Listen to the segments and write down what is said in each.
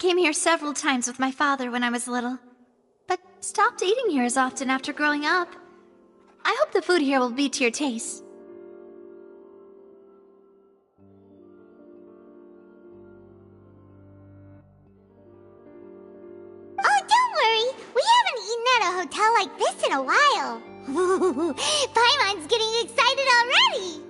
came here several times with my father when I was little, but stopped eating here as often after growing up. I hope the food here will be to your taste. Oh, don't worry. We haven't eaten at a hotel like this in a while. Paimon's getting excited already.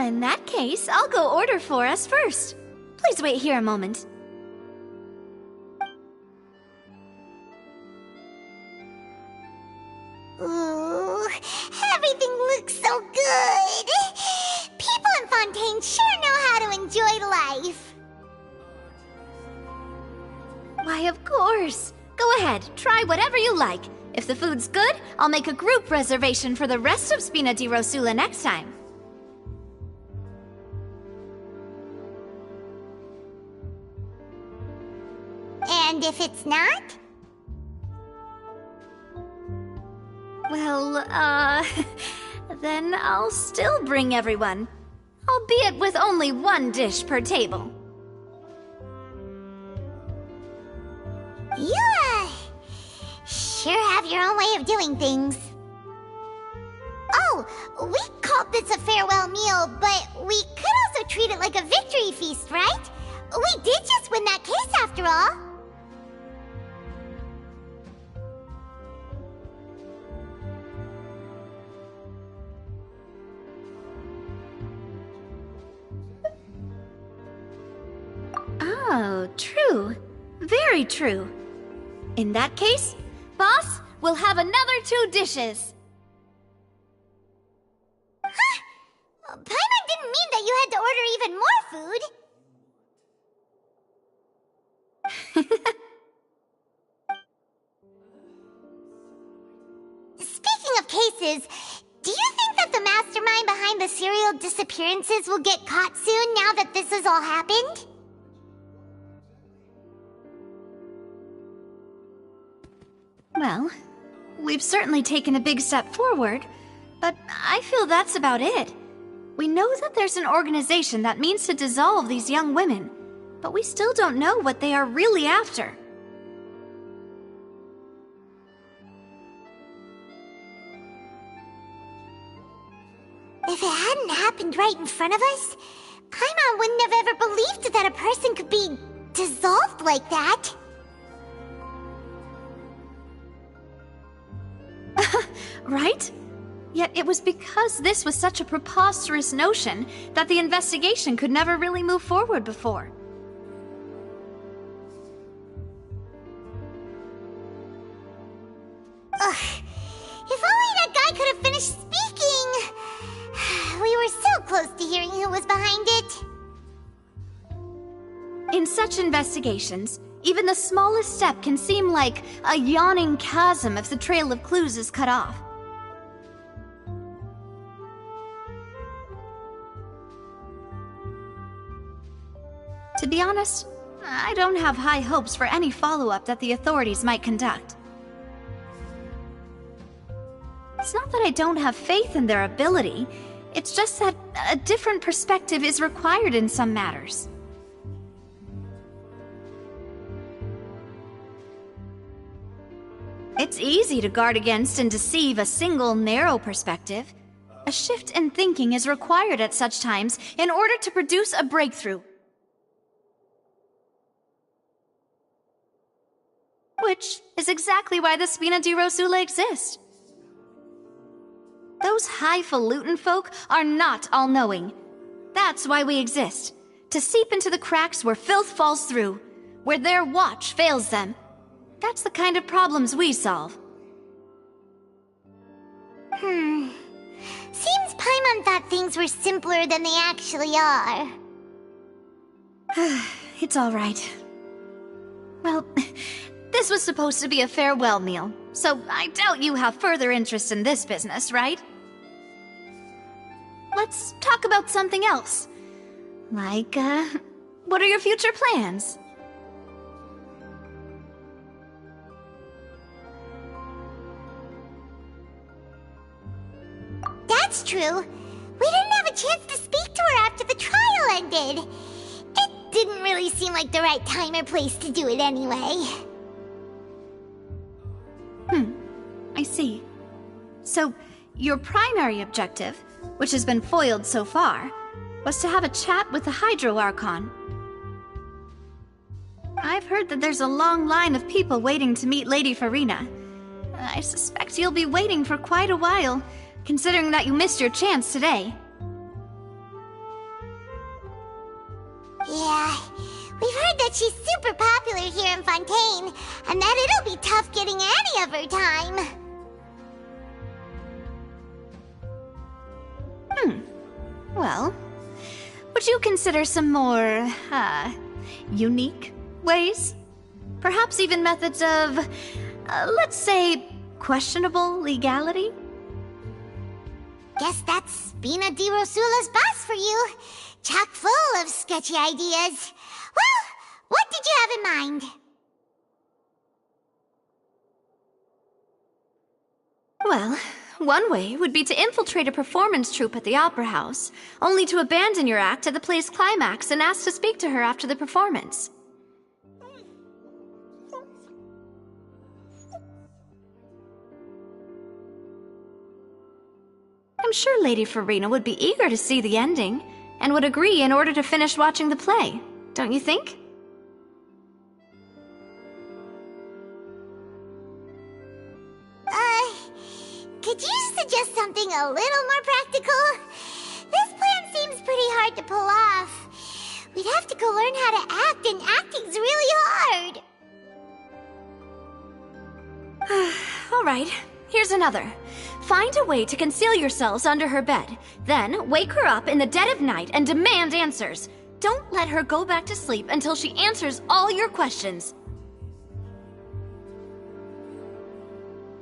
In that case, I'll go order for us first. Please wait here a moment. Ooh, everything looks so good. People in Fontaine sure know how to enjoy life. Why, of course. Go ahead, try whatever you like. If the food's good, I'll make a group reservation for the rest of Spina di Rosula next time. And if it's not? Well, then I'll still bring everyone. Albeit with only one dish per table. You, sure have your own way of doing things. Oh, we called this a farewell meal, but we could also treat it like a victory feast, right? We did just win that case after all. Oh, true. Very true. In that case, boss, we'll have another 2 dishes. Huh? Paimon didn't mean that you had to order even more food. Speaking of cases, do you think that the mastermind behind the serial disappearances will get caught soon now that this has all happened? Well, we've certainly taken a big step forward, but I feel that's about it. We know that there's an organization that means to dissolve these young women, but we still don't know what they are really after. If it hadn't happened right in front of us, Paimon wouldn't have ever believed that a person could be dissolved like that. Right? Yet it was because this was such a preposterous notion that the investigation could never really move forward before. Ugh. If only that guy could have finished speaking! We were so close to hearing who was behind it. In such investigations, even the smallest step can seem like a yawning chasm if the trail of clues is cut off. To be honest, I don't have high hopes for any follow-up that the authorities might conduct. It's not that I don't have faith in their ability, it's just that a different perspective is required in some matters. It's easy to guard against and deceive a single narrow perspective. A shift in thinking is required at such times in order to produce a breakthrough. Which is exactly why the Spina di Rosula exist. Those highfalutin folk are not all-knowing. That's why we exist. To seep into the cracks where filth falls through, where their watch fails them. That's the kind of problems we solve. Seems Paimon thought things were simpler than they actually are. It's all right. Well, this was supposed to be a farewell meal, so I doubt you have further interest in this business, right? Let's talk about something else. Like, what are your future plans? That's true. We didn't have a chance to speak to her after the trial ended. It didn't really seem like the right time or place to do it anyway. I see. So, your primary objective, which has been foiled so far, was to have a chat with the Hydro Archon. I've heard that there's a long line of people waiting to meet Lady Farina. I suspect you'll be waiting for quite a while, considering that you missed your chance today. Yeah, we've heard that she's super popular here in Fontaine, and that it'll be tough getting any of her time. Well, would you consider some more, unique ways? Perhaps even methods of, let's say, questionable legality? Guess that's Spina di Rosula's boss for you. Chock full of sketchy ideas. Well, what did you have in mind? Well, one way would be to infiltrate a performance troupe at the Opera House, only to abandon your act at the play's climax and ask to speak to her after the performance. I'm sure Lady Farina would be eager to see the ending, and would agree in order to finish watching the play, don't you think? Could you suggest something a little more practical? This plan seems pretty hard to pull off. We'd have to go learn how to act, and acting's really hard. Alright, here's another. Find a way to conceal yourselves under her bed. Then, wake her up in the dead of night and demand answers. Don't let her go back to sleep until she answers all your questions.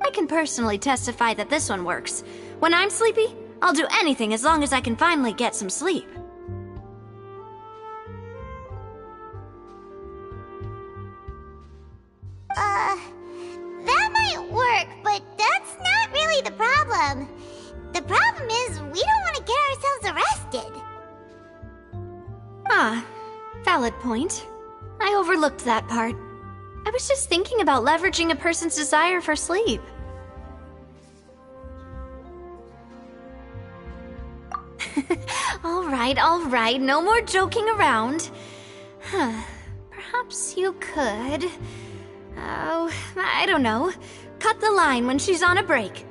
I can personally testify that this one works. When I'm sleepy, I'll do anything as long as I can finally get some sleep. That might work, but that's not really the problem. The problem is we don't want to get ourselves arrested. Ah, valid point. I overlooked that part. I was just thinking about leveraging a person's desire for sleep. All right, no more joking around. Perhaps you could... Oh, I don't know. Cut the line when she's on a break.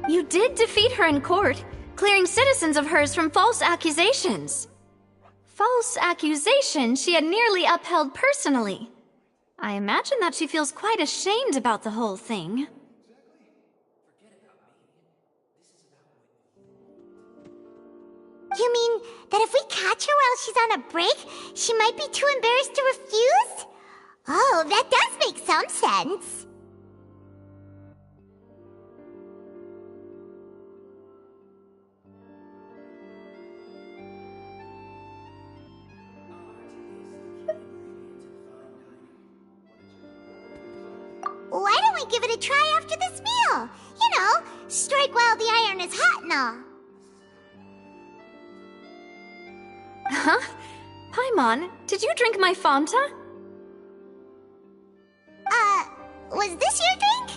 You did defeat her in court, clearing citizens of hers from false accusations. False accusations she had nearly upheld personally. I imagine that she feels quite ashamed about the whole thing. You mean that if we catch her while she's on a break, she might be too embarrassed to refuse? Oh, that does make some sense. Why don't we give it a try after this meal? You know, strike while the iron is hot and all. Huh? Paimon, did you drink my Fanta? Was this your drink?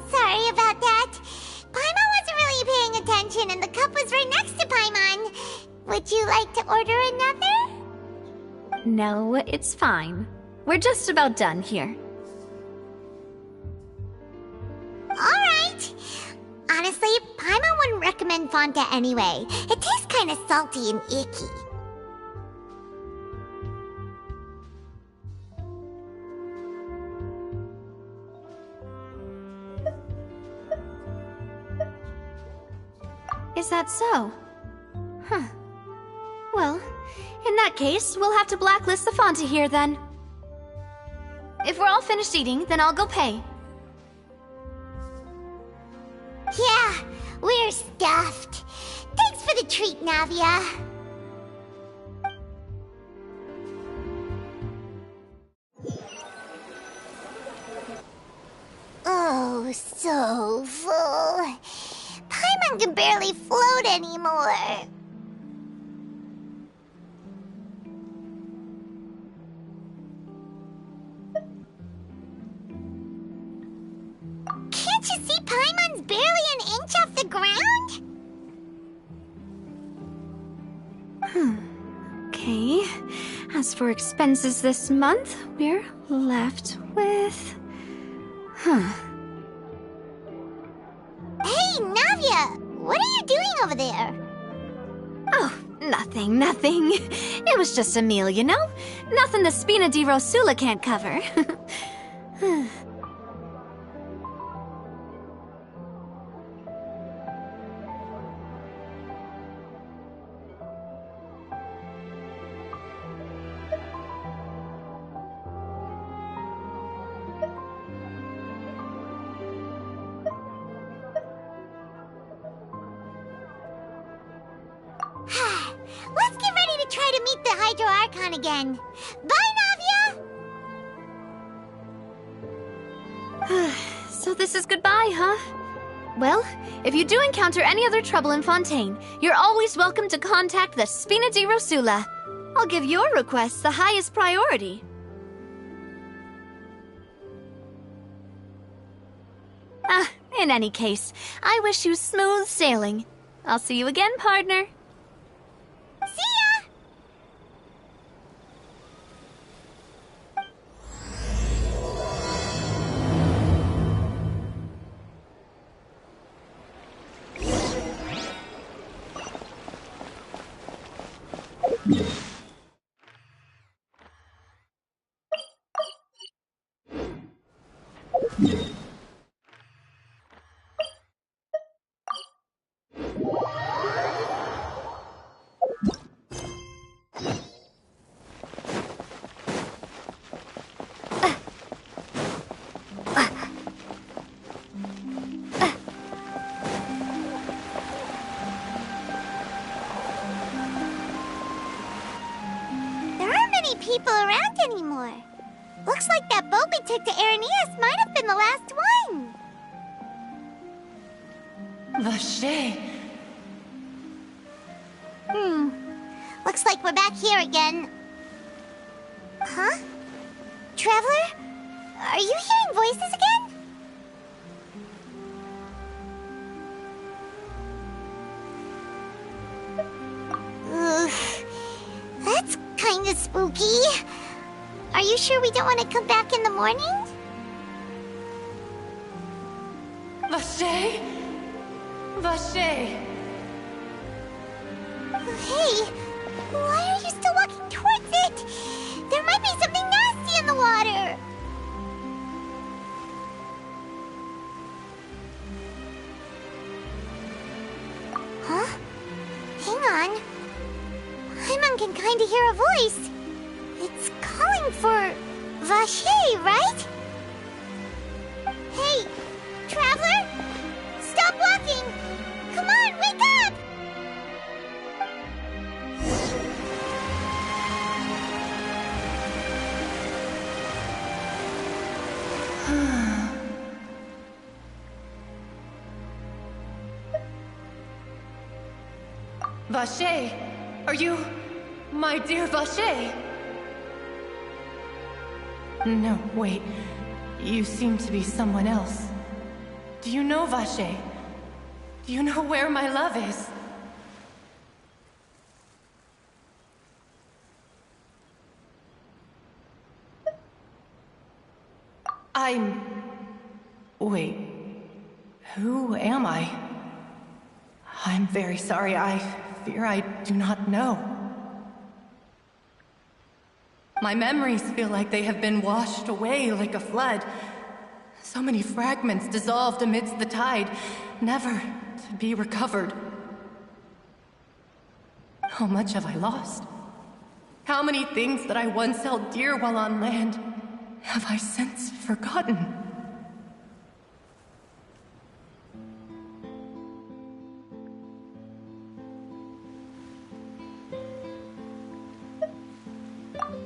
Sorry about that. Paimon wasn't really paying attention and the cup was right next to Paimon. Would you like to order another? No, it's fine. We're just about done here. Alright. Honestly, Paimon wouldn't recommend Fanta anyway. It tastes kinda salty and icky. Is that so? Huh. Well, in that case, we'll have to blacklist the Fanta here then. If we're all finished eating, then I'll go pay. Yeah, we're stuffed. Thanks for the treat, Navia. Oh, so full. Paimon can barely float anymore. Paimon's barely an inch off the ground? Okay. As for expenses this month, we're left with... Hey, Navia! What are you doing over there? Oh, nothing. It was just a meal, you know? Nothing the Spina di Rosula can't cover. Let's get ready to try to meet the Hydro Archon again. Bye, Navia! So this is goodbye, huh? Well, if you do encounter any other trouble in Fontaine, you're always welcome to contact the Spina di Rosula. I'll give your requests the highest priority. In any case, I wish you smooth sailing. I'll see you again, partner. See ya! People around anymore. Looks like that boat we took to Araneas might have been the last one. Vache. Looks like we're back here again. Huh? Traveler? Are you hearing voices again? Ugh. That's kinda spooky. Are you sure we don't want to come back in the morning? Vache? Vache. Hey, why are you still walking towards it? There might be something nasty in the water. Huh? Hang on. Paimon can kinda hear a voice. It's calling for Vache, right? Hey, Traveler! Stop walking! Come on, wake up! Vache, are you my dear Vache? No, wait. You seem to be someone else. Do you know Vache? Do you know where my love is? Wait. Who am I? I'm very sorry. I fear I do not know. My memories feel like they have been washed away like a flood. So many fragments dissolved amidst the tide, never to be recovered. How much have I lost? How many things that I once held dear while on land have I since forgotten?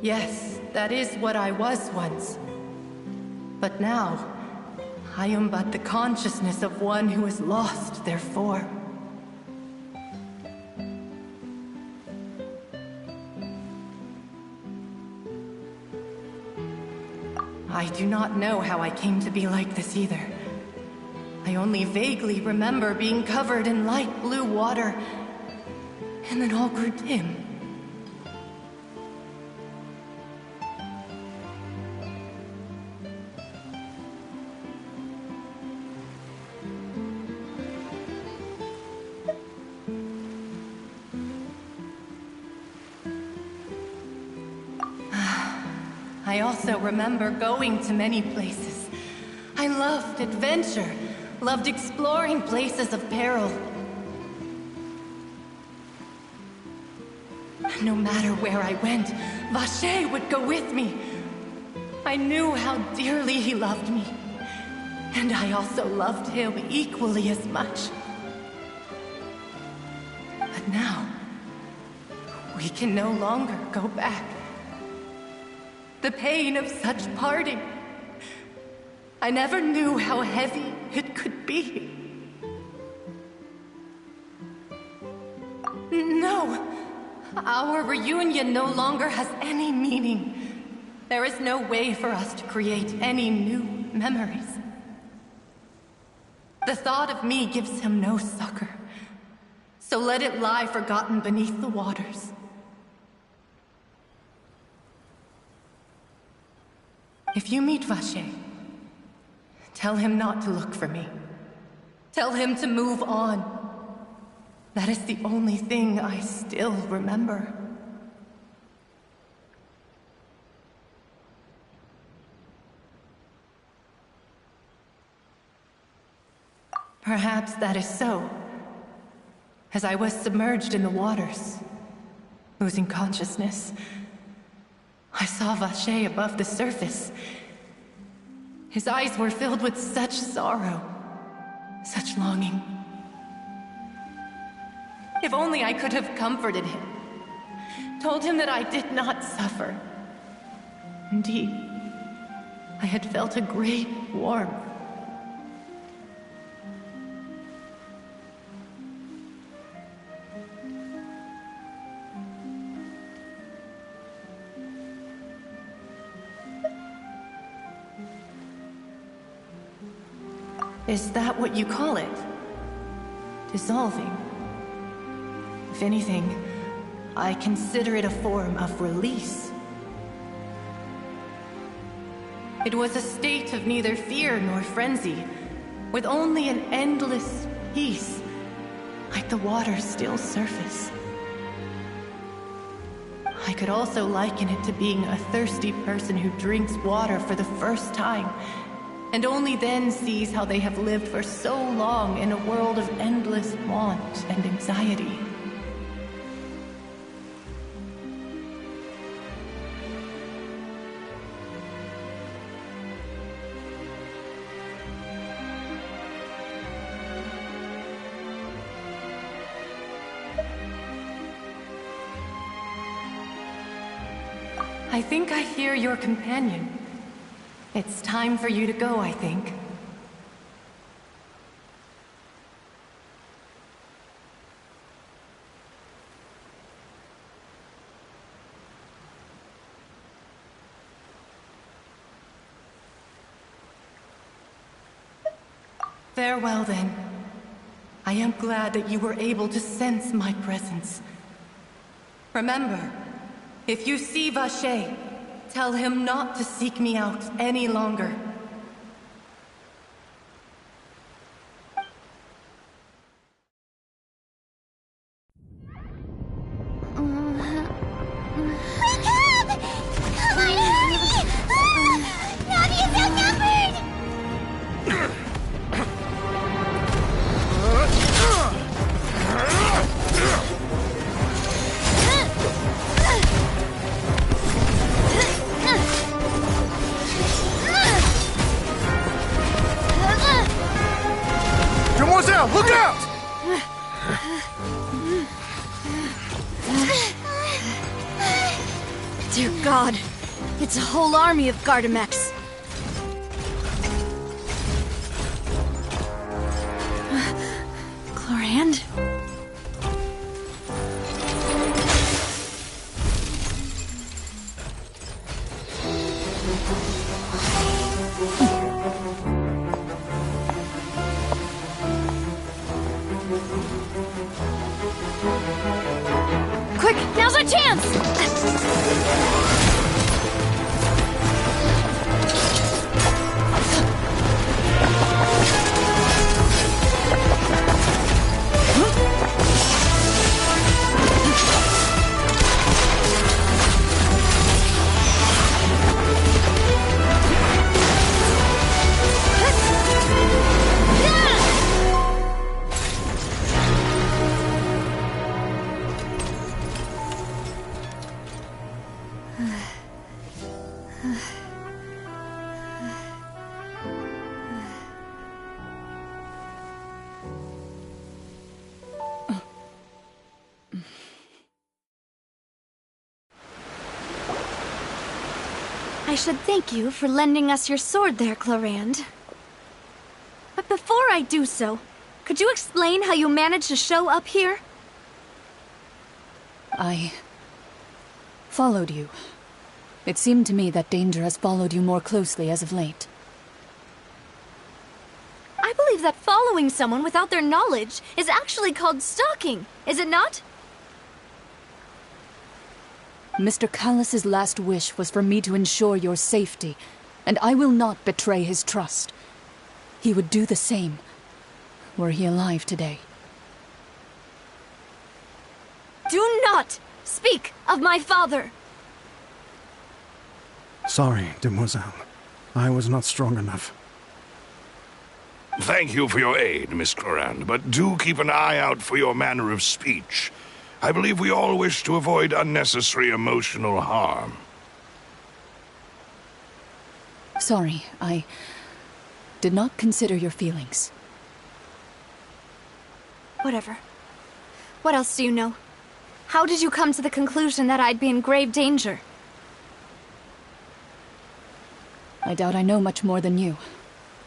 Yes, that is what I was once. But now, I am but the consciousness of one who is lost, therefore. I do not know how I came to be like this either. I I only vaguely remember being covered in light blue water, and then all grew dim. I also remember going to many places. I loved adventure, loved exploring places of peril. No matter where I went, Vacher would go with me. I knew how dearly he loved me, and I also loved him equally as much. But now, we can no longer go back. The pain of such parting, I never knew how heavy it could be. No, our reunion no longer has any meaning. There is no way for us to create any new memories. The thought of me gives him no succor, so let it lie forgotten beneath the waters. If you meet Vacher, tell him not to look for me. Tell him to move on. That is the only thing I still remember. Perhaps that is so, as I was submerged in the waters, losing consciousness. I saw Vacher above the surface. His eyes were filled with such sorrow, such longing. If only I could have comforted him, told him that I did not suffer. Indeed, I had felt a great warmth. Is that what you call it? Dissolving? If anything, I consider it a form of release. It was a state of neither fear nor frenzy, with only an endless peace, like the water's still surface. I could also liken it to being a thirsty person who drinks water for the first time, and only then sees how they have lived for so long in a world of endless want and anxiety. I think I hear your companion. It's time for you to go, I think. Farewell, then. I am glad that you were able to sense my presence. Remember, if you see Vacher, tell him not to seek me out any longer. Wake up! Come on, hurry! Navi is outnumbered! Demoiselle, look out! Dear God, it's a whole army of Gardamex. Chlorand? Quick, now's our chance! I should thank you for lending us your sword there, Clorand. But before I do so, could you explain how you managed to show up here? I followed you. It seemed to me that danger has followed you more closely as of late. I believe that following someone without their knowledge is actually called stalking, is it not? Mr. Callus's last wish was for me to ensure your safety, and I will not betray his trust. He would do the same, were he alive today. Do not speak of my father! Sorry, demoiselle. I was not strong enough. Thank you for your aid, Miss Clorand, but do keep an eye out for your manner of speech. I believe we all wish to avoid unnecessary emotional harm. Sorry, I did not consider your feelings. Whatever. What else do you know? How did you come to the conclusion that I'd be in grave danger? I doubt I know much more than you,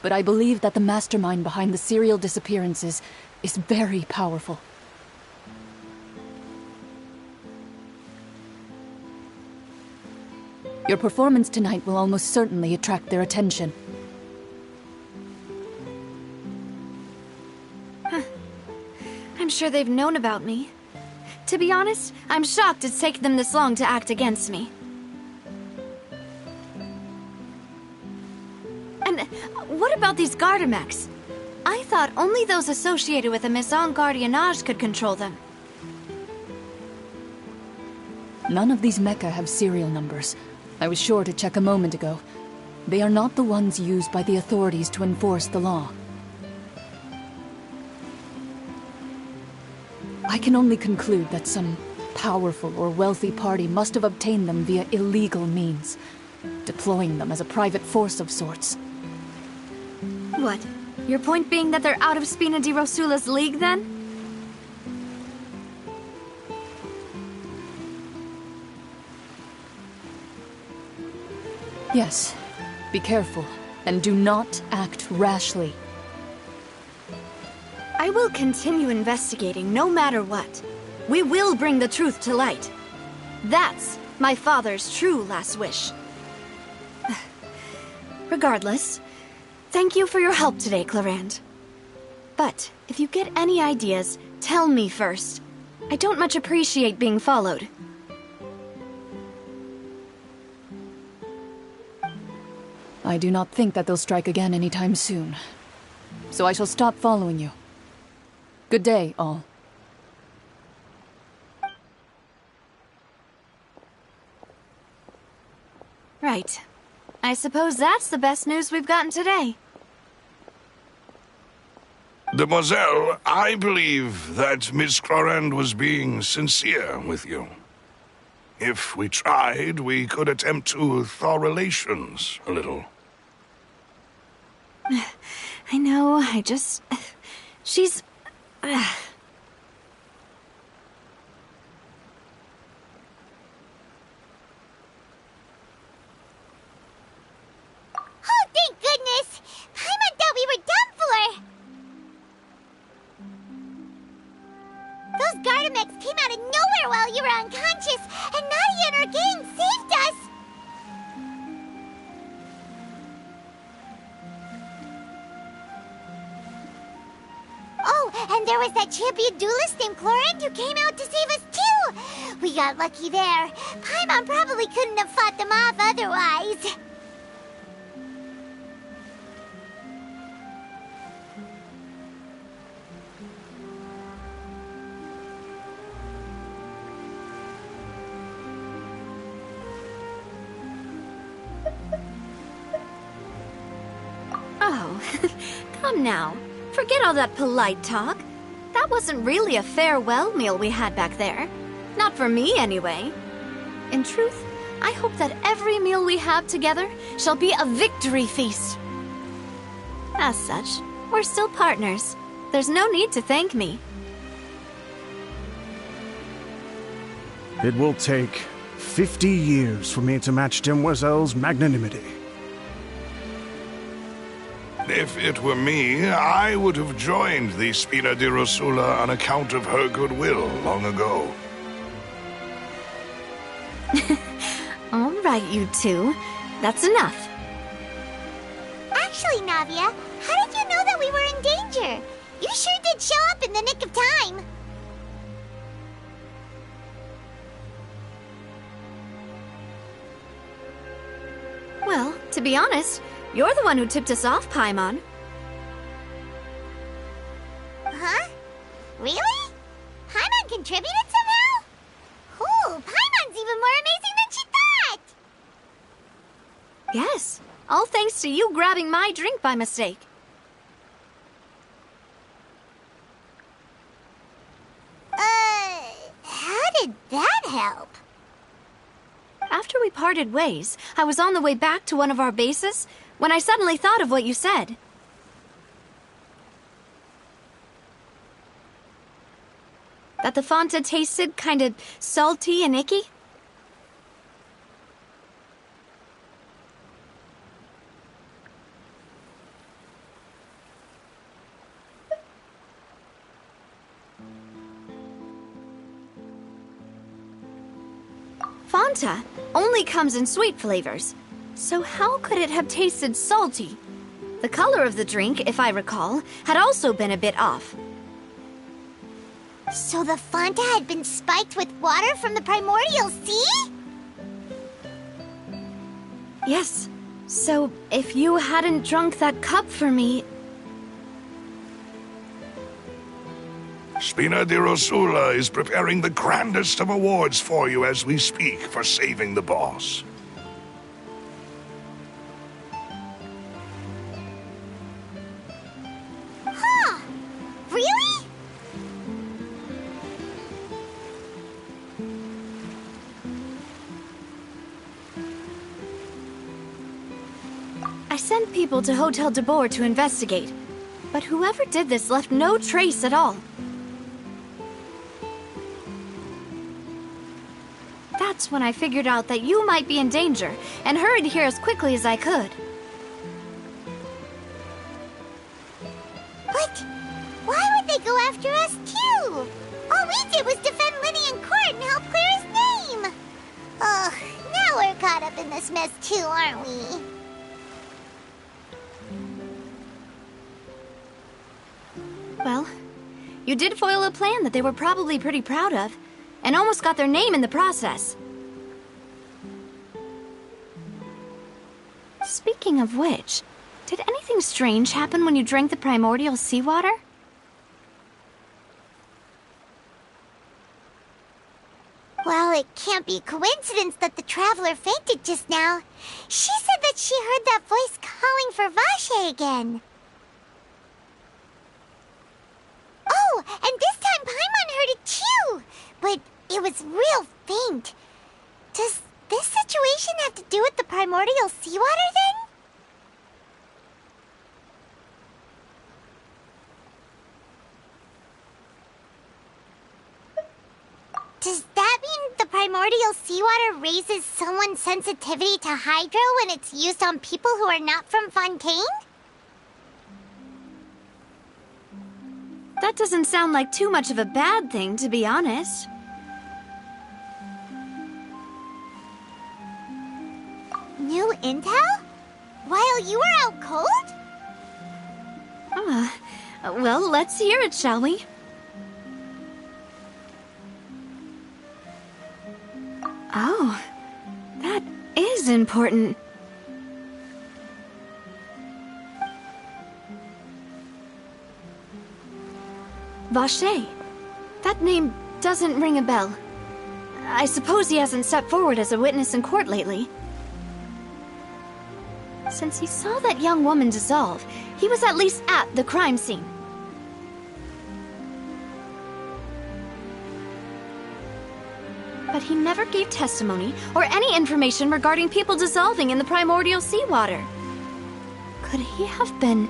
but I believe that the mastermind behind the serial disappearances is very powerful. Your performance tonight will almost certainly attract their attention. I'm sure they've known about me. To be honest, I'm shocked it's taken them this long to act against me. And what about these Gardamex? I thought only those associated with the Maison Gardiennage could control them. None of these mecha have serial numbers. I was sure to check a moment ago. They are not the ones used by the authorities to enforce the law. I can only conclude that some powerful or wealthy party must have obtained them via illegal means, deploying them as a private force of sorts. What? Your point being that they're out of Spina di Rosula's league, then? Yes. Be careful, and do not act rashly. I will continue investigating no matter what. We will bring the truth to light. That's my father's true last wish. Regardless, thank you for your help today, Clorand. But if you get any ideas, tell me first. I don't much appreciate being followed. I do not think that they'll strike again anytime soon. So I shall stop following you. Good day, all. Right. I suppose that's the best news we've gotten today. Demoiselle, I believe that Miss Clorand was being sincere with you. If we tried, we could attempt to thaw relations a little. I know, I just... She's... Oh, thank goodness! Paimon thought we were done for! Those Gardamex came out of nowhere while you were unconscious, and Nadia and her gang saved us! Oh, and there was that champion duelist named Clorand who came out to save us too! We got lucky there. Paimon probably couldn't have fought them off otherwise. Oh, come now. Forget all that polite talk. That wasn't really a farewell meal we had back there. Not for me, anyway. In truth, I hope that every meal we have together shall be a victory feast. As such, we're still partners. There's no need to thank me. It will take 50 years for me to match Demoiselle's magnanimity. If it were me, I would have joined the Spina di Rosula on account of her goodwill long ago. All right, you two. That's enough. Actually, Navia, how did you know that we were in danger? You sure did show up in the nick of time. Well, to be honest, you're the one who tipped us off, Paimon. Huh? Really? Paimon contributed somehow? Ooh, Paimon's even more amazing than she thought! Yes, all thanks to you grabbing my drink by mistake. How did that help? After we parted ways, I was on the way back to one of our bases when I suddenly thought of what you said. That the Fanta tasted kind of salty and icky? Fanta only comes in sweet flavors, so how could it have tasted salty? The color of the drink, if I recall, had also been a bit off. So the Fanta had been spiked with water from the primordial sea? Yes, so if you hadn't drunk that cup for me... Spina di Rosula is preparing the grandest of awards for you as we speak for saving the boss. Huh. Really? I sent people to Hotel de Boer to investigate, but whoever did this left no trace at all. That's when I figured out that you might be in danger and hurried here as quickly as I could. But why would they go after us too? All we did was defend Linny in court and help clear his name. Ugh, now we're caught up in this mess too, aren't we? Well, you did foil a plan that they were probably pretty proud of, and almost got their name in the process. Speaking of which, did anything strange happen when you drank the primordial seawater? Well, it can't be a coincidence that the traveler fainted just now. She said that she heard that voice calling for Vache again. Oh, and this time Paimon heard it too, but it was real faint. Does this situation have to do with the primordial seawater then? Does that mean the primordial seawater raises someone's sensitivity to hydro when it's used on people who are not from Fontaine? That doesn't sound like too much of a bad thing, to be honest. New intel? While you were out cold? Well, let's hear it, shall we? is important. Vache. That name doesn't ring a bell. I suppose he hasn't stepped forward as a witness in court lately. Since he saw that young woman dissolve, he was at least at the crime scene. But he never gave testimony or any information regarding people dissolving in the primordial seawater. Could he have been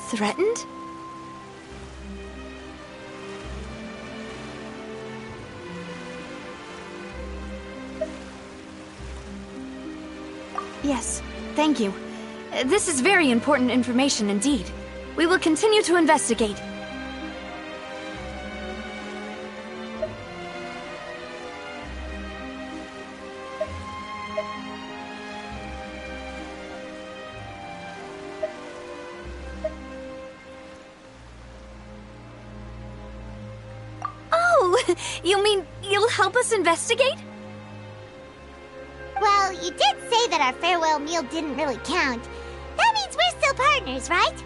threatened? Yes, thank you. This is very important information indeed. We will continue to investigate. Oh, you mean you'll help us investigate? Well, you did say that our farewell meal didn't really count. That means we're still partners, right?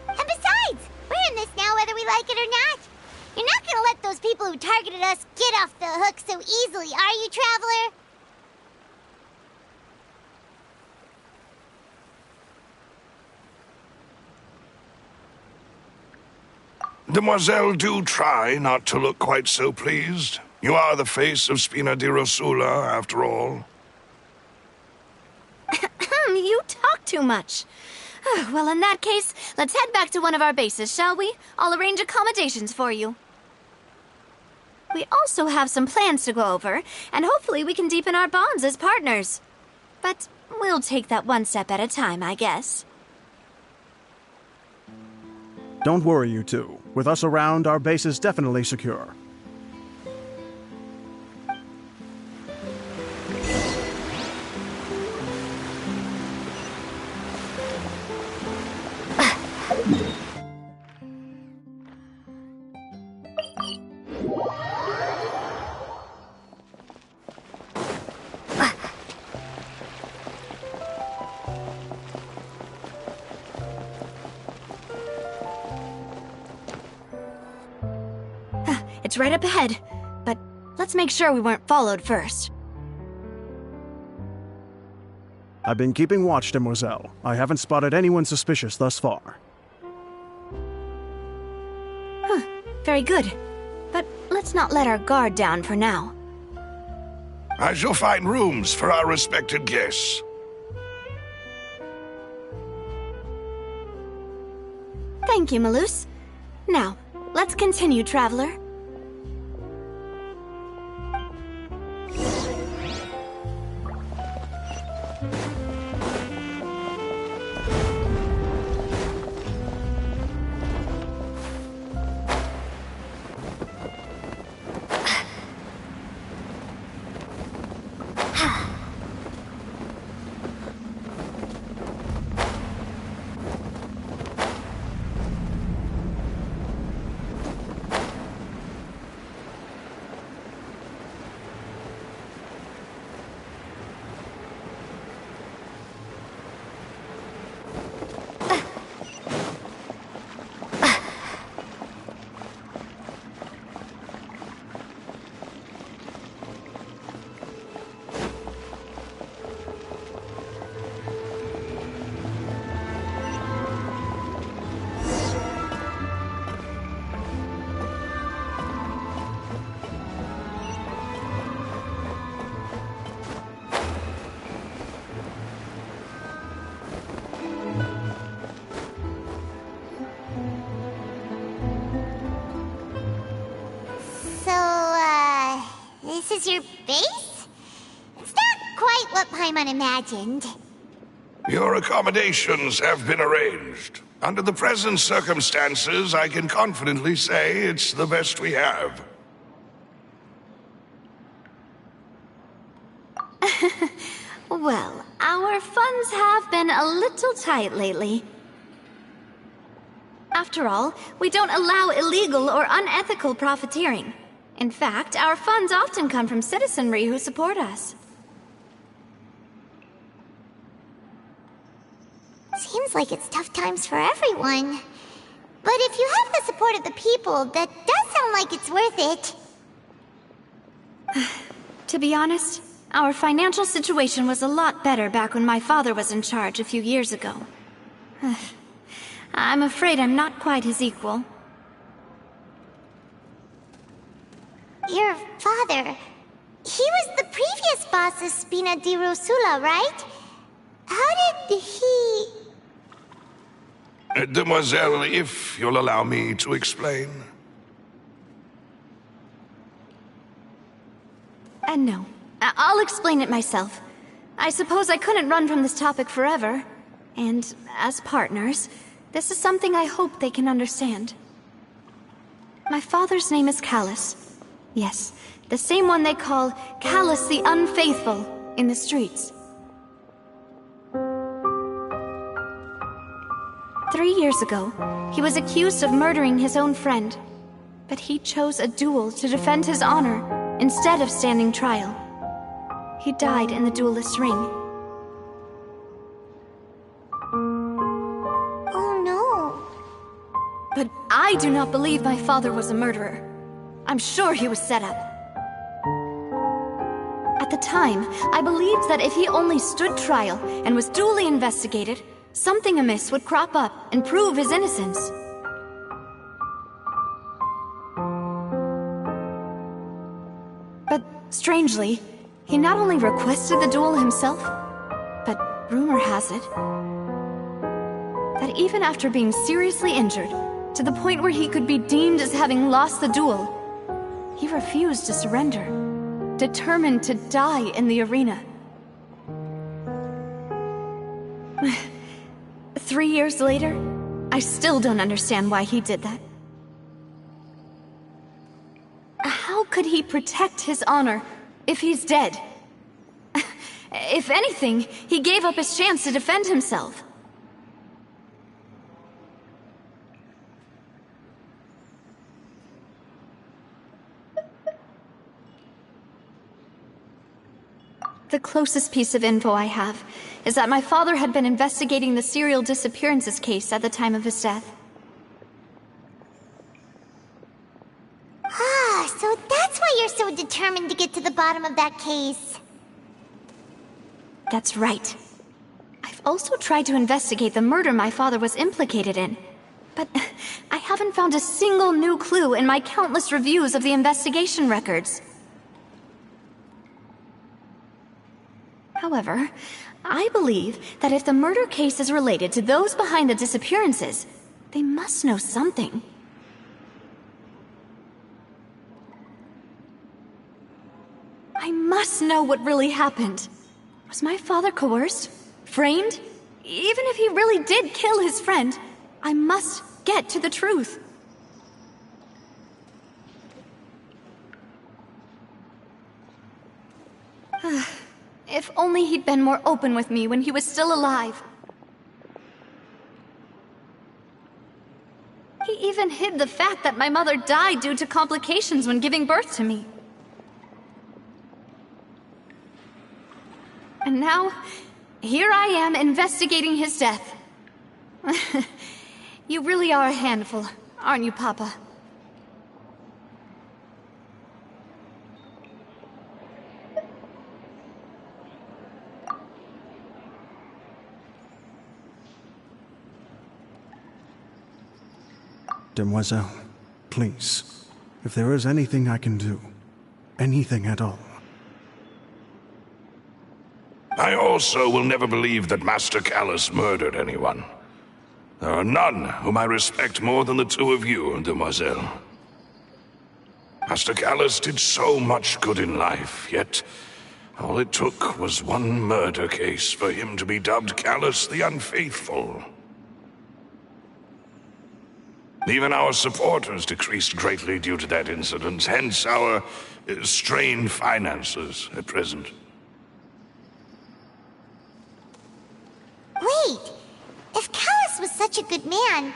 And besides, we're in this now whether we like it or not. You're not gonna let those people who targeted us get off the hook so easily, are you, Traveler? Demoiselle, do try not to look quite so pleased. You are the face of Spina di Rosula, after all. You talk too much. Well, in that case, let's head back to one of our bases, shall we? I'll arrange accommodations for you. We also have some plans to go over, and hopefully we can deepen our bonds as partners. But we'll take that one step at a time, I guess. Don't worry, you two. With us around, our base is definitely secure. It's right up ahead, but let's make sure we weren't followed first. I've been keeping watch, Demoiselle. I haven't spotted anyone suspicious thus far. Very good. But let's not let our guard down for now. I shall find rooms for our respected guests. Thank you, Malus. Now, let's continue, Traveler. This is your base? It's not quite what Paimon imagined. Your accommodations have been arranged. Under the present circumstances, I can confidently say it's the best we have. Well, our funds have been a little tight lately. After all, we don't allow illegal or unethical profiteering. In fact, our funds often come from citizenry who support us. Seems like it's tough times for everyone. But if you have the support of the people, that does sound like it's worth it. To be honest, our financial situation was a lot better back when my father was in charge a few years ago. I'm afraid I'm not quite his equal. Your father... He was the previous boss of Spina di Rosula, right? How did he... Demoiselle, if you'll allow me to explain. No. I'll explain it myself. I suppose I couldn't run from this topic forever. And as partners, this is something I hope they can understand. My father's name is Callus. Yes, the same one they call Callus the Unfaithful in the streets. 3 years ago, he was accused of murdering his own friend. But he chose a duel to defend his honor instead of standing trial. He died in the duelist's ring. Oh no. But I do not believe my father was a murderer. I'm sure he was set up. At the time, I believed that if he only stood trial and was duly investigated, something amiss would crop up and prove his innocence. But strangely, he not only requested the duel himself, but rumor has it that even after being seriously injured, to the point where he could be deemed as having lost the duel, he refused to surrender, determined to die in the arena. 3 years later, I still don't understand why he did that. How could he protect his honor if he's dead? If anything, he gave up his chance to defend himself. The closest piece of info I have is that my father had been investigating the serial disappearances case at the time of his death. Ah, so that's why you're so determined to get to the bottom of that case. That's right. I've also tried to investigate the murder my father was implicated in, but I haven't found a single new clue in my countless reviews of the investigation records. However, I believe that if the murder case is related to those behind the disappearances, they must know something. I must know what really happened. Was my father coerced? Framed? Even if he really did kill his friend, I must get to the truth. If only he'd been more open with me when he was still alive. He even hid the fact that my mother died due to complications when giving birth to me. And now, here I am investigating his death. You really are a handful, aren't you, Papa? Demoiselle, please, if there is anything I can do, anything at all. I also will never believe that Master Callus murdered anyone. There are none whom I respect more than the two of you, Demoiselle. Master Callus did so much good in life, yet all it took was one murder case for him to be dubbed Callus the Unfaithful. Even our supporters decreased greatly due to that incident, hence our strained finances at present. Wait, if Callus was such a good man,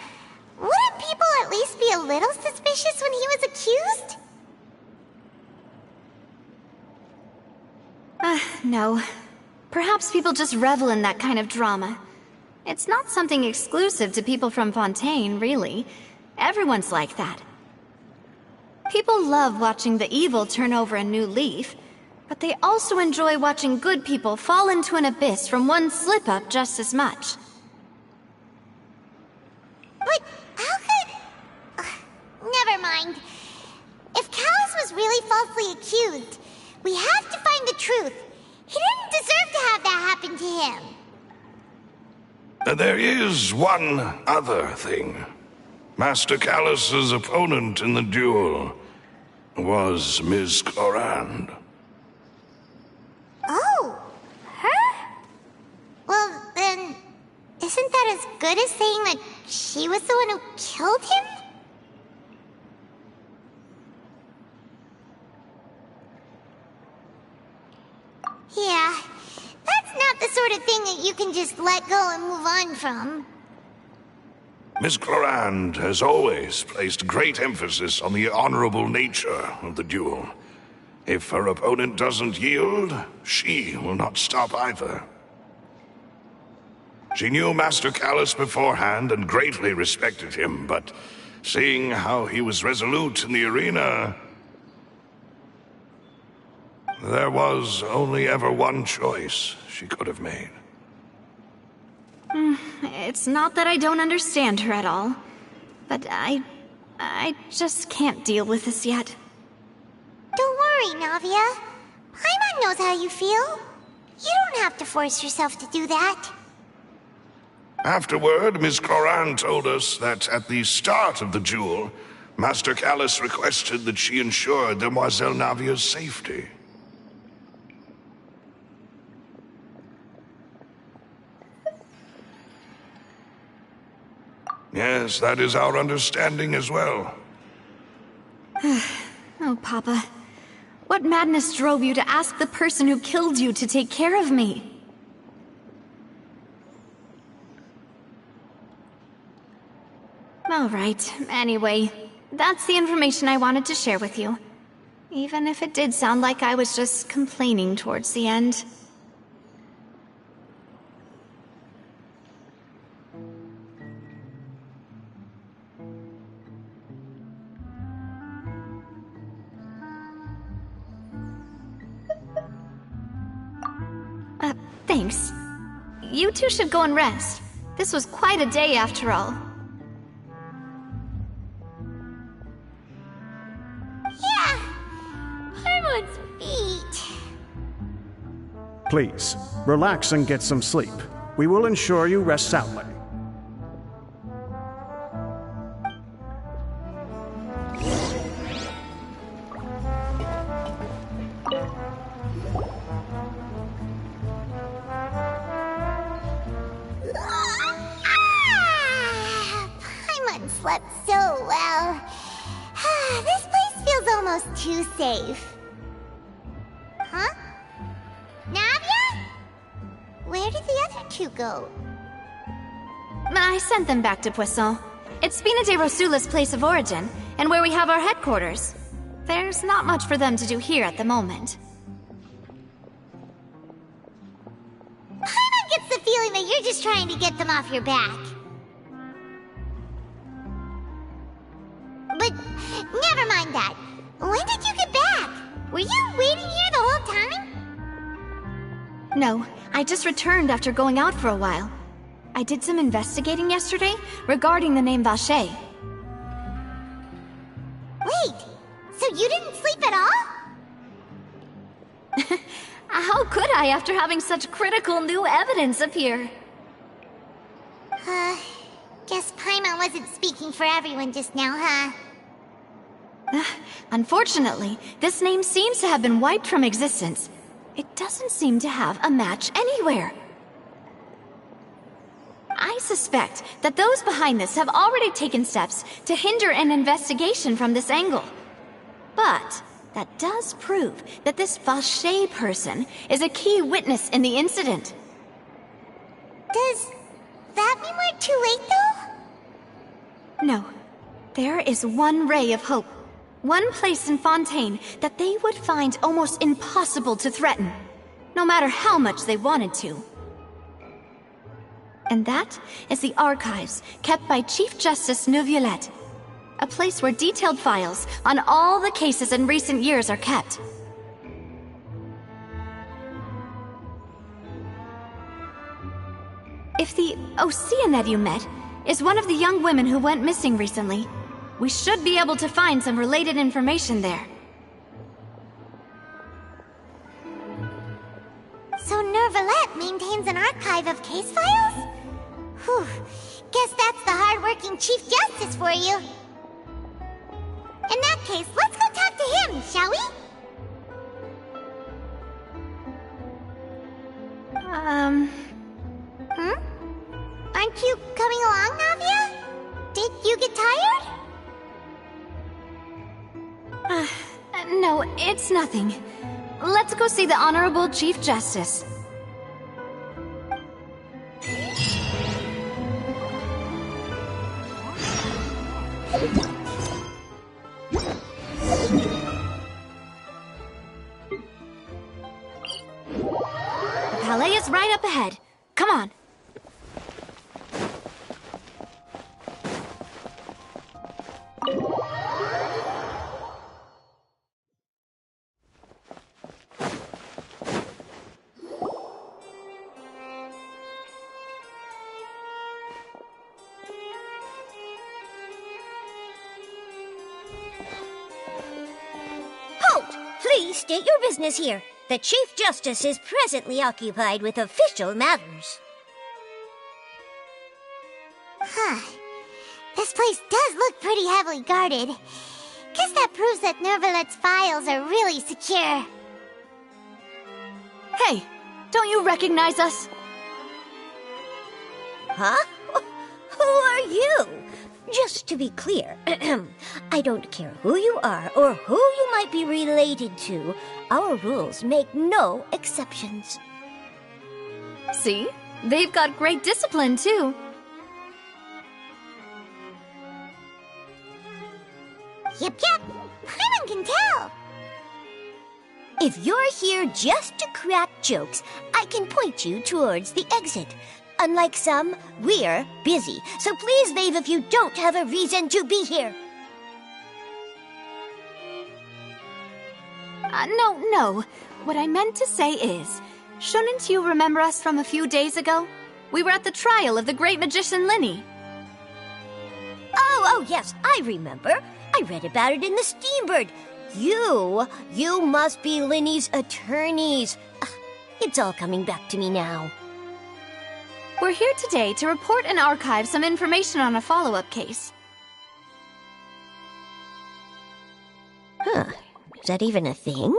wouldn't people at least be a little suspicious when he was accused? No. Perhaps people just revel in that kind of drama. It's not something exclusive to people from Fontaine, really. Everyone's like that. People love watching the evil turn over a new leaf, but they also enjoy watching good people fall into an abyss from one slip-up just as much. But how could... never mind. If Callus was really falsely accused, we have to find the truth. He didn't deserve to have that happen to him. There is one other thing. Master Callus's opponent in the duel was Miss Clorand. Oh, her? Well, then, isn't that as good as saying that she was the one who killed him? Yeah, that's not the sort of thing that you can just let go and move on from. Miss Clorand has always placed great emphasis on the honorable nature of the duel. If her opponent doesn't yield, she will not stop either. She knew Master Callus beforehand and greatly respected him, but seeing how he was resolute in the arena, there was only ever one choice she could have made. It's not that I don't understand her at all, but I just can't deal with this yet. Don't worry, Navia. Paimon knows how you feel. You don't have to force yourself to do that. Afterward, Miss Clorand told us that at the start of the duel, Master Callus requested that she ensure Demoiselle Navia's safety. Yes, that is our understanding as well. Oh, Papa. What madness drove you to ask the person who killed you to take care of me? All right, anyway, that's the information I wanted to share with you. Even if it did sound like I was just complaining towards the end. Thanks. You two should go and rest. This was quite a day after all. Yeah! Paimon's feet. Please, relax and get some sleep. We will ensure you rest soundly. Paimon slept so well. This place feels almost too safe. Huh? Navia? Where did the other two go? I sent them back to Poisson. It's Spina de Rosula's place of origin, and where we have our headquarters. There's not much for them to do here at the moment. Paimon gets the feeling that you're just trying to get them off your back. But never mind that. When did you get back? Were you waiting here the whole time? No, I just returned after going out for a while. I did some investigating yesterday regarding the name Vache. Wait, so you didn't sleep at all? How could I after having such critical new evidence appear? Guess Paimon wasn't speaking for everyone just now, huh? Unfortunately, this name seems to have been wiped from existence. It doesn't seem to have a match anywhere. I suspect that those behind this have already taken steps to hinder an investigation from this angle. But that does prove that this Vache person is a key witness in the incident. Does that mean we're too late, though? No. There is one ray of hope. One place in Fontaine that they would find almost impossible to threaten. no matter how much they wanted to. And that is the archives kept by Chief Justice Neuvillette, a place where detailed files on all the cases in recent years are kept. If the Ocean that you met is one of the young women who went missing recently, we should be able to find some related information there. So Neuvillette maintains an archive of case files? Whew. Guess that's the hard-working Chief Justice for you. In that case, let's go talk to him, shall we? Aren't you coming along, Navia? Did you get tired? No, it's nothing. Let's go see the Honorable Chief Justice. The Palais is right up ahead. Come on. Please state your business here. The Chief Justice is presently occupied with official matters. This place does look pretty heavily guarded. Guess that proves that Neuvillette's files are really secure. Hey, don't you recognize us? Huh? Who are you? Just to be clear, I don't care who you are or who you might be related to. Our rules make no exceptions. See? They've got great discipline, too. Yep. Paimon can tell. If you're here just to crack jokes, I can point you towards the exit. Unlike some, we're busy, so please leave if you don't have a reason to be here. No. What I meant to say is, shouldn't you remember us from a few days ago? We were at the trial of the great magician Linny. Oh, yes, I remember. I read about it in the Steambird. You must be Linny's attorneys. It's all coming back to me now. We're here today to report and archive some information on a follow-up case. Huh. Is that even a thing?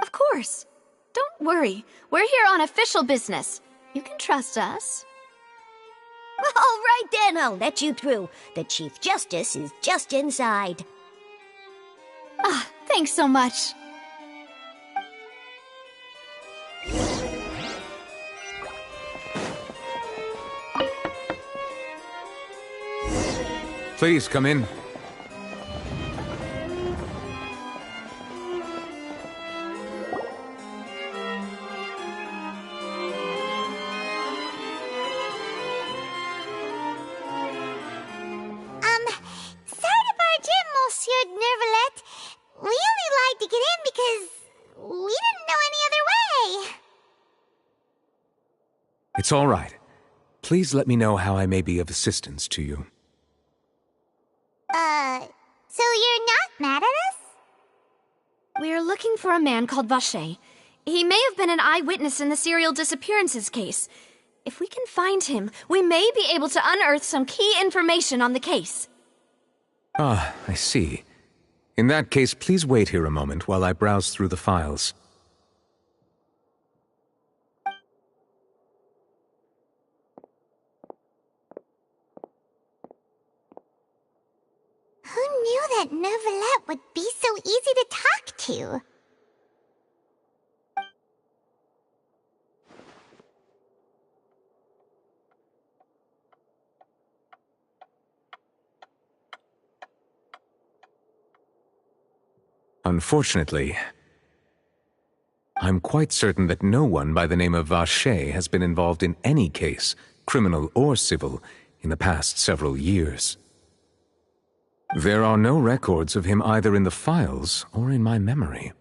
Of course. Don't worry. We're here on official business. You can trust us. All right then, I'll let you through. The Chief Justice is just inside. Thanks so much. Please come in. Sorry to barge in, Monsieur Neuvillette. We only lied to get in because we didn't know any other way. It's all right. Please let me know how I may be of assistance to you. So you're not mad at us? We're looking for a man called Vacher. He may have been an eyewitness in the serial disappearances case. If we can find him, we may be able to unearth some key information on the case. Ah, I see. In that case, please wait here a moment while I browse through the files. Who knew that Neuvillette would be so easy to talk to? Unfortunately, I'm quite certain that no one by the name of Vache has been involved in any case, criminal or civil, in the past several years. There are no records of him either in the files or in my memory.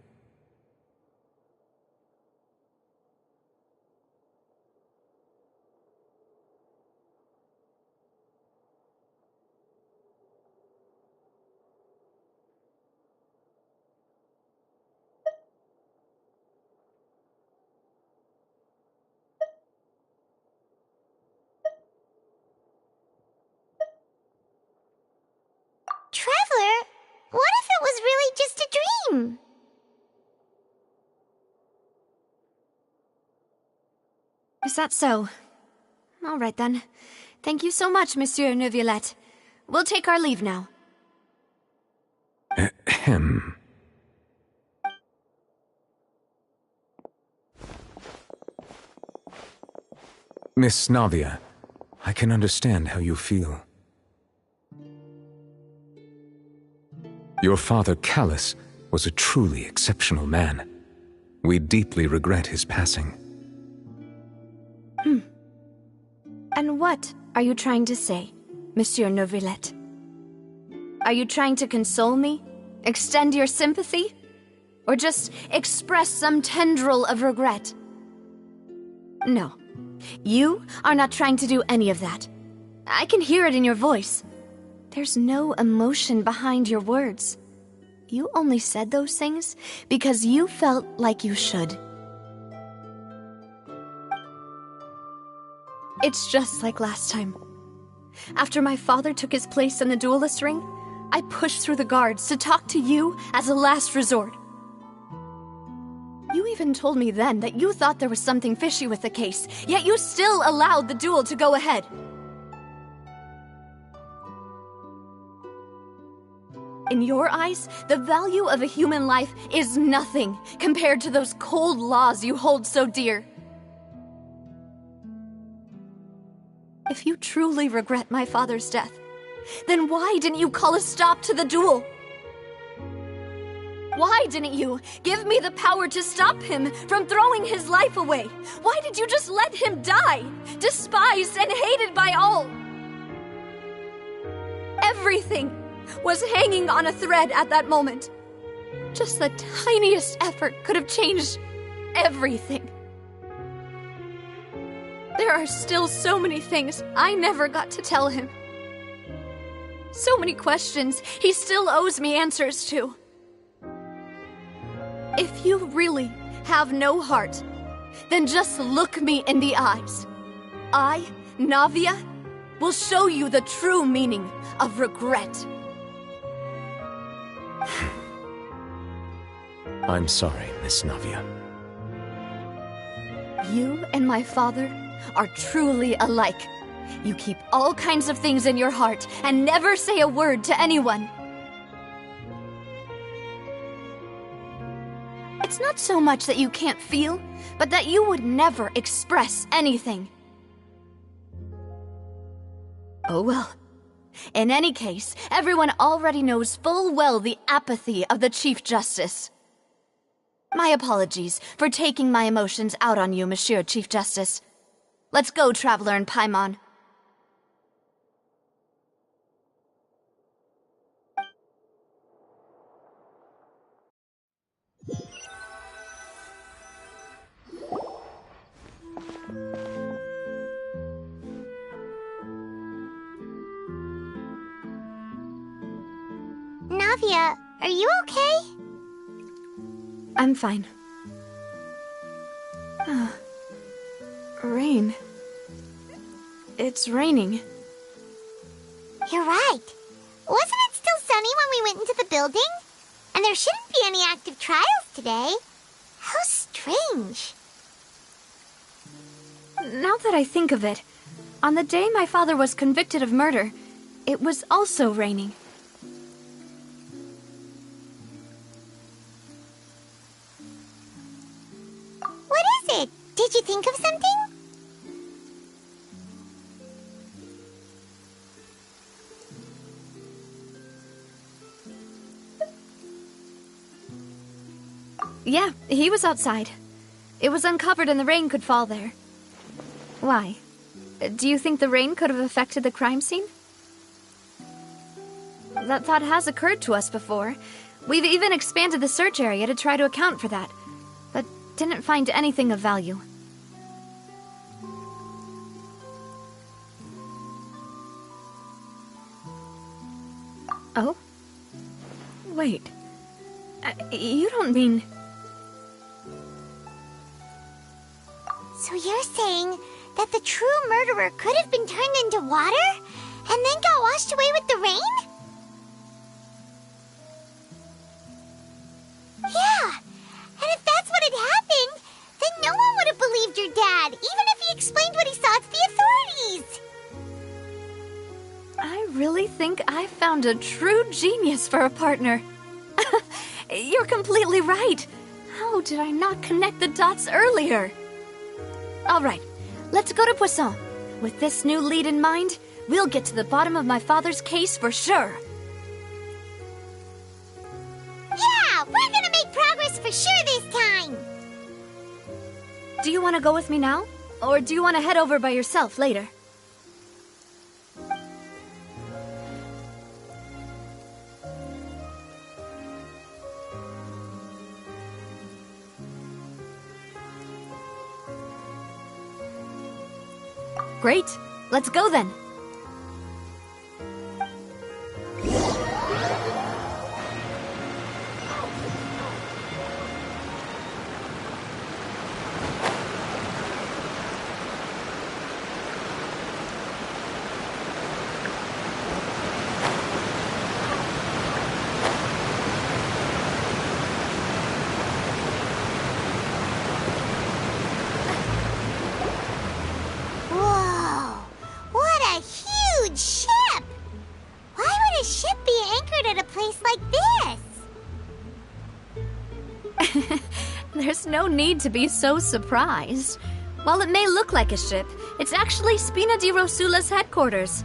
Traveler, what if it was really just a dream? Is that so? All right then. Thank you so much, Monsieur Neuvillette. We'll take our leave now. Ahem. Miss Navia, I can understand how you feel. Your father, Callus, was a truly exceptional man. We deeply regret his passing. And what are you trying to say, Monsieur Neuvillette? Are you trying to console me? Extend your sympathy? Or just express some tendril of regret? No. You are not trying to do any of that. I can hear it in your voice. There's no emotion behind your words. You only said those things because you felt like you should. It's just like last time. After my father took his place in the duelist ring, I pushed through the guards to talk to you as a last resort. You even told me then that you thought there was something fishy with the case, yet you still allowed the duel to go ahead. In your eyes, the value of a human life is nothing compared to those cold laws you hold so dear. If you truly regret my father's death, then why didn't you call a stop to the duel? Why didn't you give me the power to stop him from throwing his life away? Why did you just let him die, despised and hated by all? Everything was hanging on a thread at that moment. Just the tiniest effort could have changed everything. There are still so many things I never got to tell him. So many questions he still owes me answers to. If you really have no heart, then just look me in the eyes. I, Navia, will show you the true meaning of regret. I'm sorry, Miss Navia. You and my father are truly alike. You keep all kinds of things in your heart and never say a word to anyone. It's not so much that you can't feel, but that you would never express anything. Oh well. In any case, everyone already knows full well the apathy of the Chief Justice. My apologies for taking my emotions out on you, Monsieur Chief Justice. Let's go, Traveler and Paimon. Navia, are you okay? I'm fine. Rain. It's raining. You're right. Wasn't it still sunny when we went into the building? And there shouldn't be any active trials today. How strange. Now that I think of it, on the day my father was convicted of murder, it was also raining. What is it? Did you think of something? Yeah, he was outside. It was uncovered and the rain could fall there. Why? Do you think the rain could have affected the crime scene? That thought has occurred to us before. We've even expanded the search area to try to account for that, but didn't find anything of value. Oh? Wait. You don't mean... So you're saying that the true murderer could have been turned into water and then got washed away with the rain? Yeah, and if that's what had happened, then no one would have believed your dad, even if he explained what he saw to the authorities. I really think I found a true genius for a partner. You're completely right. How did I not connect the dots earlier? All right, let's go to Poisson. With this new lead in mind, we'll get to the bottom of my father's case for sure. Yeah, we're gonna make progress for sure this time. Do you want to go with me now? Or do you want to head over by yourself later? Great. Let's go then. Whoa, what a huge ship! Why would a ship be anchored at a place like this? There's no need to be so surprised. While it may look like a ship, it's actually Spina di Rosula's headquarters.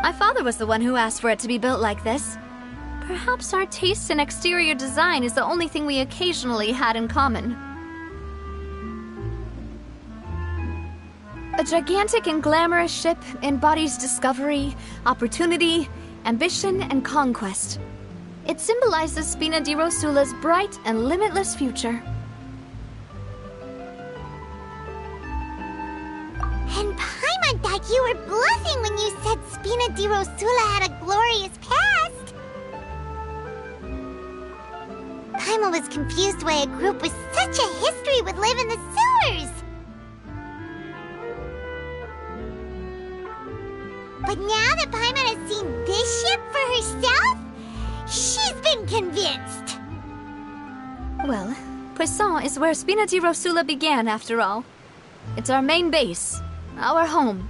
My father was the one who asked for it to be built like this. Perhaps our taste in exterior design is the only thing we occasionally had in common. A gigantic and glamorous ship embodies discovery, opportunity, ambition, and conquest. It symbolizes Spina di Rosula's bright and limitless future. And Paimon thought you were bluffing when you said Spina di Rosula had a glorious past. Paimon was confused why a group with such a history would live in the sewers. But now that Paimon has seen this ship for herself, she's been convinced. Well, Poisson is where Spina di Rosula began, after all. It's our main base, our home.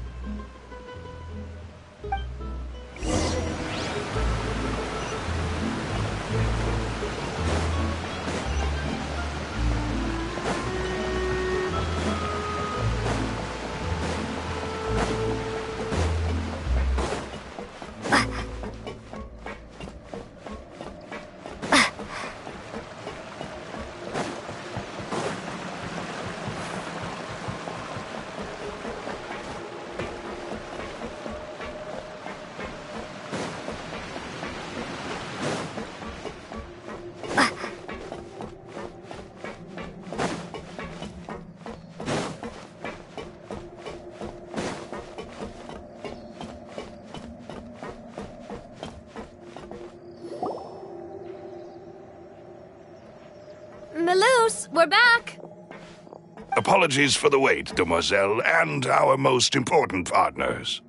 Melus, we're back! Apologies for the wait, demoiselle, and our most important partners.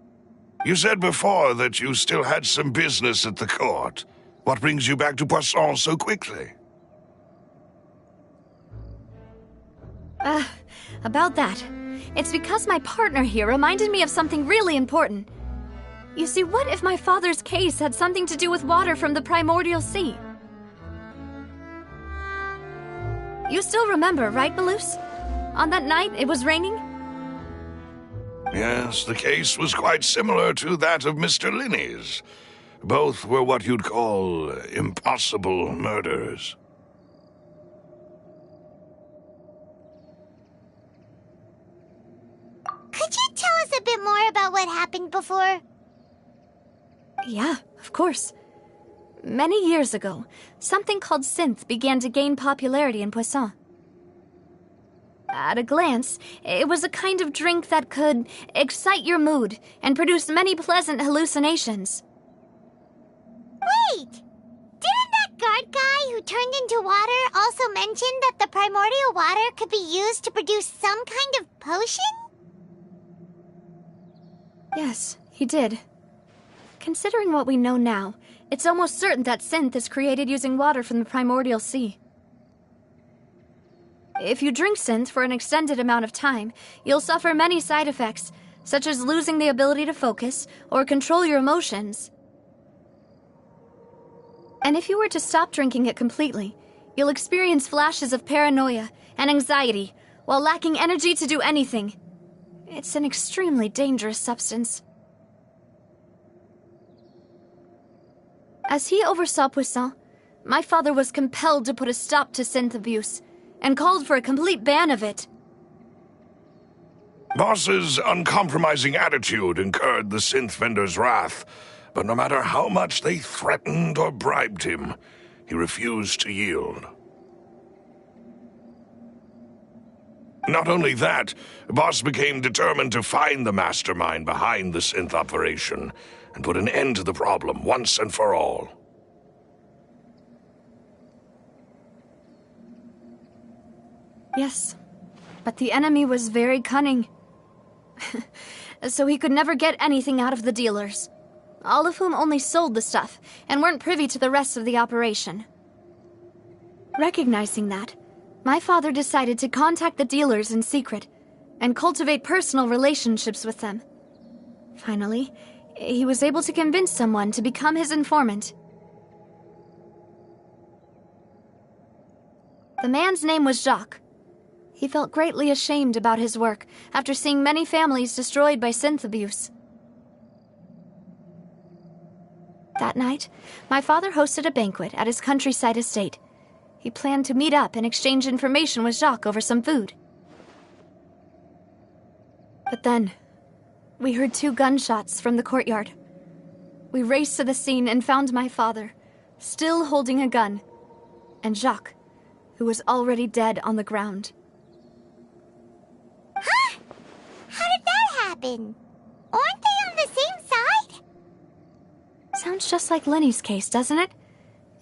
You said before that you still had some business at the court. What brings you back to Poisson so quickly? About that. It's because my partner here reminded me of something really important. You see, what if my father's case had something to do with water from the primordial sea? You still remember, right, Melus? On that night, it was raining? Yes, the case was quite similar to that of Mr. Linney's. Both were what you'd call impossible murders. happened before? Yeah, of course. Many years ago, something called synth began to gain popularity in Poisson. At a glance, it was a kind of drink that could excite your mood and produce many pleasant hallucinations. Wait! Didn't that guard guy who turned into water also mention that the primordial water could be used to produce some kind of potion? Yes, he did. Considering what we know now, it's almost certain that synth is created using water from the primordial sea. If you drink synth for an extended amount of time, you'll suffer many side effects, such as losing the ability to focus or control your emotions. And if you were to stop drinking it completely, you'll experience flashes of paranoia and anxiety while lacking energy to do anything. It's an extremely dangerous substance. As he oversaw Poisson, my father was compelled to put a stop to synth abuse and called for a complete ban of it. Boss's uncompromising attitude incurred the synth vendor's wrath, but no matter how much they threatened or bribed him, he refused to yield. Not only that, Boss became determined to find the mastermind behind the synth operation and put an end to the problem once and for all. Yes, but the enemy was very cunning. So he could never get anything out of the dealers, all of whom only sold the stuff and weren't privy to the rest of the operation. Recognizing that, my father decided to contact the dealers in secret and cultivate personal relationships with them. Finally, he was able to convince someone to become his informant. The man's name was Jacques. He felt greatly ashamed about his work after seeing many families destroyed by synth abuse. That night, my father hosted a banquet at his countryside estate. He planned to meet up and exchange information with Jacques over some food. But then, we heard 2 gunshots from the courtyard. We raced to the scene and found my father, still holding a gun, and Jacques, who was already dead on the ground. Huh? How did that happen? Aren't they on the same side? Sounds just like Lenny's case, doesn't it?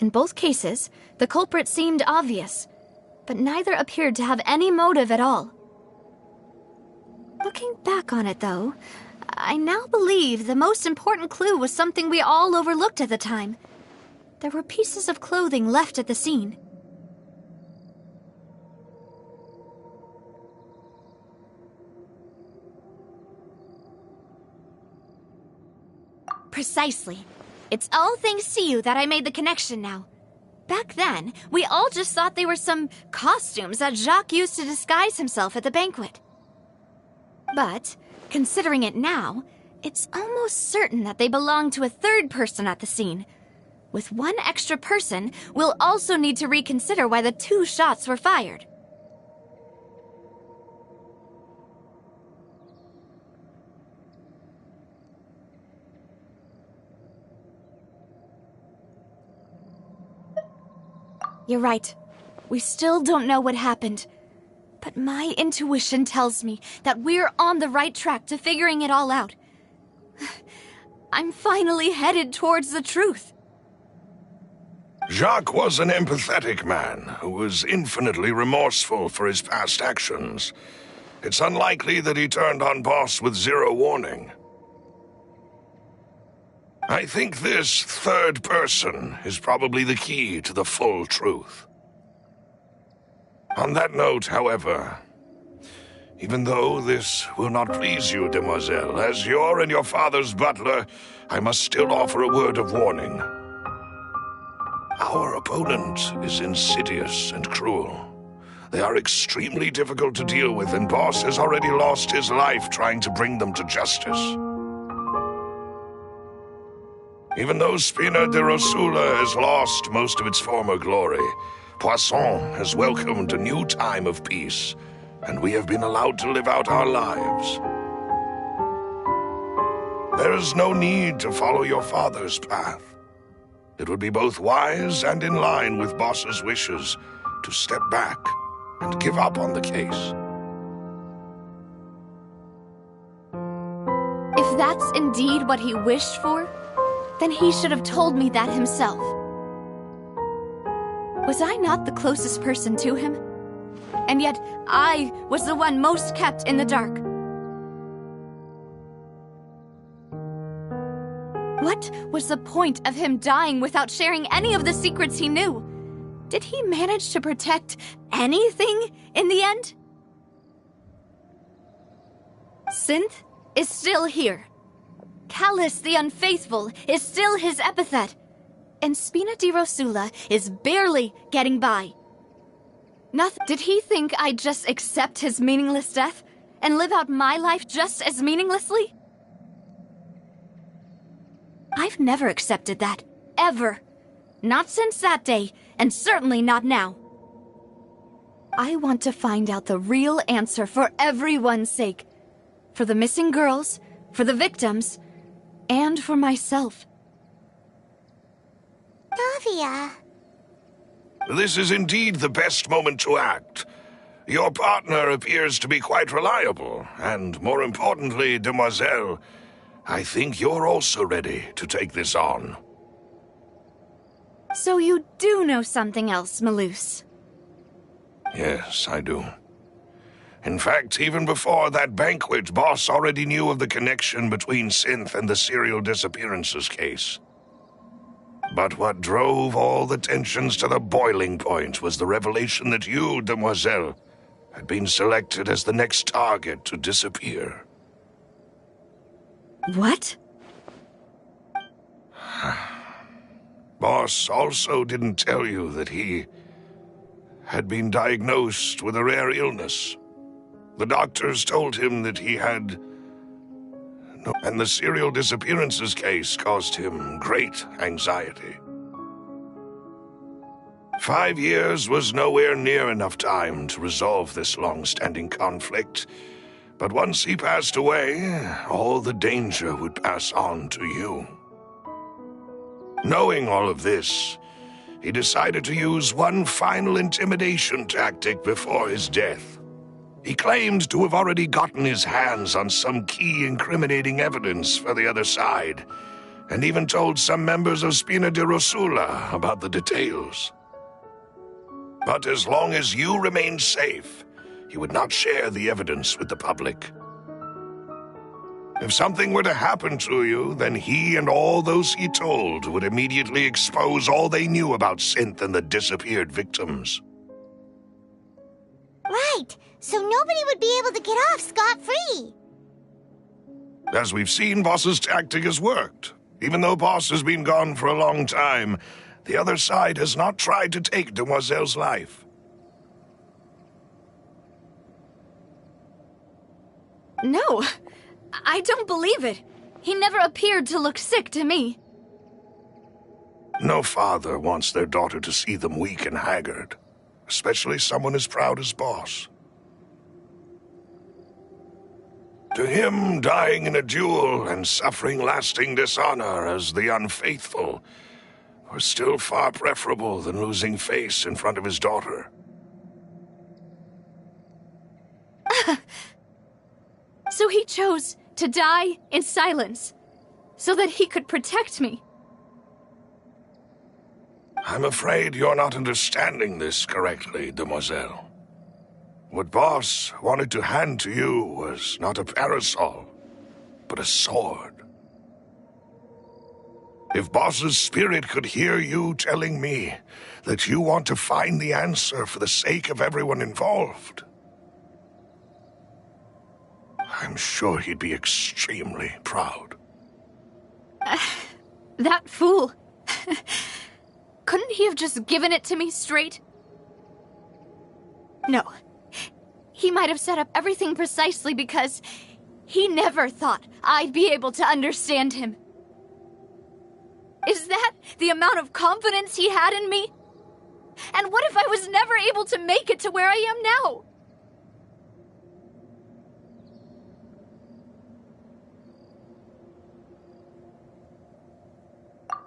In both cases, the culprit seemed obvious, but neither appeared to have any motive at all. Looking back on it, though, I now believe the most important clue was something we all overlooked at the time. There were pieces of clothing left at the scene. Precisely. It's all thanks to you that I made the connection now. Back then, we all just thought they were some costumes that Jacques used to disguise himself at the banquet. But, considering it now, it's almost certain that they belong to a third person at the scene. With one extra person, we'll also need to reconsider why the 2 shots were fired. You're right. We still don't know what happened. But my intuition tells me that we're on the right track to figuring it all out. I'm finally headed towards the truth. Jacques was an empathetic man who was infinitely remorseful for his past actions. It's unlikely that he turned on Boss with 0 warning. I think this third person is probably the key to the full truth. On that note, however, even though this will not please you, demoiselle, as your and your father's butler, I must still offer a word of warning. Our opponent is insidious and cruel. They are extremely difficult to deal with, and Boss has already lost his life trying to bring them to justice. Even though Spina de Rosula has lost most of its former glory, Poisson has welcomed a new time of peace, and we have been allowed to live out our lives. There is no need to follow your father's path. It would be both wise and in line with Boss's wishes to step back and give up on the case. If that's indeed what he wished for, then he should have told me that himself. Was I not the closest person to him? And yet, I was the one most kept in the dark. What was the point of him dying without sharing any of the secrets he knew? Did he manage to protect anything in the end? Synth is still here. Callus the Unfaithful is still his epithet. And Spina di Rosula is barely getting by. Did he think I'd just accept his meaningless death and live out my life just as meaninglessly? I've never accepted that. Ever. Not since that day, and certainly not now. I want to find out the real answer for everyone's sake. For the missing girls, for the victims, and for myself. Davia. This is indeed the best moment to act. Your partner appears to be quite reliable, and more importantly, Demoiselle, I think you're also ready to take this on. So you do know something else, Malus? Yes, I do. In fact, even before that banquet, Boss already knew of the connection between Synth and the serial disappearances case. But what drove all the tensions to the boiling point was the revelation that you, Demoiselle, had been selected as the next target to disappear. What? Boss also didn't tell you that he had been diagnosed with a rare illness. The doctors told him that he had... And the serial disappearances case caused him great anxiety. 5 years was nowhere near enough time to resolve this long-standing conflict. But once he passed away, all the danger would pass on to you. Knowing all of this, he decided to use one final intimidation tactic before his death. He claimed to have already gotten his hands on some key incriminating evidence for the other side, and even told some members of Spina di Rosula about the details. But as long as you remained safe, he would not share the evidence with the public. If something were to happen to you, then he and all those he told would immediately expose all they knew about Synth and the disappeared victims. Right, so nobody would be able to get off scot-free. As we've seen, Boss's tactic has worked. Even though Boss has been gone for a long time, the other side has not tried to take Demoiselle's life. No, I don't believe it. He never appeared to look sick to me. No father wants their daughter to see them weak and haggard, especially someone as proud as Boss. To him, dying in a duel and suffering lasting dishonor as the Unfaithful were still far preferable than losing face in front of his daughter. So he chose to die in silence, so that he could protect me. I'm afraid you're not understanding this correctly, Demoiselle. What Boss wanted to hand to you was not a parasol, but a sword. If Boss's spirit could hear you telling me that you want to find the answer for the sake of everyone involved, I'm sure he'd be extremely proud. That fool. Couldn't he have just given it to me straight? No. He might have set up everything precisely because he never thought I'd be able to understand him. Is that the amount of confidence he had in me? And what if I was never able to make it to where I am now?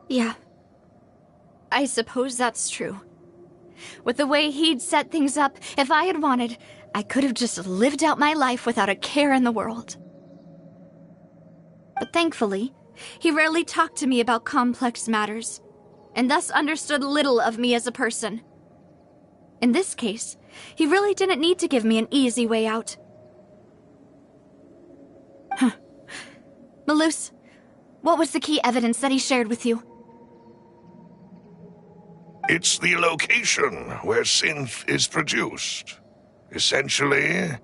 Yeah. I suppose that's true. With the way he'd set things up, if I had wanted, I could have just lived out my life without a care in the world. But thankfully, he rarely talked to me about complex matters, and thus understood little of me as a person. In this case, he really didn't need to give me an easy way out. Huh. Malus, what was the key evidence that he shared with you? It's the location where synth is produced. Essentially,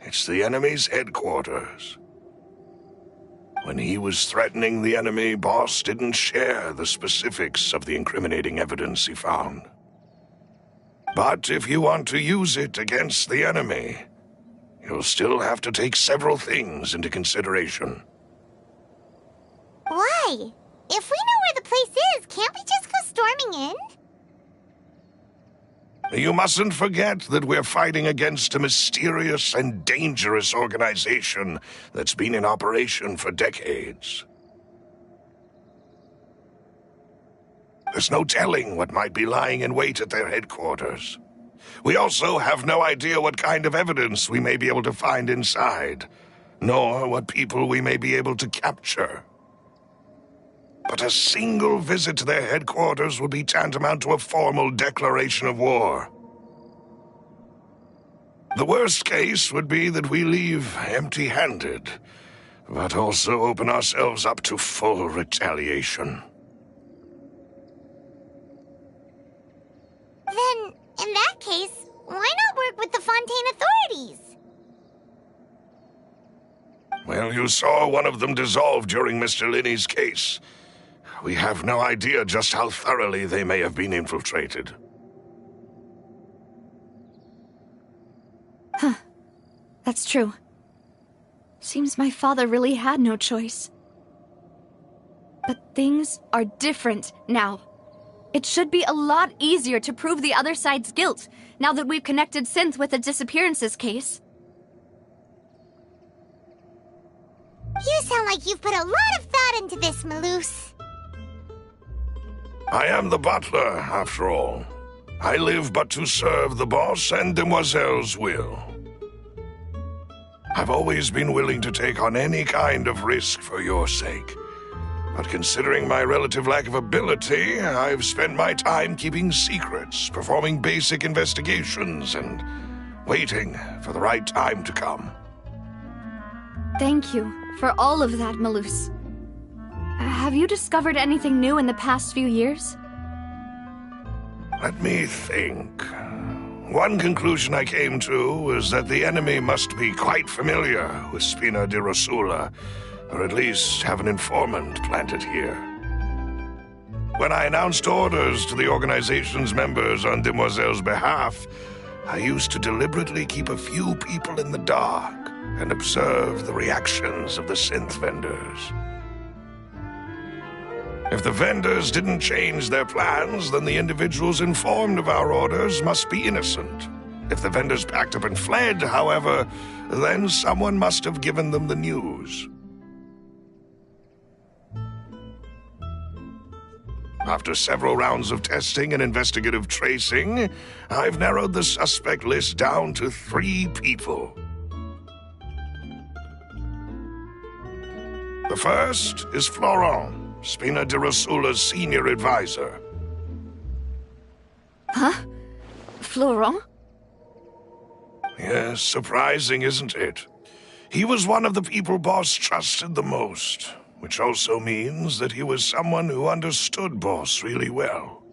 it's the enemy's headquarters. When he was threatening the enemy, Boss didn't share the specifics of the incriminating evidence he found. But if you want to use it against the enemy, you'll still have to take several things into consideration. Why? If we know where the place is, can't we just go storming in? You mustn't forget that we're fighting against a mysterious and dangerous organization that's been in operation for decades. There's no telling what might be lying in wait at their headquarters. We also have no idea what kind of evidence we may be able to find inside, nor what people we may be able to capture. But a single visit to their headquarters would be tantamount to a formal declaration of war. The worst case would be that we leave empty-handed, but also open ourselves up to full retaliation. Then, in that case, why not work with the Fontaine authorities? Well, you saw one of them dissolve during Mr. Linney's case. We have no idea just how thoroughly they may have been infiltrated. Huh. That's true. Seems my father really had no choice. But things are different now. It should be a lot easier to prove the other side's guilt, now that we've connected Synth with the disappearances case. You sound like you've put a lot of thought into this, Malus. I am the butler, after all. I live but to serve the boss and Demoiselle's will. I've always been willing to take on any kind of risk for your sake. But considering my relative lack of ability, I've spent my time keeping secrets, performing basic investigations, and waiting for the right time to come. Thank you for all of that, Malus. Have you discovered anything new in the past few years? Let me think. One conclusion I came to was that the enemy must be quite familiar with Spina di Rosula, or at least have an informant planted here. When I announced orders to the organization's members on Demoiselle's behalf, I used to deliberately keep a few people in the dark and observe the reactions of the synth vendors. If the vendors didn't change their plans, then the individuals informed of our orders must be innocent. If the vendors packed up and fled, however, then someone must have given them the news. After several rounds of testing and investigative tracing, I've narrowed the suspect list down to 3 people. The first is Florent, Spina di Rosula's senior advisor. Huh? Florent? Yes, surprising, isn't it? He was one of the people Boss trusted the most, which also means that he was someone who understood Boss really well.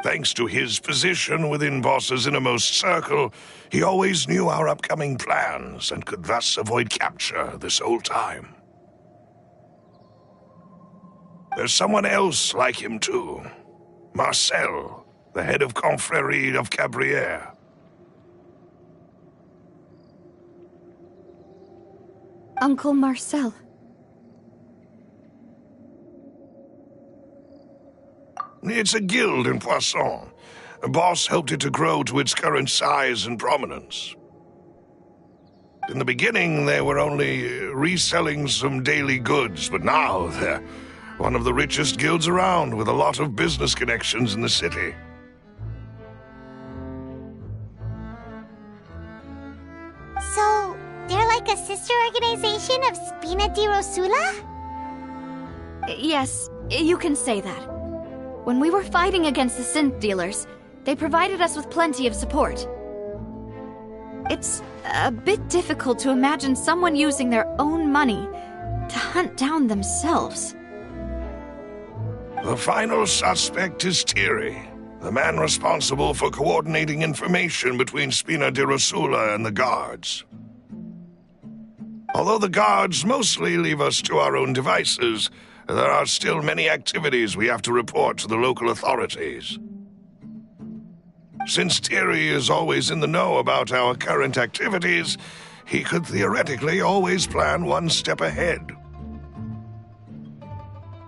Thanks to his position within Boss's innermost circle, he always knew our upcoming plans and could thus avoid capture this whole time. There's someone else like him too. Marcel, the head of Confrérie of Cabrières. Uncle Marcel. It's a guild in Poisson. Boss helped it to grow to its current size and prominence. In the beginning, they were only reselling some daily goods, but now they're One of the richest guilds around, with a lot of business connections in the city. So, they're like a sister organization of Spina di Rosula? Yes, you can say that. When we were fighting against the synth dealers, they provided us with plenty of support. It's a bit difficult to imagine someone using their own money to hunt down themselves. The final suspect is Thierry, the man responsible for coordinating information between Spina di Rosula and the guards. Although the guards mostly leave us to our own devices, there are still many activities we have to report to the local authorities. Since Thierry is always in the know about our current activities, he could theoretically always plan one step ahead.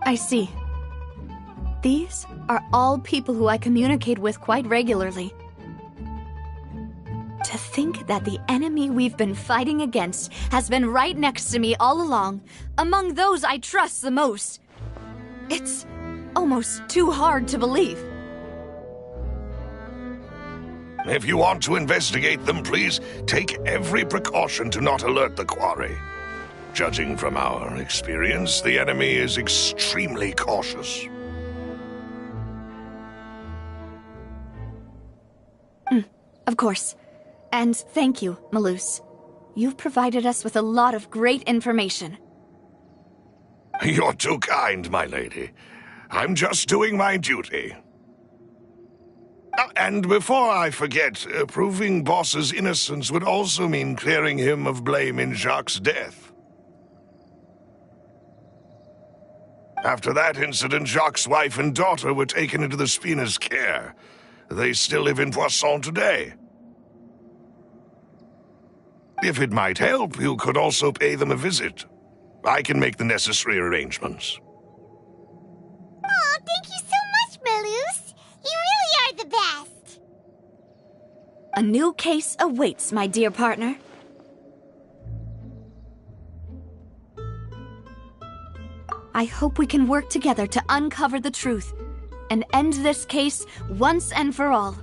I see. These are all people who I communicate with quite regularly. To think that the enemy we've been fighting against has been right next to me all along, among those I trust the most. It's almost too hard to believe. If you want to investigate them, please take every precaution to not alert the quarry. Judging from our experience, the enemy is extremely cautious. Of course. And thank you, Malus. You've provided us with a lot of great information. You're too kind, my lady. I'm just doing my duty. And before I forget, proving Boss's innocence would also mean clearing him of blame in Jacques' death. After that incident, Jacques' wife and daughter were taken into the Spina's care. They still live in Poisson today. If it might help, you could also pay them a visit. I can make the necessary arrangements. Aw, thank you so much, Malus. You really are the best. A new case awaits, my dear partner. I hope we can work together to uncover the truth and end this case once and for all.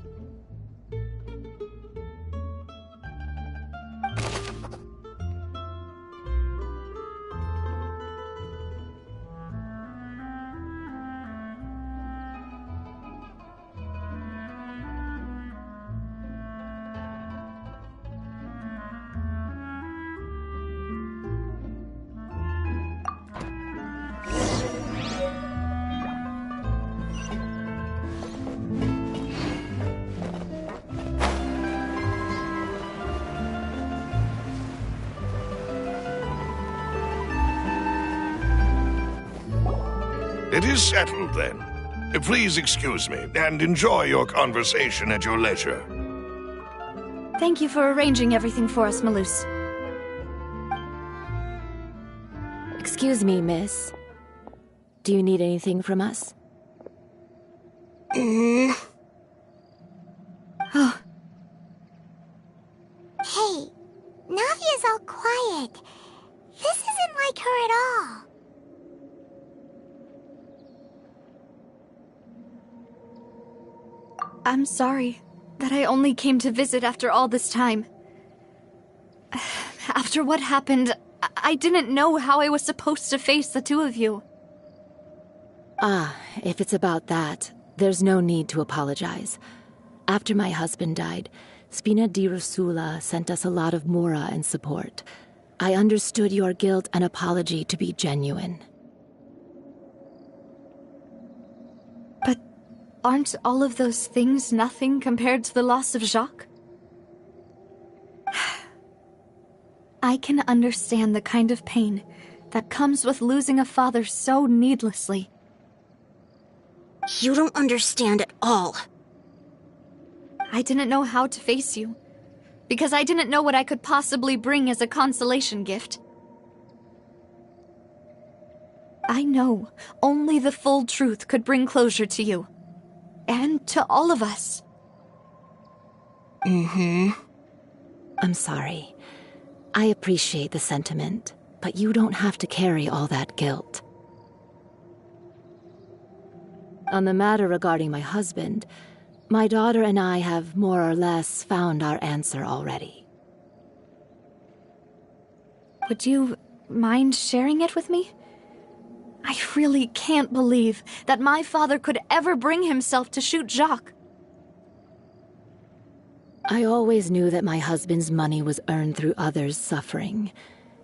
It is settled, then. Please excuse me, and enjoy your conversation at your leisure. Thank you for arranging everything for us, Malus. Excuse me, miss. Do you need anything from us? Hey, Navia's all quiet. This isn't like her at all. I'm sorry that I only came to visit after all this time. After what happened, I didn't know how I was supposed to face the two of you. Ah, if it's about that, there's no need to apologize. After my husband died, Spina di Rosula sent us a lot of mora and support. I understood your guilt and apology to be genuine. But aren't all of those things nothing compared to the loss of Jacques? I can understand the kind of pain that comes with losing a father so needlessly. You don't understand at all. I didn't know how to face you, because I didn't know what I could possibly bring as a consolation gift. I know only the full truth could bring closure to you, and to all of us. I'm sorry. I appreciate the sentiment, but you don't have to carry all that guilt. On the matter regarding my husband, my daughter and I have more or less found our answer already. Would you mind sharing it with me? I really can't believe that my father could ever bring himself to shoot Jacques. I always knew that my husband's money was earned through others' suffering.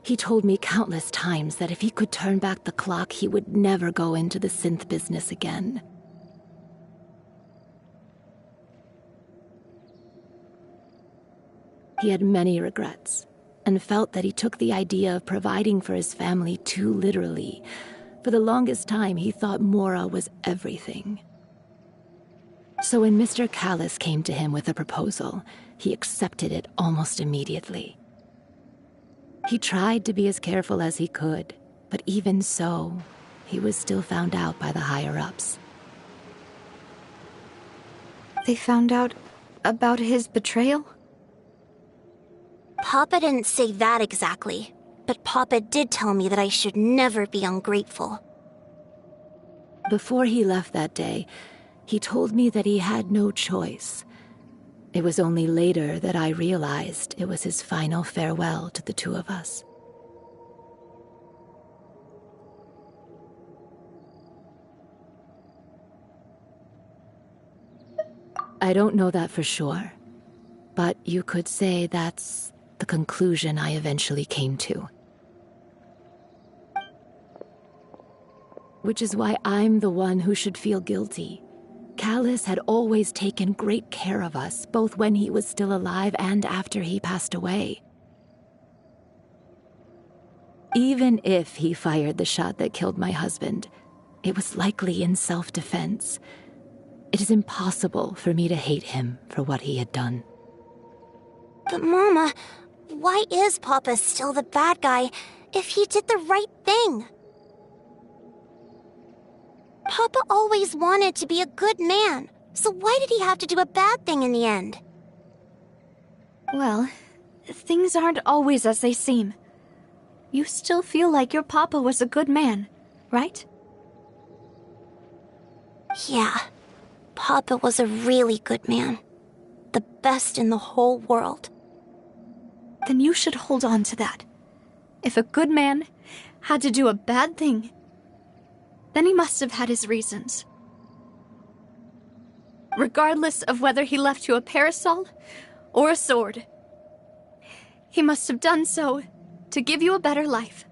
He told me countless times that if he could turn back the clock, he would never go into the synth business again. He had many regrets, and felt that he took the idea of providing for his family too literally. For the longest time, he thought Mora was everything. So when Mr. Callis came to him with a proposal, he accepted it almost immediately. He tried to be as careful as he could, but even so, he was still found out by the higher-ups. They found out about his betrayal? Papa didn't say that exactly, but Papa did tell me that I should never be ungrateful. Before he left that day, he told me that he had no choice. It was only later that I realized it was his final farewell to the two of us. I don't know that for sure, but you could say that's the conclusion I eventually came to. Which is why I'm the one who should feel guilty. Callis had always taken great care of us, both when he was still alive and after he passed away. Even if he fired the shot that killed my husband, it was likely in self-defense. It is impossible for me to hate him for what he had done. But Mama, why is Papa still the bad guy if he did the right thing? Papa always wanted to be a good man, so why did he have to do a bad thing in the end? Well, things aren't always as they seem. You still feel like your papa was a good man, right? Yeah, Papa was a really good man. The best in the whole world. Then you should hold on to that. If a good man had to do a bad thing, then he must have had his reasons. Regardless of whether he left you a parasol or a sword, he must have done so to give you a better life.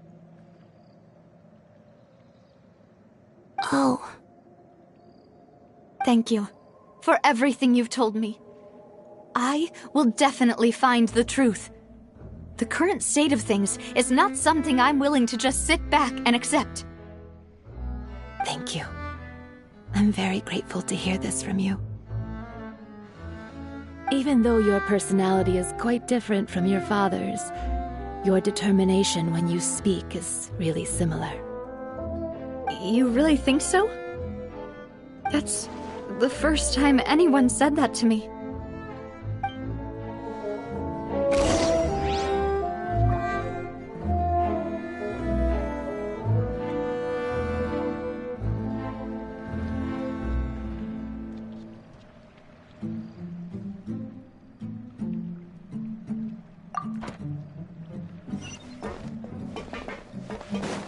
Oh. Thank you for everything you've told me. I will definitely find the truth. The current state of things is not something I'm willing to just sit back and accept. Thank you. I'm very grateful to hear this from you. Even though your personality is quite different from your father's, your determination when you speak is really similar. You really think so? That's the first time anyone said that to me.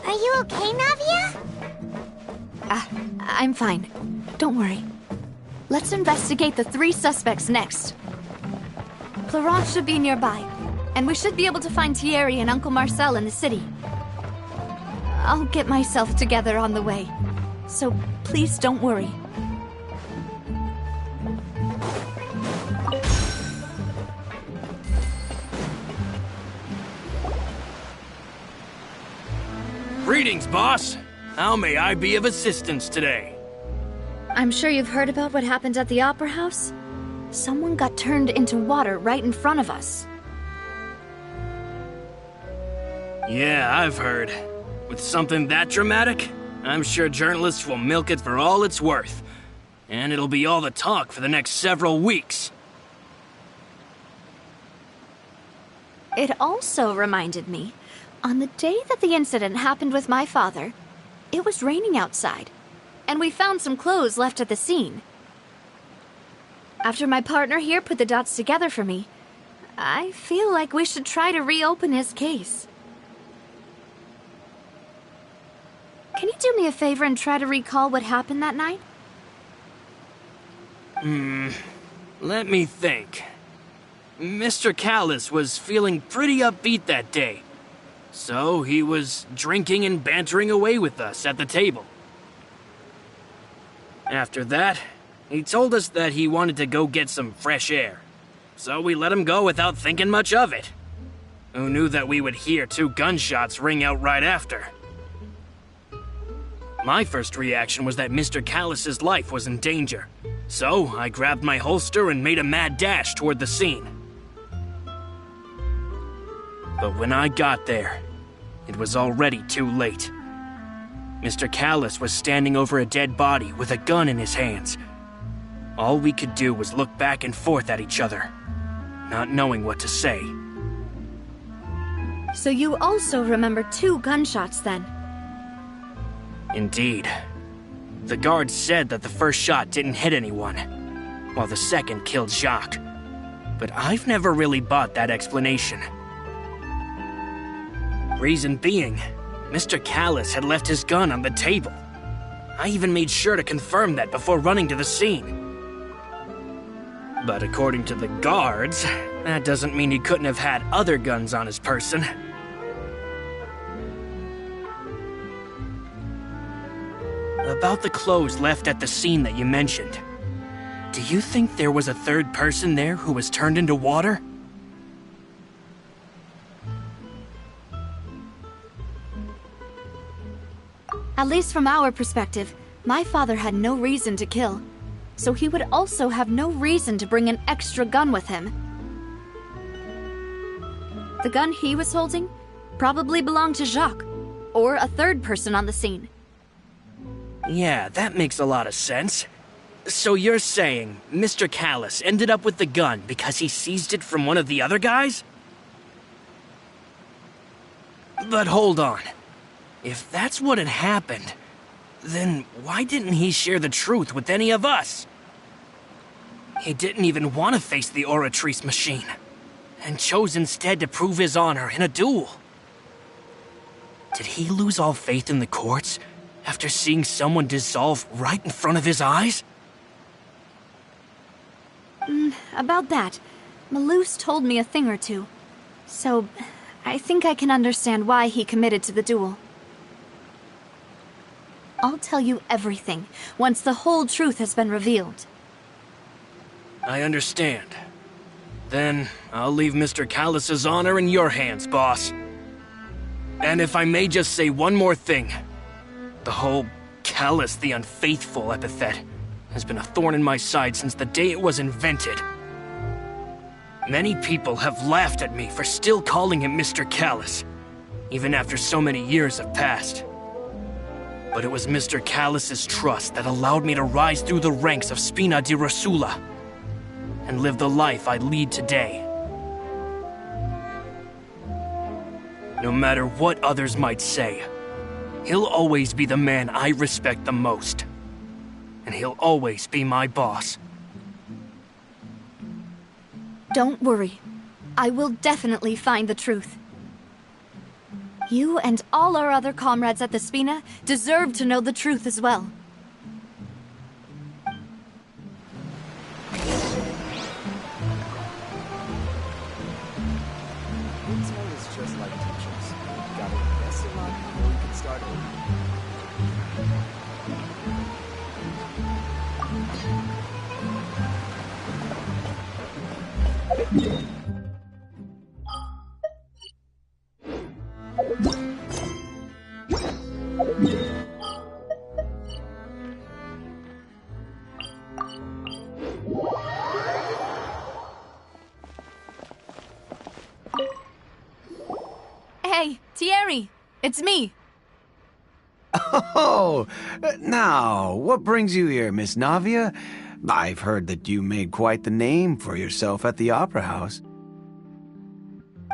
Are you okay, Navia? I'm fine. Don't worry. Let's investigate the 3 suspects next. Florence should be nearby, and we should be able to find Thierry and Uncle Marcel in the city. I'll get myself together on the way, so please don't worry. Greetings, boss. How may I be of assistance today? I'm sure you've heard about what happened at the Opera House. Someone got turned into water right in front of us. Yeah, I've heard. With something that dramatic, I'm sure journalists will milk it for all it's worth. And it'll be all the talk for the next several weeks. It also reminded me, on the day that the incident happened with my father, it was raining outside. and we found some clothes left at the scene. After my partner here put the dots together for me, I feel like we should try to reopen his case. Can you do me a favor and try to recall what happened that night? Let me think. Mr. Callus was feeling pretty upbeat that day, so he was drinking and bantering away with us at the table. After that, he told us that he wanted to go get some fresh air, so we let him go without thinking much of it. Who knew that we would hear 2 gunshots ring out right after? My first reaction was that Mr. Callus's life was in danger, so I grabbed my holster and made a mad dash toward the scene. But when I got there, it was already too late. Mr. Callus was standing over a dead body with a gun in his hands. All we could do was look back and forth at each other, not knowing what to say. So you also remember 2 gunshots then? Indeed. The guards said that the first shot didn't hit anyone, while the second killed Jacques. But I've never really bought that explanation. Reason being, Mr. Callus had left his gun on the table. I even made sure to confirm that before running to the scene. But according to the guards, that doesn't mean he couldn't have had other guns on his person. About the clothes left at the scene that you mentioned, do you think there was a third person there who was turned into water? At least from our perspective, my father had no reason to kill, so he would also have no reason to bring an extra gun with him. The gun he was holding probably belonged to Jacques, or a third person on the scene. Yeah, that makes a lot of sense. So you're saying Mr. Callus ended up with the gun because he seized it from one of the other guys? But hold on. If that's what had happened, then why didn't he share the truth with any of us? He didn't even want to face the Oratrice machine, and chose instead to prove his honor in a duel. Did he lose all faith in the courts after seeing someone dissolve right in front of his eyes? About that, Malus told me a thing or two, so I think I can understand why he committed to the duel. I'll tell you everything once the whole truth has been revealed. I understand. Then I'll leave Mr. Callus's honor in your hands, boss. And if I may just say one more thing, the whole Callus the Unfaithful epithet has been a thorn in my side since the day it was invented. Many people have laughed at me for still calling him Mr. Callus, even after so many years have passed. But it was Mr. Callus's trust that allowed me to rise through the ranks of Spina di Rosula and live the life I lead today. No matter what others might say, he'll always be the man I respect the most. And he'll always be my boss. Don't worry. I will definitely find the truth. You and all our other comrades at the Spina deserve to know the truth as well. Hey, Thierry, it's me. Oh, now, what brings you here, Miss Navia? I've heard that you made quite the name for yourself at the Opera House.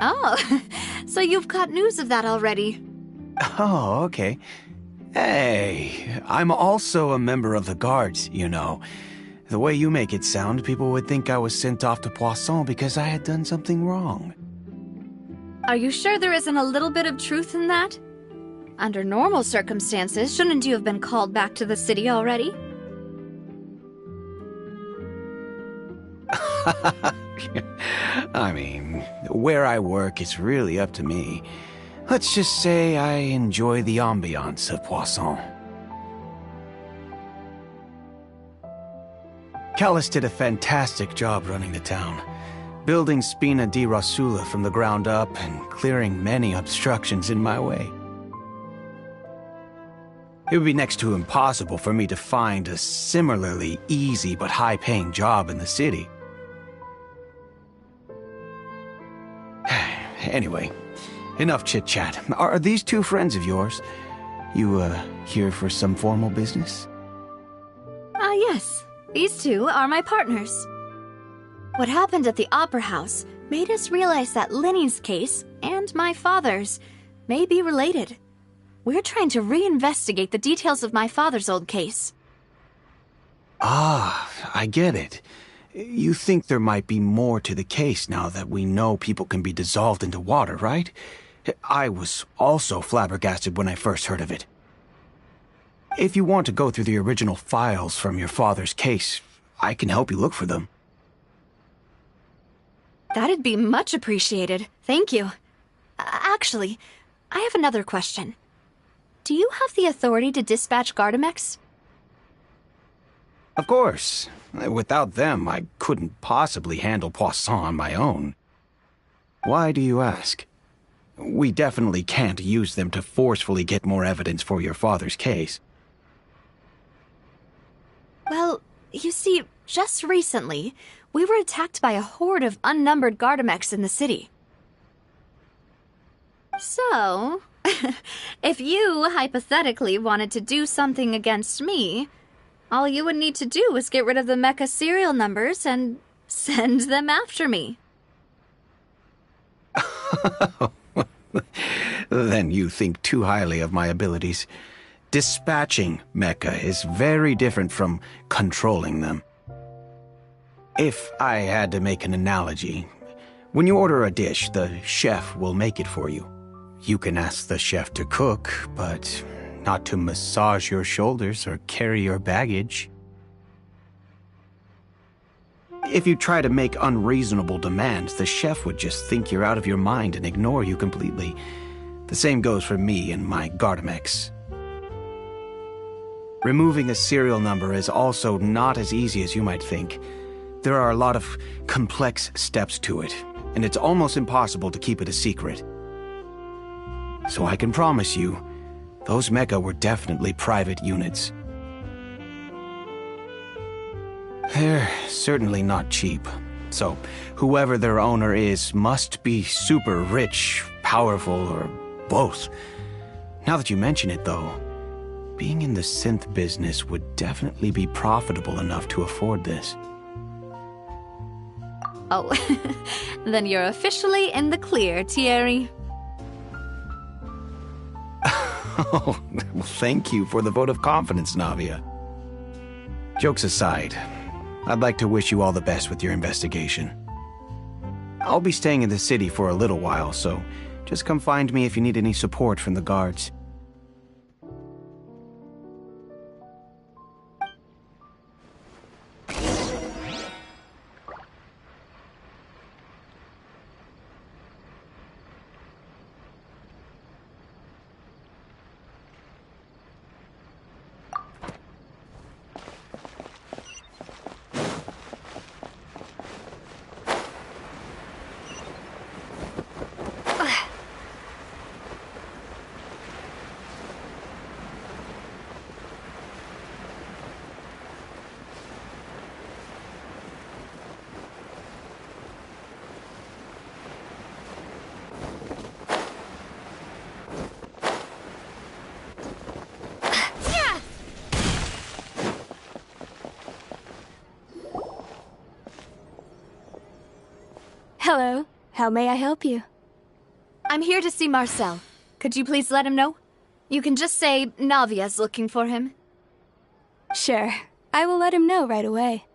Oh, so you've caught news of that already. Oh, okay. Hey, I'm also a member of the guards, you know. The way you make it sound, people would think I was sent off to Poisson because I had done something wrong. Are you sure there isn't a little bit of truth in that? Under normal circumstances, shouldn't you have been called back to the city already? I mean, where I work is really up to me. Let's just say I enjoy the ambiance of Poisson. Callus did a fantastic job running the town, building Spina di Rosula from the ground up and clearing many obstructions in my way. It would be next to impossible for me to find a similarly easy but high-paying job in the city. Anyway, enough chit-chat. Are these two friends of yours? You, here for some formal business? Yes. These two are my partners. What happened at the Opera House made us realize that Linny's case and my father's may be related. We're trying to reinvestigate the details of my father's old case. Ah, I get it. You think there might be more to the case now that we know people can be dissolved into water, right? I was also flabbergasted when I first heard of it. If you want to go through the original files from your father's case, I can help you look for them. That'd be much appreciated. Thank you. Actually, I have another question. Do you have the authority to dispatch Gardamex? Of course. Without them, I couldn't possibly handle Poisson on my own. Why do you ask? We definitely can't use them to forcefully get more evidence for your father's case. Well, you see, just recently, we were attacked by a horde of unnumbered Gardamex in the city. So, if you hypothetically wanted to do something against me, all you would need to do was get rid of the mecha serial numbers and send them after me. Then you think too highly of my abilities. Dispatching mecha is very different from controlling them. If I had to make an analogy, when you order a dish, the chef will make it for you. You can ask the chef to cook, but not to massage your shoulders or carry your baggage. If you try to make unreasonable demands, the chef would just think you're out of your mind and ignore you completely. The same goes for me and my Gardamex. Removing a serial number is also not as easy as you might think. There are a lot of complex steps to it, and it's almost impossible to keep it a secret. So I can promise you, those mecha were definitely private units. They're certainly not cheap. So whoever their owner is must be super rich, powerful, or both. Now that you mention it, though, being in the synth business would definitely be profitable enough to afford this. Oh, then you're officially in the clear, Thierry. Oh, well, thank you for the vote of confidence, Navia. Jokes aside, I'd like to wish you all the best with your investigation. I'll be staying in the city for a little while, so just come find me if you need any support from the guards. Hello. How may I help you? I'm here to see Marcel. Could you please let him know? You can just say Navia's looking for him. Sure. I will let him know right away.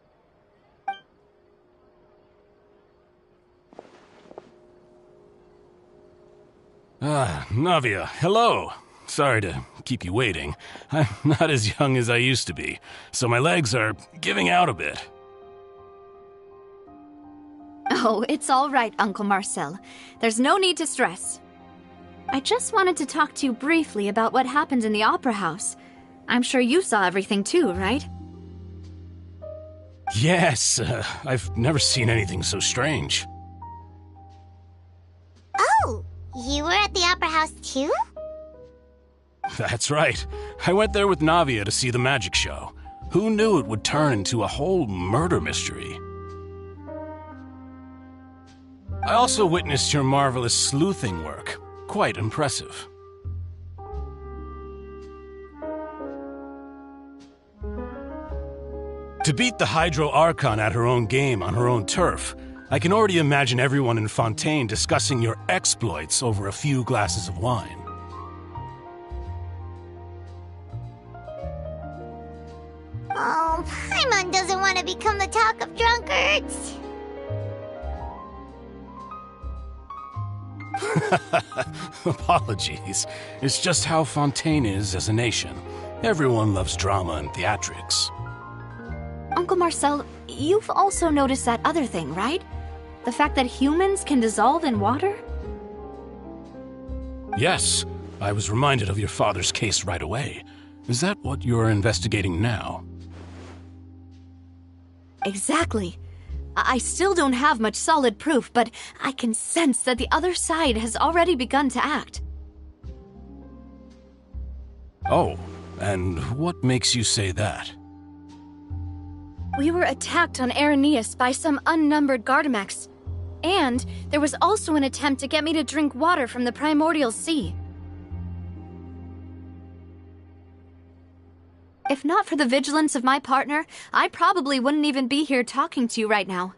Navia, hello. Sorry to keep you waiting. I'm not as young as I used to be, so my legs are giving out a bit. Oh, it's all right, Uncle Marcel. There's no need to stress. I just wanted to talk to you briefly about what happened in the Opera House. I'm sure you saw everything too, right? Yes, I've never seen anything so strange. Oh, you were at the Opera House too? That's right. I went there with Navia to see the magic show. Who knew it would turn into a whole murder mystery? I also witnessed your marvelous sleuthing work. Quite impressive. To beat the Hydro Archon at her own game on her own turf, I can already imagine everyone in Fontaine discussing your exploits over a few glasses of wine. Oh, Paimon doesn't want to become the talk of drunkards. Apologies. It's just how Fontaine is as a nation. Everyone loves drama and theatrics. Uncle Marcel, you've also noticed that other thing, right? The fact that humans can dissolve in water? Yes, I was reminded of your father's case right away. Is that what you're investigating now? Exactly. I still don't have much solid proof, but I can sense that the other side has already begun to act. Oh, and what makes you say that? We were attacked on Araneus by some unnumbered Gardamex. And there was also an attempt to get me to drink water from the primordial sea. If not for the vigilance of my partner, I probably wouldn't even be here talking to you right now.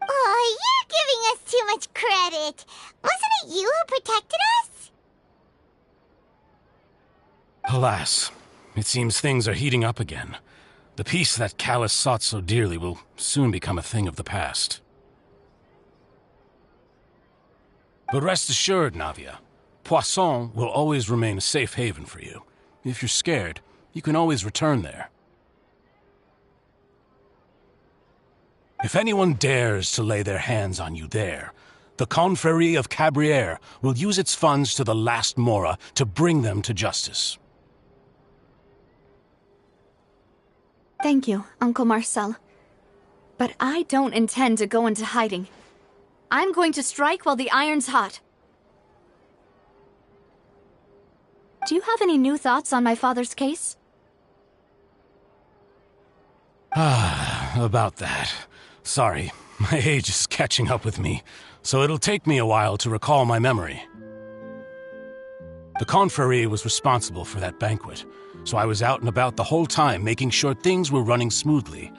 Oh, you're giving us too much credit. Wasn't it you who protected us? Alas, it seems things are heating up again. The peace that Callus sought so dearly will soon become a thing of the past. But rest assured, Navia, Poisson will always remain a safe haven for you. If you're scared, you can always return there. If anyone dares to lay their hands on you there, the Confrérie of Cabrières will use its funds to the last Mora to bring them to justice. Thank you, Uncle Marcel. But I don't intend to go into hiding. I'm going to strike while the iron's hot. Do you have any new thoughts on my father's case? About that. Sorry, my age is catching up with me, so it'll take me a while to recall my memory. The Confrérie was responsible for that banquet, so I was out and about the whole time making sure things were running smoothly.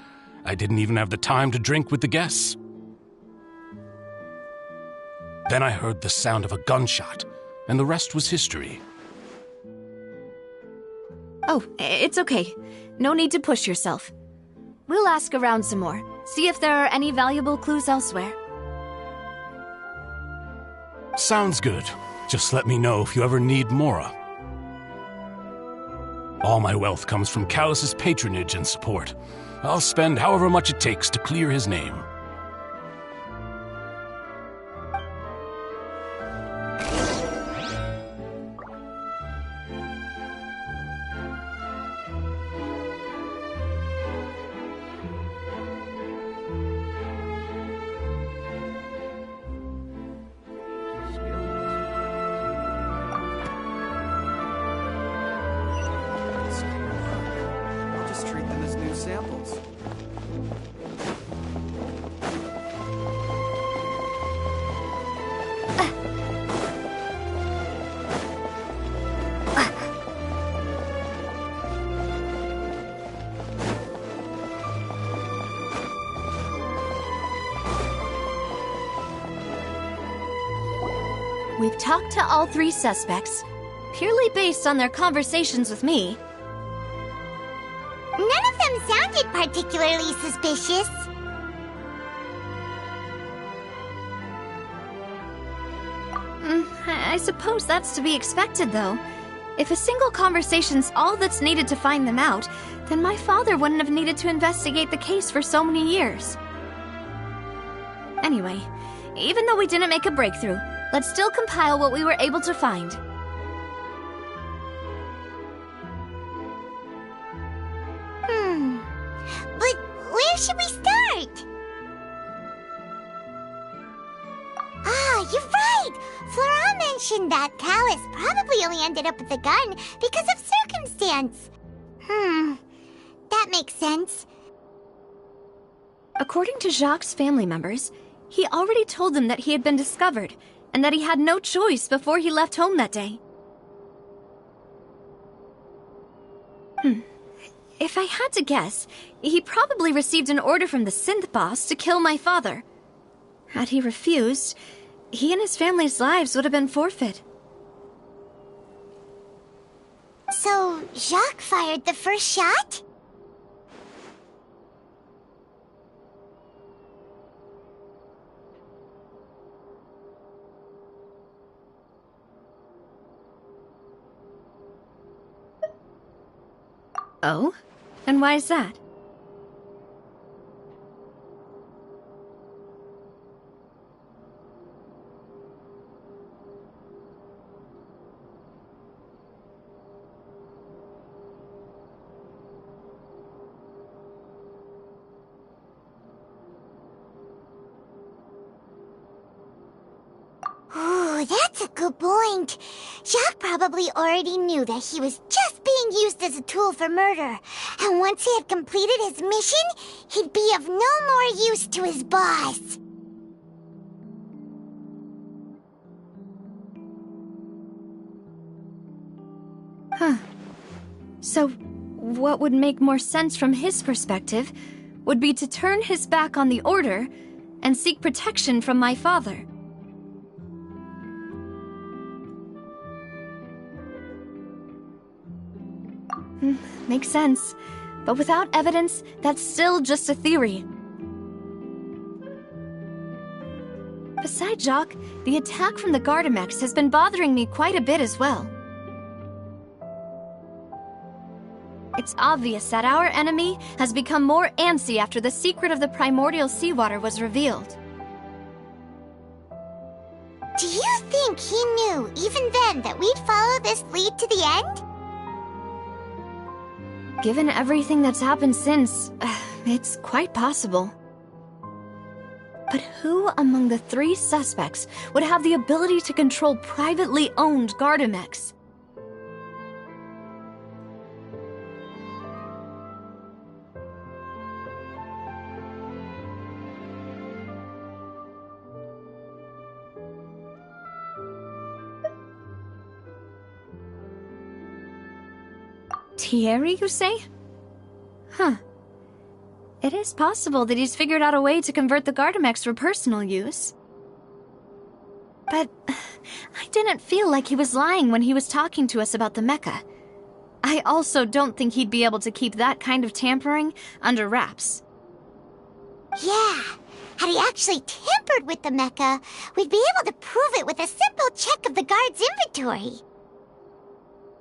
I didn't even have the time to drink with the guests. Then I heard the sound of a gunshot, and the rest was history. Oh, it's okay. No need to push yourself. We'll ask around some more, see if there are any valuable clues elsewhere. Sounds good. Just let me know if you ever need Mora. All my wealth comes from Callus's patronage and support. I'll spend however much it takes to clear his name. I'll just treat them as new samples. We've talked to all 3 suspects, purely based on their conversations with me. None of them sounded particularly suspicious. I suppose that's to be expected, though. If a single conversation's all that's needed to find them out, then my father wouldn't have needed to investigate the case for so many years. Anyway, even though we didn't make a breakthrough, let's still compile what we were able to find. But where should we start? Ah, you're right! Flora mentioned that Callus probably only ended up with the gun because of circumstance. That makes sense. According to Jacques' family members, he already told them that he had been discovered, and that he had no choice before he left home that day. If I had to guess, he probably received an order from the synth boss to kill my father. Had he refused, he and his family's lives would have been forfeit. So, Jacques fired the first shot? Oh? And why is that? Ooh, that's a good point. Jacques probably already knew that he was just being used as a tool for murder. And once he had completed his mission, he'd be of no more use to his boss. So, what would make more sense from his perspective would be to turn his back on the Order and seek protection from my father. Makes sense. But without evidence, that's still just a theory. Besides Jacques, the attack from the Gardamex has been bothering me quite a bit as well. It's obvious that our enemy has become more antsy after the secret of the primordial seawater was revealed. Do you think he knew, even then, that we'd follow this lead to the end? Given everything that's happened since, it's quite possible. But who among the 3 suspects would have the ability to control privately owned Gardamex? Thierry, you say? It is possible that he's figured out a way to convert the Gardamex for personal use. But I didn't feel like he was lying when he was talking to us about the mecha. I also don't think he'd be able to keep that kind of tampering under wraps. Yeah, had he actually tampered with the mecha, we'd be able to prove it with a simple check of the guard's inventory.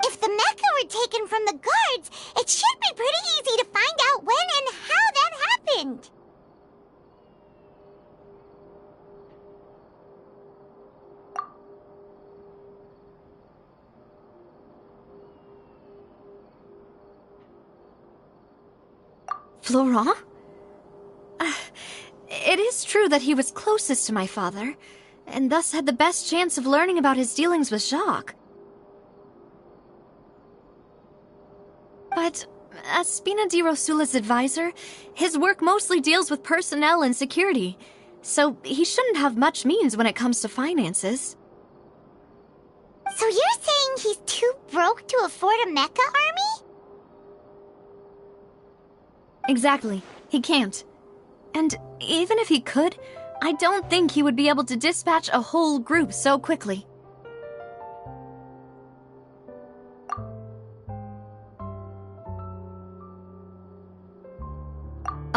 If the mecha were taken from the guards, it should be pretty easy to find out when and how that happened. Florent? It is true that he was closest to my father, and thus had the best chance of learning about his dealings with Jacques. But as Spina di Rosula's advisor, his work mostly deals with personnel and security, so he shouldn't have much means when it comes to finances. So you're saying he's too broke to afford a mecha army? Exactly. He can't. And even if he could, I don't think he would be able to dispatch a whole group so quickly.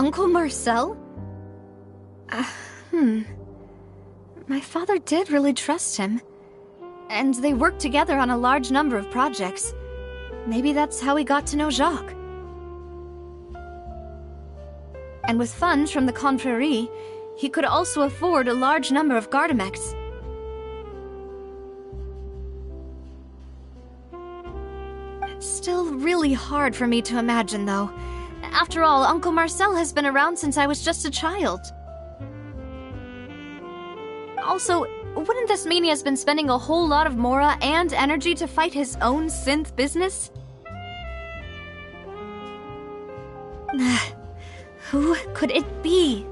Uncle Marcel? My father did really trust him. And they worked together on a large number of projects. Maybe that's how he got to know Jacques. And with funds from the Confrérie, he could also afford a large number of Gardamex. It's still really hard for me to imagine, though. After all, Uncle Marcel has been around since I was just a child. Also, wouldn't this mean he has been spending a whole lot of mora and energy to fight his own synth business? Who could it be?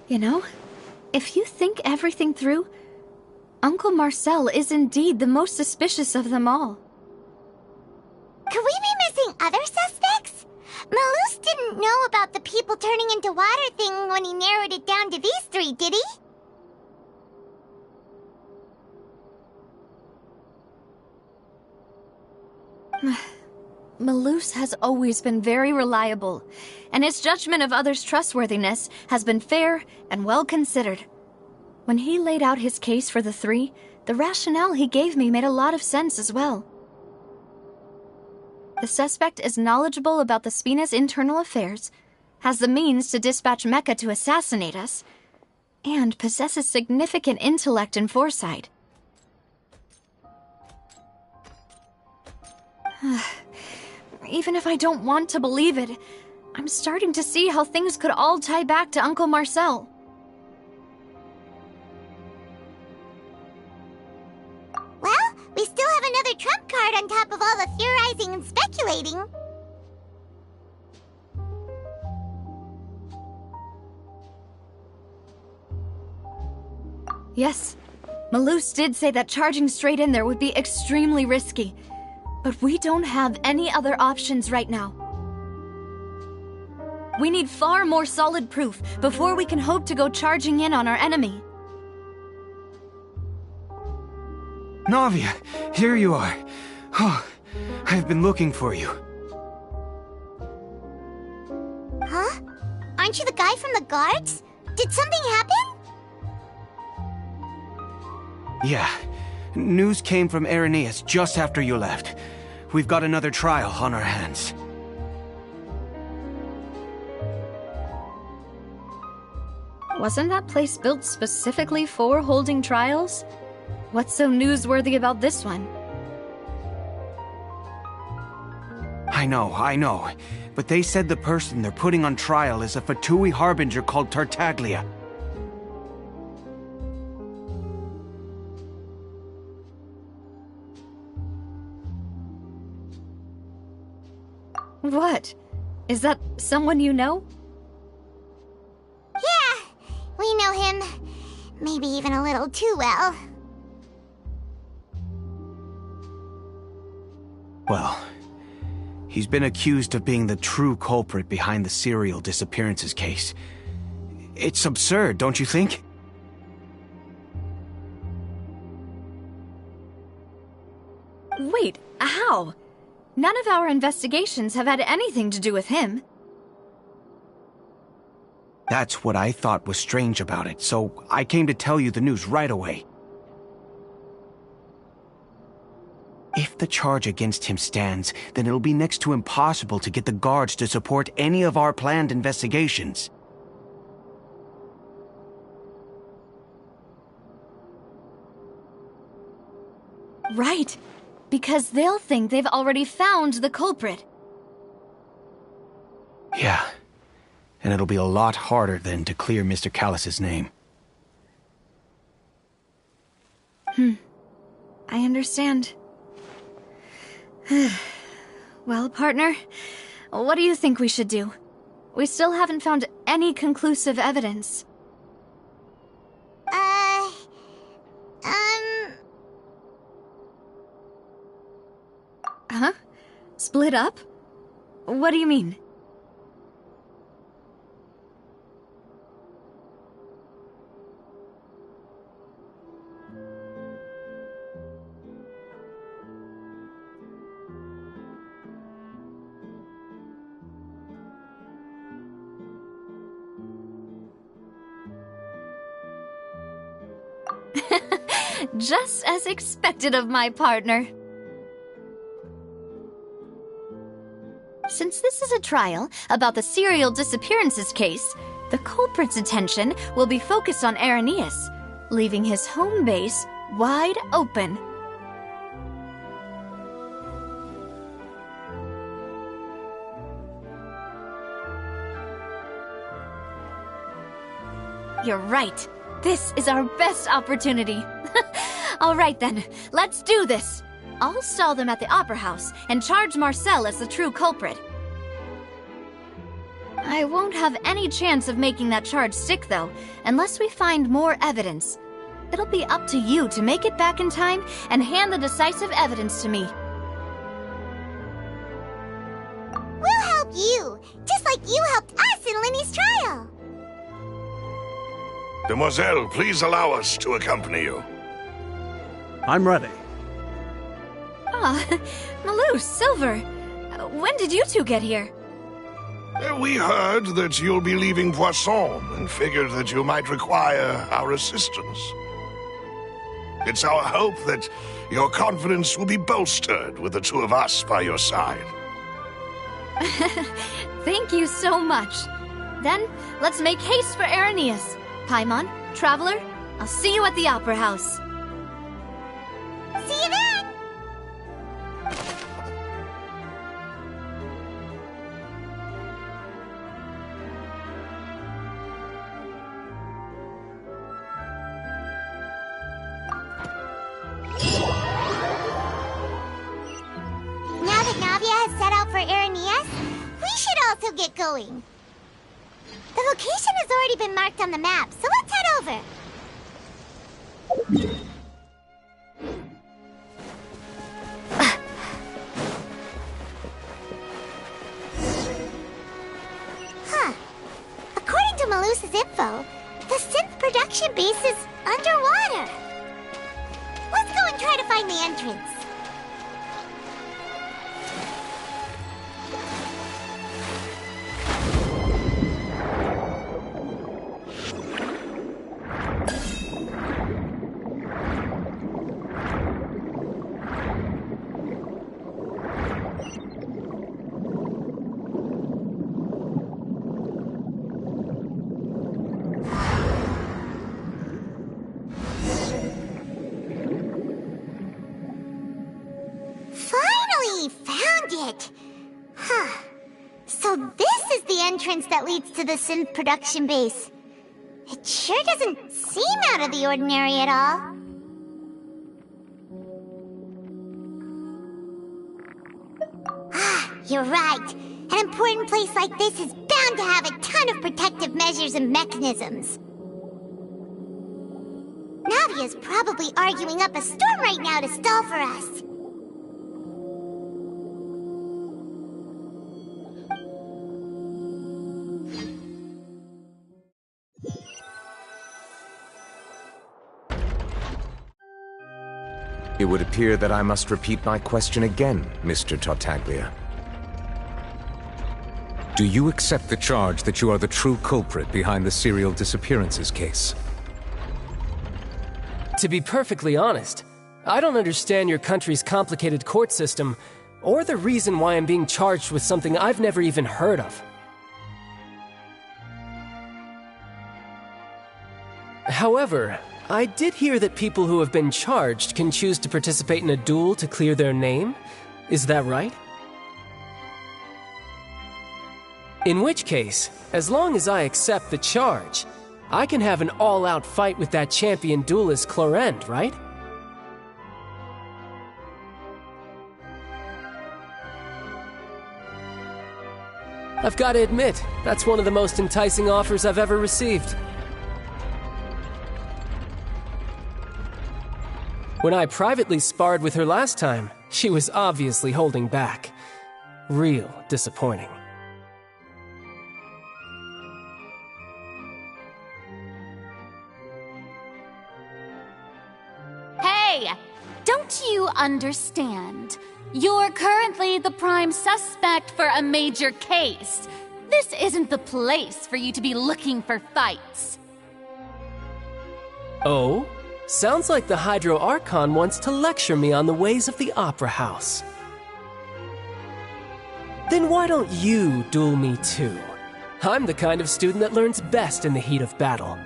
You know, if you think everything through, Uncle Marcel is indeed the most suspicious of them all. Could we be missing other suspects? Malus didn't know about the people turning into water thing when he narrowed it down to these three, did he? Malus has always been very reliable, and his judgment of others' trustworthiness has been fair and well considered. When he laid out his case for the three, the rationale he gave me made a lot of sense as well. The suspect is knowledgeable about the Spina's internal affairs, has the means to dispatch Mecha to assassinate us, and possesses significant intellect and foresight. Even if I don't want to believe it, I'm starting to see how things could all tie back to Uncle Marcel. Well, we still have another trump card on top of all the theorizing and speculating. Yes, Malus did say that charging straight in there would be extremely risky. But we don't have any other options right now. We need far more solid proof before we can hope to go charging in on our enemy. Navia, here you are. Oh, I've been looking for you. Huh? Aren't you the guy from the guards? Did something happen? Yeah. News came from Irenaeus just after you left. We've got another trial on our hands. Wasn't that place built specifically for holding trials? What's so newsworthy about this one? I know. But they said the person they're putting on trial is a Fatui harbinger called Tartaglia. What? Is that someone you know? Yeah, we know him. Maybe even a little too well. Well, he's been accused of being the true culprit behind the serial disappearances case. It's absurd, don't you think? Wait, how? None of our investigations have had anything to do with him. That's what I thought was strange about it, so I came to tell you the news right away. If the charge against him stands, then it'll be next to impossible to get the guards to support any of our planned investigations. Right. Because they'll think they've already found the culprit. Yeah. And it'll be a lot harder then to clear Mr. Callus's name. I understand. Well, partner, what do you think we should do? We still haven't found any conclusive evidence. Huh? Split up? What do you mean? Just as expected of my partner. Since this is a trial about the serial disappearances case, the culprit's attention will be focused on Irenaeus, leaving his home base wide open. You're right. This is our best opportunity. All right then, let's do this. I'll stall them at the Opera House and charge Marcel as the true culprit. I won't have any chance of making that charge stick, though, unless we find more evidence. It'll be up to you to make it back in time and hand the decisive evidence to me. We'll help you, just like you helped us in Linny's trial. Demoiselle, please allow us to accompany you. I'm ready. Ah, Malou, Silver, when did you two get here? We heard that you'll be leaving Poisson and figured that you might require our assistance. It's our hope that your confidence will be bolstered with the two of us by your side. Thank you so much. Then, let's make haste for Irenaeus. Paimon, Traveler, I'll see you at the Opera House. See you then! Now that Navia has set out for Irenaeus, we should also get going. The location has already been marked on the map, so let's head over. Huh. According to Malus's info, the synth production base is underwater. Let's go and try to find the entrance. That leads to the synth production base. It sure doesn't seem out of the ordinary at all. You're right. An important place like this is bound to have a ton of protective measures and mechanisms. Navia's probably arguing up a storm right now to stall for us. It would appear that I must repeat my question again, Mr. Tartaglia. Do you accept the charge that you are the true culprit behind the serial disappearances case? To be perfectly honest, I don't understand your country's complicated court system, or the reason why I'm being charged with something I've never even heard of. However, I did hear that people who have been charged can choose to participate in a duel to clear their name. Is that right? In which case, as long as I accept the charge, I can have an all-out fight with that champion duelist Clorend, right? I've got to admit, that's one of the most enticing offers I've ever received. When I privately sparred with her last time, she was obviously holding back. Real disappointing. Hey! Don't you understand? You're currently the prime suspect for a major case. This isn't the place for you to be looking for fights. Oh? Sounds like the Hydro Archon wants to lecture me on the ways of the Opera House. Then why don't you duel me too? I'm the kind of student that learns best in the heat of battle.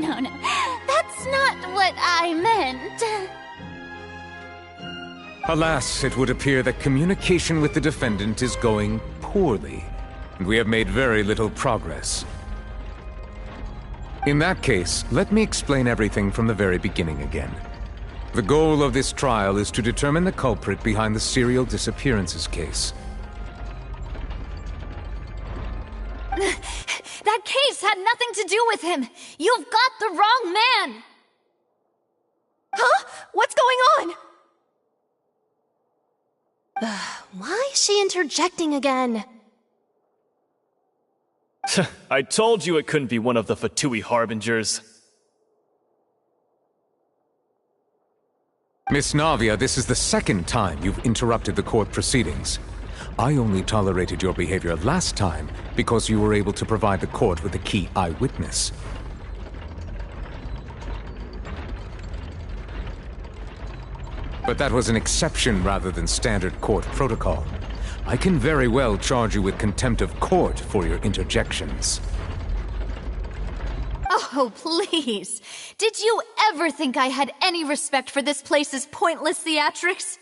No. That's not what I meant. Alas, it would appear that communication with the defendant is going poorly, and we have made very little progress. In that case, let me explain everything from the very beginning again. The goal of this trial is to determine the culprit behind the serial disappearances case. That case had nothing to do with him! You've got the wrong man! Huh? What's going on? Why is she interjecting again? I told you it couldn't be one of the Fatui Harbingers. Miss Navia, this is the second time you've interrupted the court proceedings. I only tolerated your behavior last time because you were able to provide the court with a key eyewitness. But that was an exception rather than standard court protocol. I can very well charge you with contempt of court for your interjections. Oh, please. Did you ever think I had any respect for this place's pointless theatrics?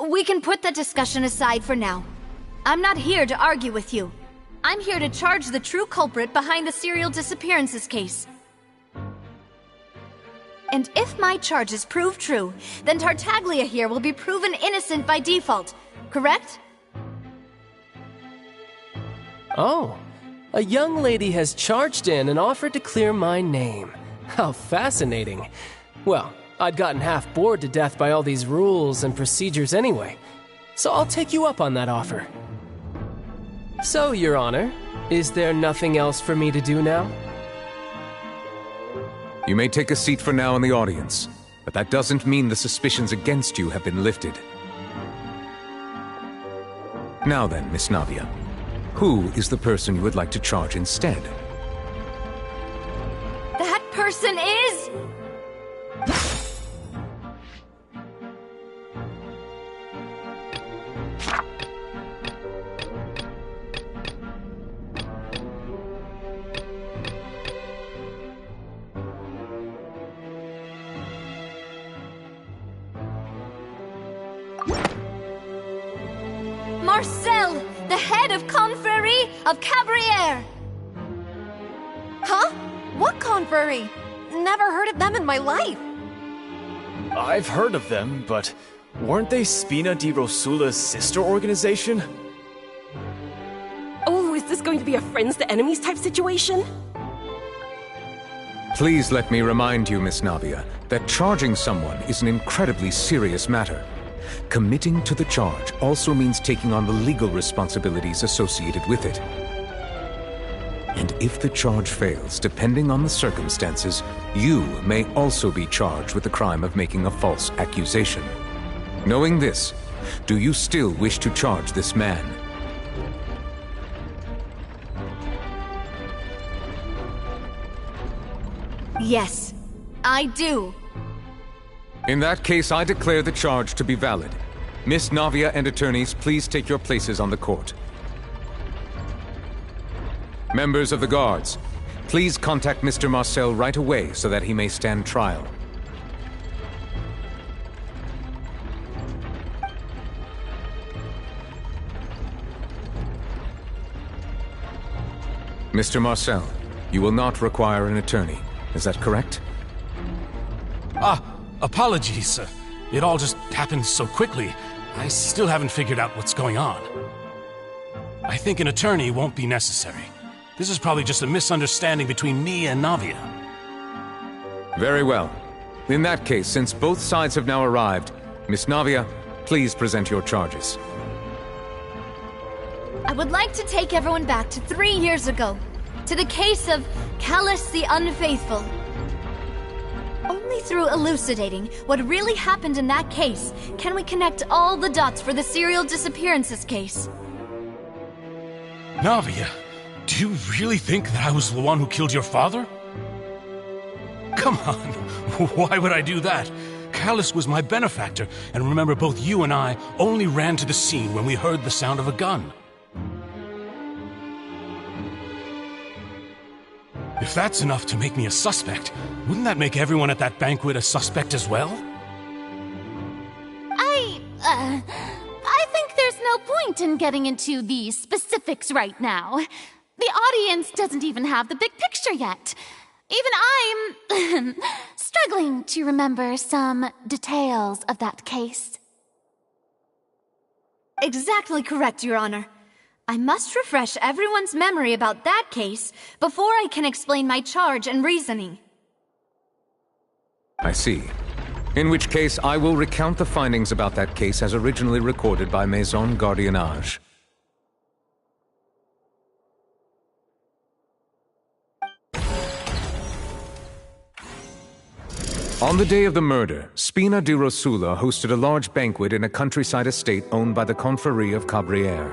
We can put that discussion aside for now. I'm not here to argue with you. I'm here to charge the true culprit behind the serial disappearances case. And if my charges prove true, then Tartaglia here will be proven innocent by default, correct? Oh, a young lady has charged in and offered to clear my name. How fascinating. Well, I'd gotten half bored to death by all these rules and procedures anyway, so I'll take you up on that offer. So, Your Honor, is there nothing else for me to do now? You may take a seat for now in the audience, but that doesn't mean the suspicions against you have been lifted. Now then, Miss Navia, who is the person you would like to charge instead? That person is... Marcel, the head of Confrérie of Cabrières! Huh? What confrérie? Never heard of them in my life. I've heard of them, but weren't they Spina di Rosula's sister organization? Oh, is this going to be a friends to enemies type situation? Please let me remind you, Miss Navia, that charging someone is an incredibly serious matter. Committing to the charge also means taking on the legal responsibilities associated with it. And if the charge fails, depending on the circumstances, you may also be charged with the crime of making a false accusation. Knowing this, do you still wish to charge this man? Yes, I do. In that case, I declare the charge to be valid. Miss Navia and attorneys, please take your places on the court. Members of the guards, please contact Mr. Marcel right away so that he may stand trial. Mr. Marcel, you will not require an attorney. Is that correct? Apologies. It all just happened so quickly. I still haven't figured out what's going on. I think an attorney won't be necessary. This is probably just a misunderstanding between me and Navia. Very well. In that case, since both sides have now arrived, Miss Navia, please present your charges. I would like to take everyone back to 3 years ago, to the case of Callus the Unfaithful. Only through elucidating what really happened in that case can we connect all the dots for the serial disappearances case. Navia, do you really think that I was the one who killed your father? Come on, why would I do that? Callus was my benefactor, and remember, both you and I only ran to the scene when we heard the sound of a gun. If that's enough to make me a suspect, wouldn't that make everyone at that banquet a suspect as well? I think there's no point in getting into the specifics right now. The audience doesn't even have the big picture yet. Even I'm struggling to remember some details of that case. Exactly correct, Your Honor. I must refresh everyone's memory about that case before I can explain my charge and reasoning. I see. In which case, I will recount the findings about that case as originally recorded by Maison Gardiennage. On the day of the murder, Spina di Rosula hosted a large banquet in a countryside estate owned by the Confrérie of Cabrières.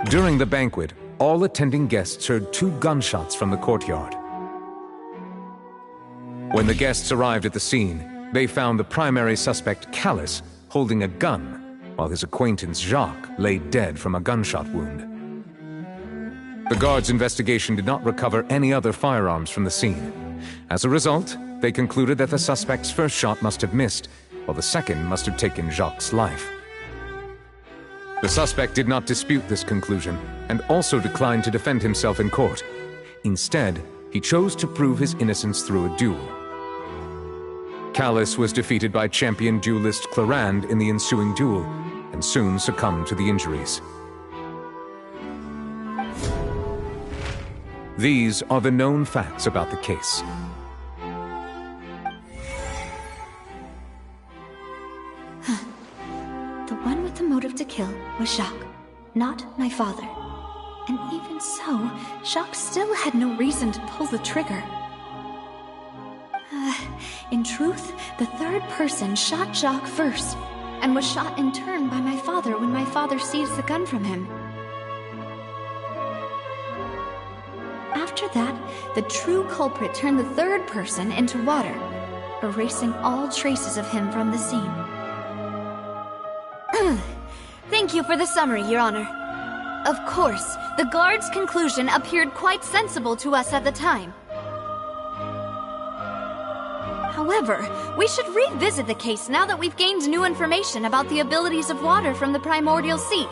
During the banquet, all attending guests heard 2 gunshots from the courtyard. When the guests arrived at the scene, they found the primary suspect, Callus, holding a gun, while his acquaintance, Jacques, lay dead from a gunshot wound. The guards' investigation did not recover any other firearms from the scene. As a result, they concluded that the suspect's first shot must have missed, while the second must have taken Jacques' life. The suspect did not dispute this conclusion, and also declined to defend himself in court. Instead, he chose to prove his innocence through a duel. Callus was defeated by champion duelist Clarand in the ensuing duel, and soon succumbed to the injuries. These are the known facts about the case. The one with the motive to kill was Jacques, not my father. And even so, Jacques still had no reason to pull the trigger. In truth, the third person shot Jacques first, and was shot in turn by my father when my father seized the gun from him. After that, the true culprit turned the third person into water, erasing all traces of him from the scene. Thank you for the summary, Your Honor. Of course, the guard's conclusion appeared quite sensible to us at the time. However, we should revisit the case now that we've gained new information about the abilities of water from the primordial sea.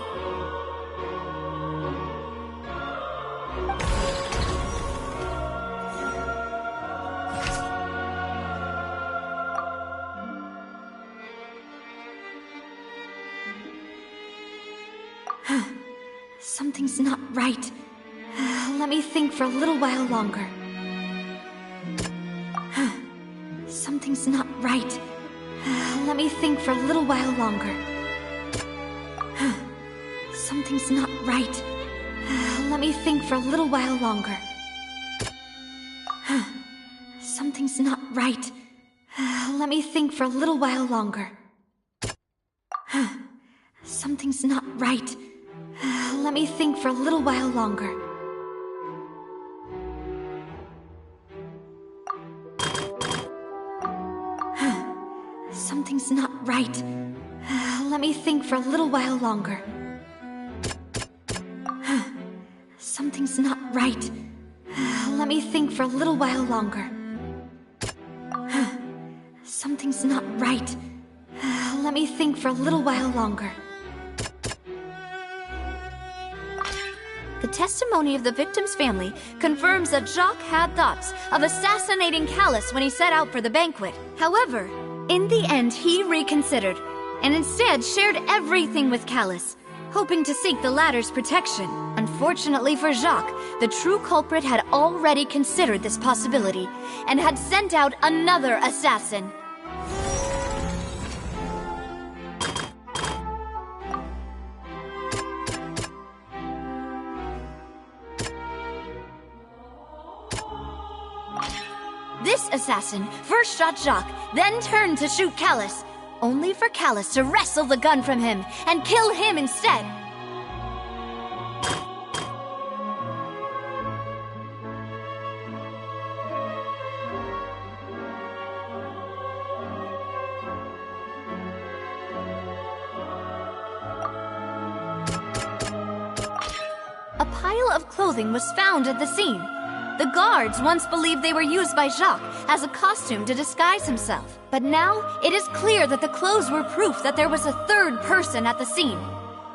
Something's not right. Let me think for a little while longer. Something's not right. Let me think for a little while longer. Something's not right. Let me think for a little while longer. Something's not right. Let me think for a little while longer. Something's not right. Let me think for a little while longer. Something's Something's not right. Let me think for a little while longer. Something's not right. Let me think for a little while longer. Something's not right. Let me think for a little while longer. The testimony of the victim's family confirms that Jacques had thoughts of assassinating Callus when he set out for the banquet. However, in the end, he reconsidered, and instead shared everything with Callus, hoping to seek the latter's protection. Unfortunately for Jacques, the true culprit had already considered this possibility, and had sent out another assassin. This assassin first shot Jacques, then turned to shoot Callus, only for Callus to wrestle the gun from him and kill him instead. A pile of clothing was found at the scene. The guards once believed they were used by Jacques as a costume to disguise himself. But now, it is clear that the clothes were proof that there was a third person at the scene,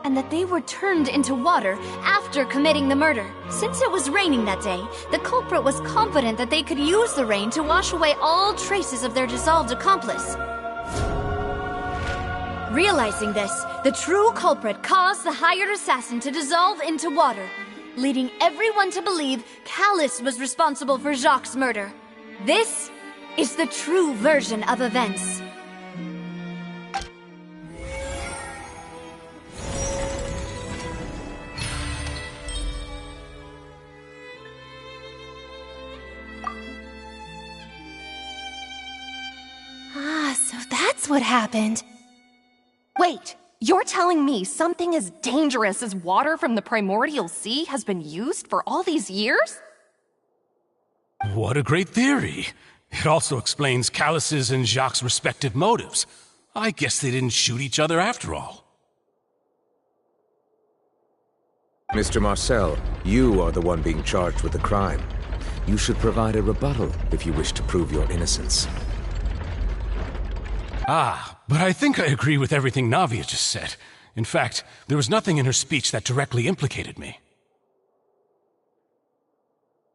and that they were turned into water after committing the murder. Since it was raining that day, the culprit was confident that they could use the rain to wash away all traces of their dissolved accomplice. Realizing this, the true culprit caused the hired assassin to dissolve into water, leading everyone to believe Callus was responsible for Jacques' murder. This is the true version of events. So that's what happened. Wait, you're telling me something as dangerous as water from the primordial sea has been used for all these years? What a great theory. It also explains Callus's and Jacques' respective motives. I guess they didn't shoot each other after all. Mr. Marcel, you are the one being charged with the crime. You should provide a rebuttal if you wish to prove your innocence. But I think I agree with everything Navia just said. In fact, there was nothing in her speech that directly implicated me.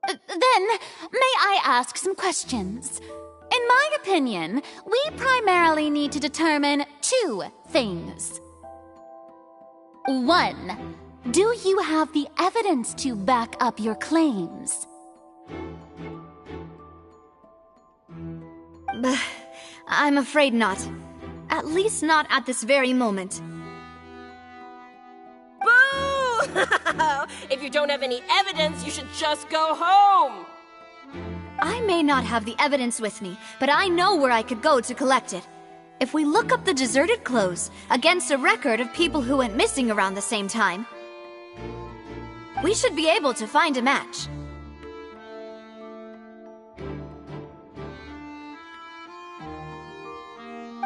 Then, may I ask some questions? In my opinion, we primarily need to determine two things. 1. Do you have the evidence to back up your claims? I'm afraid not. At least not at this very moment. Boo! If you don't have any evidence, you should just go home! I may not have the evidence with me, but I know where I could go to collect it. If we look up the deserted clothes against a record of people who went missing around the same time, we should be able to find a match.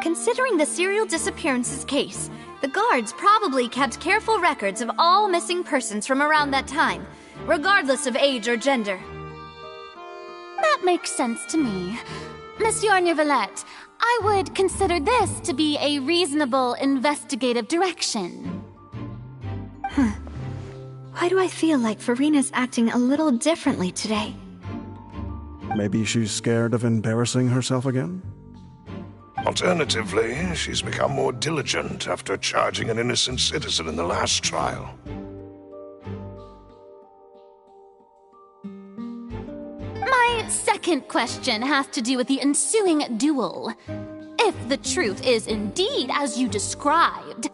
Considering the serial disappearances case, the guards probably kept careful records of all missing persons from around that time, regardless of age or gender. That makes sense to me. Monsieur Neuvillette, I would consider this to be a reasonable investigative direction. Why do I feel like Farina's acting a little differently today? Maybe she's scared of embarrassing herself again? Alternatively, she's become more diligent after charging an innocent citizen in the last trial. My second question has to do with the ensuing duel. If the truth is indeed as you described,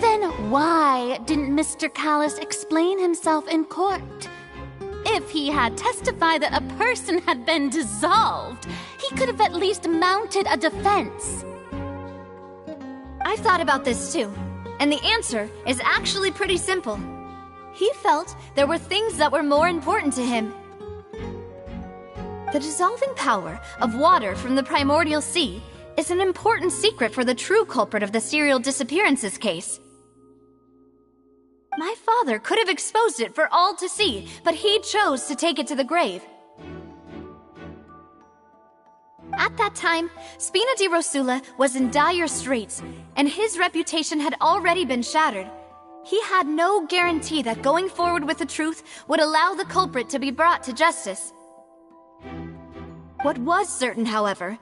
then why didn't Mr. Callus explain himself in court? If he had testified that a person had been dissolved, he could have at least mounted a defense. I've thought about this too, and the answer is actually pretty simple. He felt there were things that were more important to him. The dissolving power of water from the primordial sea is an important secret for the true culprit of the serial disappearances case. My father could have exposed it for all to see, but he chose to take it to the grave. At that time, Spina di Rosula was in dire straits, and his reputation had already been shattered. He had no guarantee that going forward with the truth would allow the culprit to be brought to justice. What was certain, however,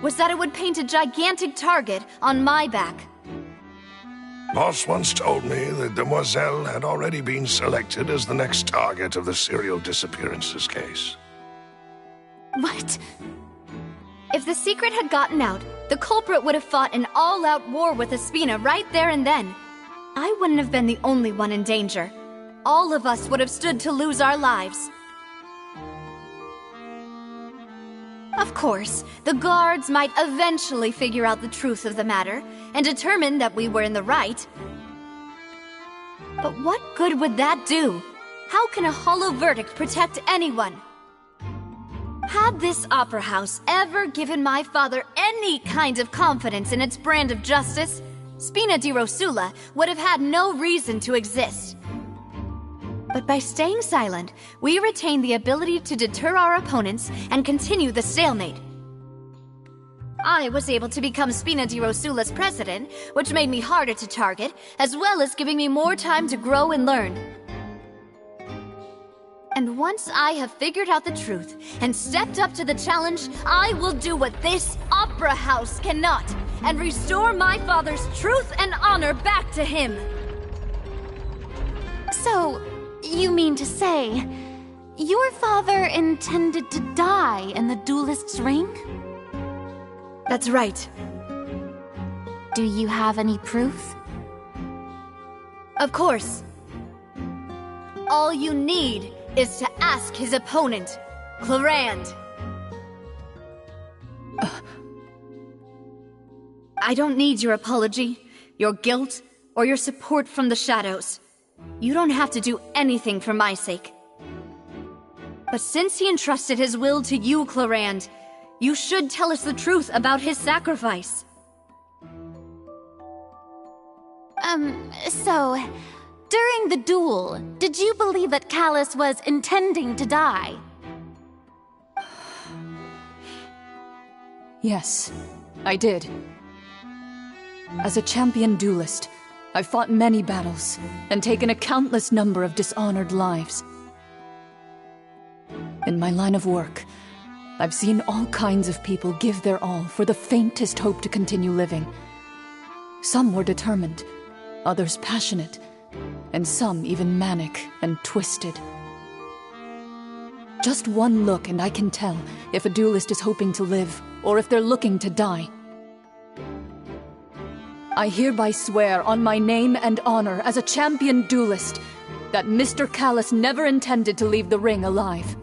was that it would paint a gigantic target on my back. Boss once told me that Demoiselle had already been selected as the next target of the serial disappearances case. What? If the secret had gotten out, the culprit would have fought an all-out war with Espina right there and then. I wouldn't have been the only one in danger. All of us would have stood to lose our lives. Of course, the guards might eventually figure out the truth of the matter and determine that we were in the right. But what good would that do? How can a hollow verdict protect anyone? Had this opera house ever given my father any kind of confidence in its brand of justice, Spina di Rosula would have had no reason to exist. But by staying silent, we retain the ability to deter our opponents and continue the stalemate. I was able to become Spina di Rosula's president, which made me harder to target, as well as giving me more time to grow and learn. And once I have figured out the truth and stepped up to the challenge, I will do what this opera house cannot, and restore my father's truth and honor back to him. So, you mean to say, your father intended to die in the duelist's ring? That's right. Do you have any proof? Of course. All you need is to ask his opponent, Clorand. I don't need your apology, your guilt, or your support from the shadows. You don't have to do anything for my sake. But since he entrusted his will to you, Clorand, you should tell us the truth about his sacrifice. So, during the duel, did you believe that Callus was intending to die? Yes, I did. As a champion duelist, I've fought many battles and taken a countless number of dishonored lives. In my line of work, I've seen all kinds of people give their all for the faintest hope to continue living. Some were determined, others passionate, and some even manic and twisted. Just one look and I can tell if a duelist is hoping to live or if they're looking to die. I hereby swear on my name and honor as a champion duelist that Mr. Callus never intended to leave the ring alive.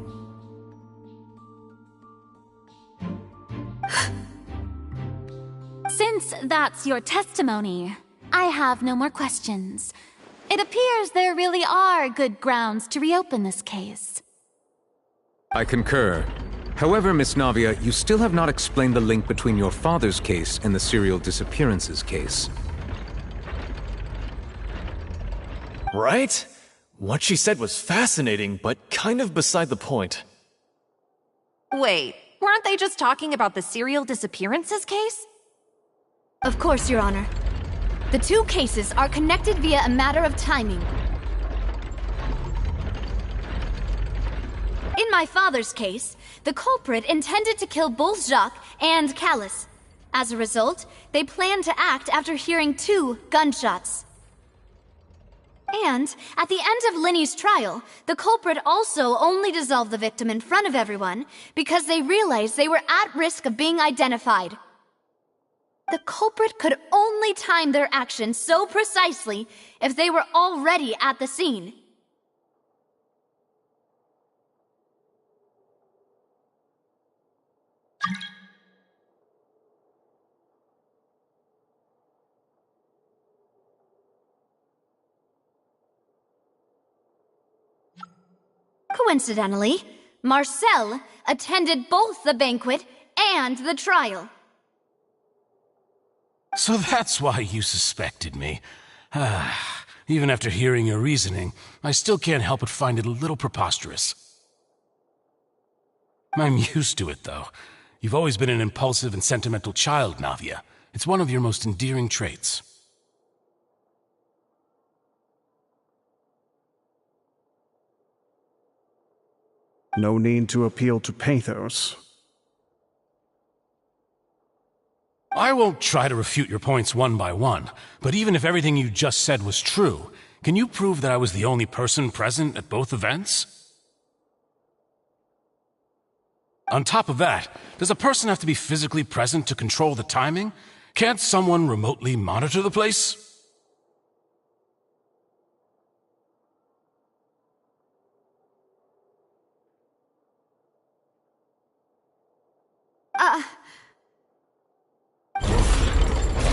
Since that's your testimony, I have no more questions. It appears there really are good grounds to reopen this case. I concur. However, Miss Navia, you still have not explained the link between your father's case and the serial disappearances case. Right? What she said was fascinating, but kind of beside the point. Wait, weren't they just talking about the serial disappearances case? Of course, Your Honor. The two cases are connected via a matter of timing. In my father's case, the culprit intended to kill both Jacques and Callus. As a result, they planned to act after hearing 2 gunshots. And at the end of Linny's trial, the culprit also only dissolved the victim in front of everyone because they realized they were at risk of being identified. The culprit could only time their actions so precisely if they were already at the scene. Coincidentally, Marcel attended both the banquet and the trial. So that's why you suspected me. Even after hearing your reasoning, I still can't help but find it a little preposterous. I'm used to it, though. You've always been an impulsive and sentimental child, Navia. It's one of your most endearing traits. No need to appeal to pathos. I won't try to refute your points one by one, but even if everything you just said was true, can you prove that I was the only person present at both events? On top of that, does a person have to be physically present to control the timing? Can't someone remotely monitor the place?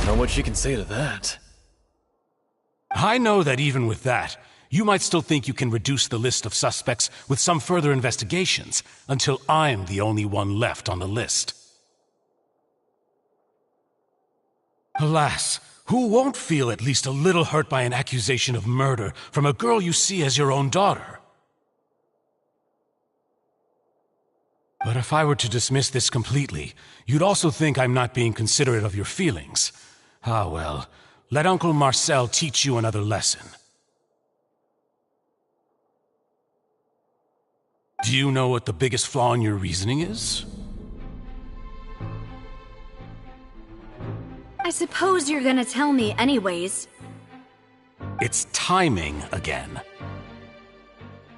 Not much you can say to that. I know that even with that, you might still think you can reduce the list of suspects with some further investigations, until I'm the only one left on the list. Alas, who won't feel at least a little hurt by an accusation of murder from a girl you see as your own daughter? But if I were to dismiss this completely, you'd also think I'm not being considerate of your feelings. Ah well, let Uncle Marcel teach you another lesson. Do you know what the biggest flaw in your reasoning is? I suppose you're gonna tell me anyways. It's timing again.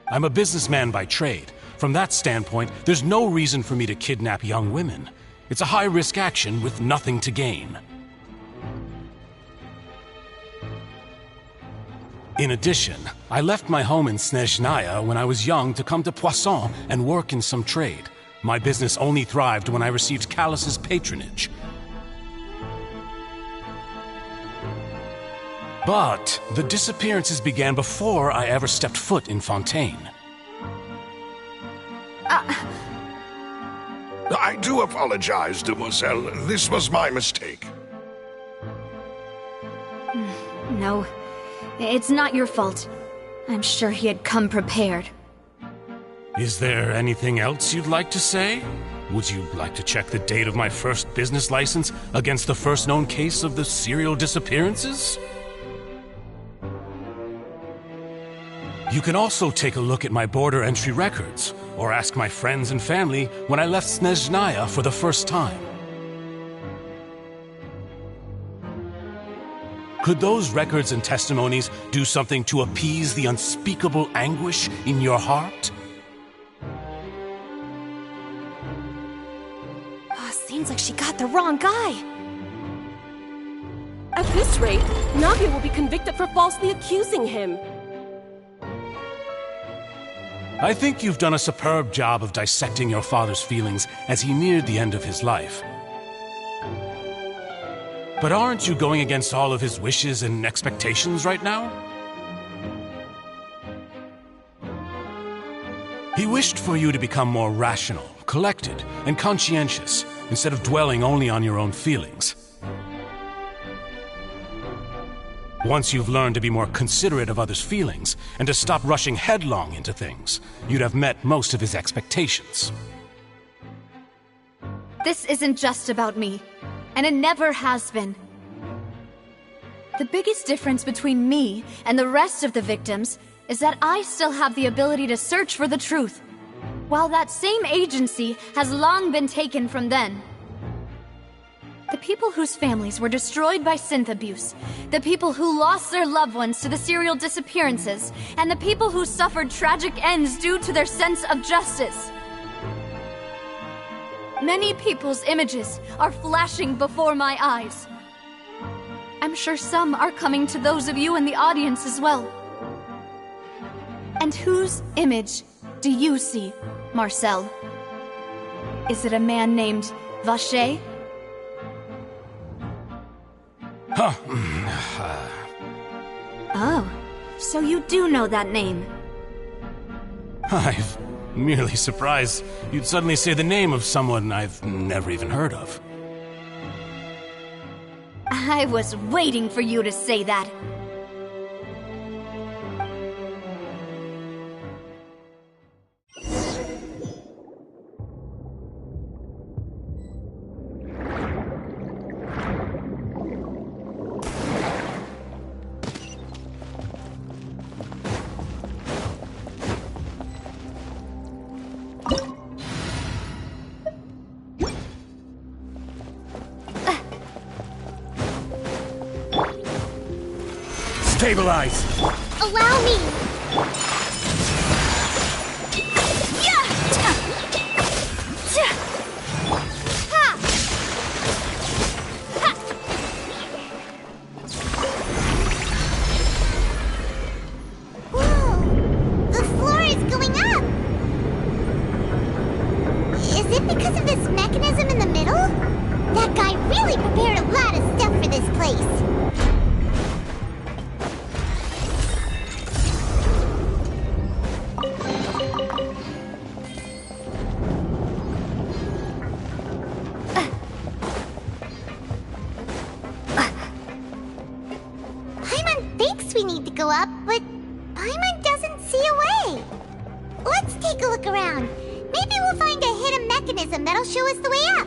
I'm a businessman by trade. From that standpoint, there's no reason for me to kidnap young women. It's a high-risk action with nothing to gain. In addition, I left my home in Snezhnaya when I was young to come to Poisson and work in some trade. My business only thrived when I received Callus's patronage. But the disappearances began before I ever stepped foot in Fontaine. I do apologize, demoiselle. This was my mistake. No, it's not your fault. I'm sure he had come prepared. Is there anything else you'd like to say? Would you like to check the date of my first business license against the first known case of the serial disappearances? You can also take a look at my border entry records, or ask my friends and family when I left Snezhnaya for the first time. Could those records and testimonies do something to appease the unspeakable anguish in your heart? Seems like she got the wrong guy. At this rate, Navia will be convicted for falsely accusing him. I think you've done a superb job of dissecting your father's feelings as he neared the end of his life. But aren't you going against all of his wishes and expectations right now? He wished for you to become more rational, collected, and conscientious, instead of dwelling only on your own feelings. Once you've learned to be more considerate of others' feelings, and to stop rushing headlong into things, you'd have met most of his expectations. This isn't just about me, and it never has been. The biggest difference between me and the rest of the victims is that I still have the ability to search for the truth, while that same agency has long been taken from them. The people whose families were destroyed by synth abuse, the people who lost their loved ones to the serial disappearances, and the people who suffered tragic ends due to their sense of justice. Many people's images are flashing before my eyes. I'm sure some are coming to those of you in the audience as well. And whose image do you see, Marcel? Is it a man named Vacher? Huh. Oh, so you do know that name. Merely surprised you'd suddenly say the name of someone I've never even heard of. I was waiting for you to say that. Stabilize! Allow me! Whoa! The floor is going up! Is it because of this mechanism in the middle? That guy really prepared a lot of stuff for this place. Go up, but Paimon doesn't see a way. Let's take a look around. Maybe we'll find a hidden mechanism that'll show us the way up.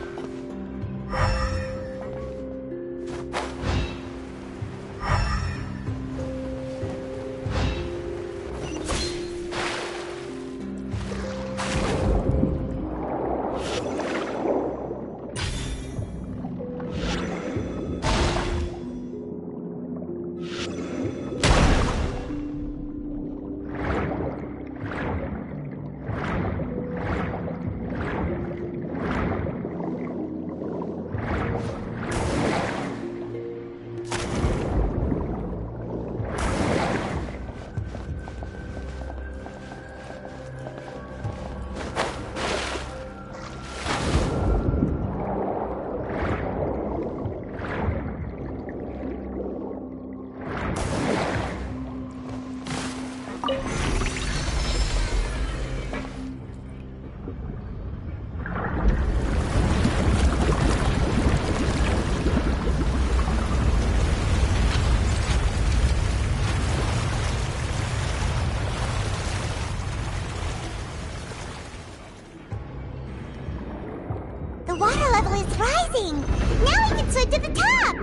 The water level is rising! Now we can swim to the top!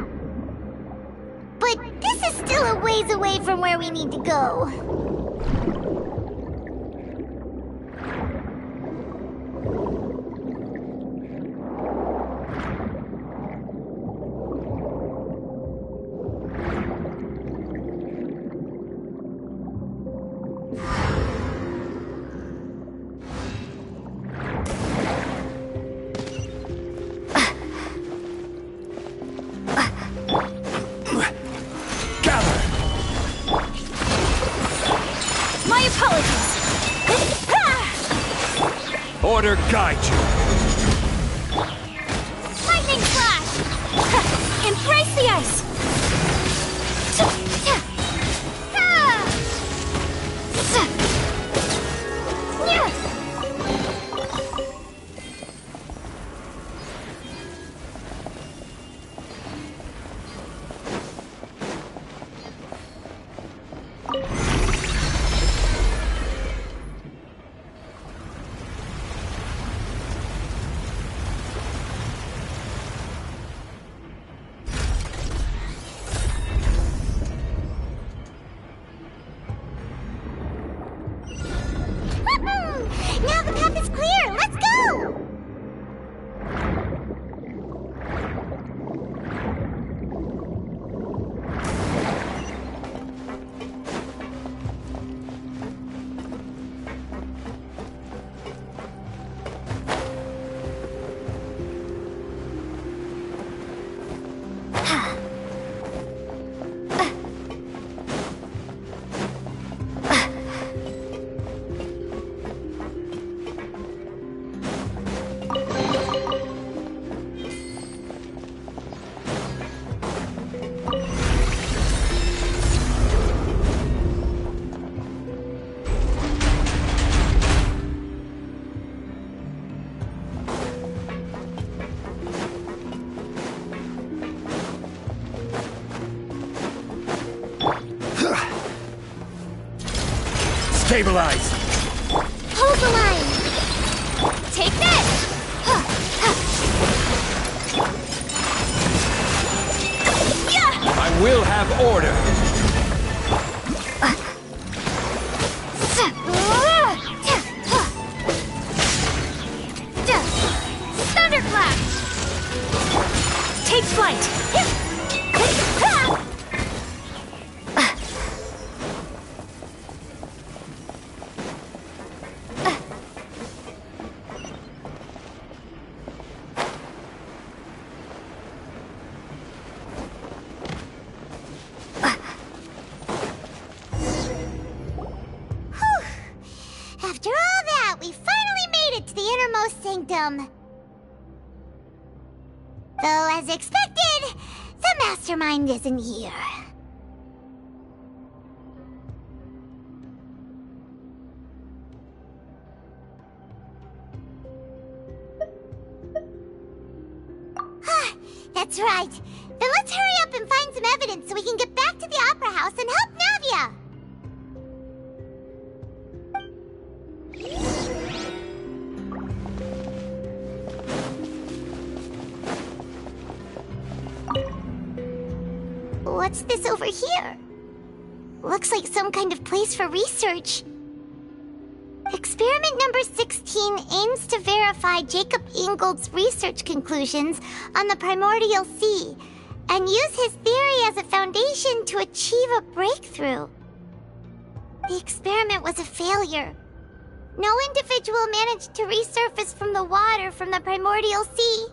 But this is still a ways away from where we need to go. Order guide you. Lightning flash! Embrace the ice! Stabilize! Hold the line! Take this! I will have order! Thunderclap! Take flight! After all that, we finally made it to the innermost sanctum. Though, as expected, the mastermind isn't here. That's right. Then let's hurry up and find some evidence so we can get back to the Opera House and help Navia. What's this over here? Looks like some kind of place for research. Experiment number 16 aims to verify Jacob Ingold's research conclusions on the primordial sea and use his theory as a foundation to achieve a breakthrough. The experiment was a failure. No individual managed to resurface from the water from the primordial sea.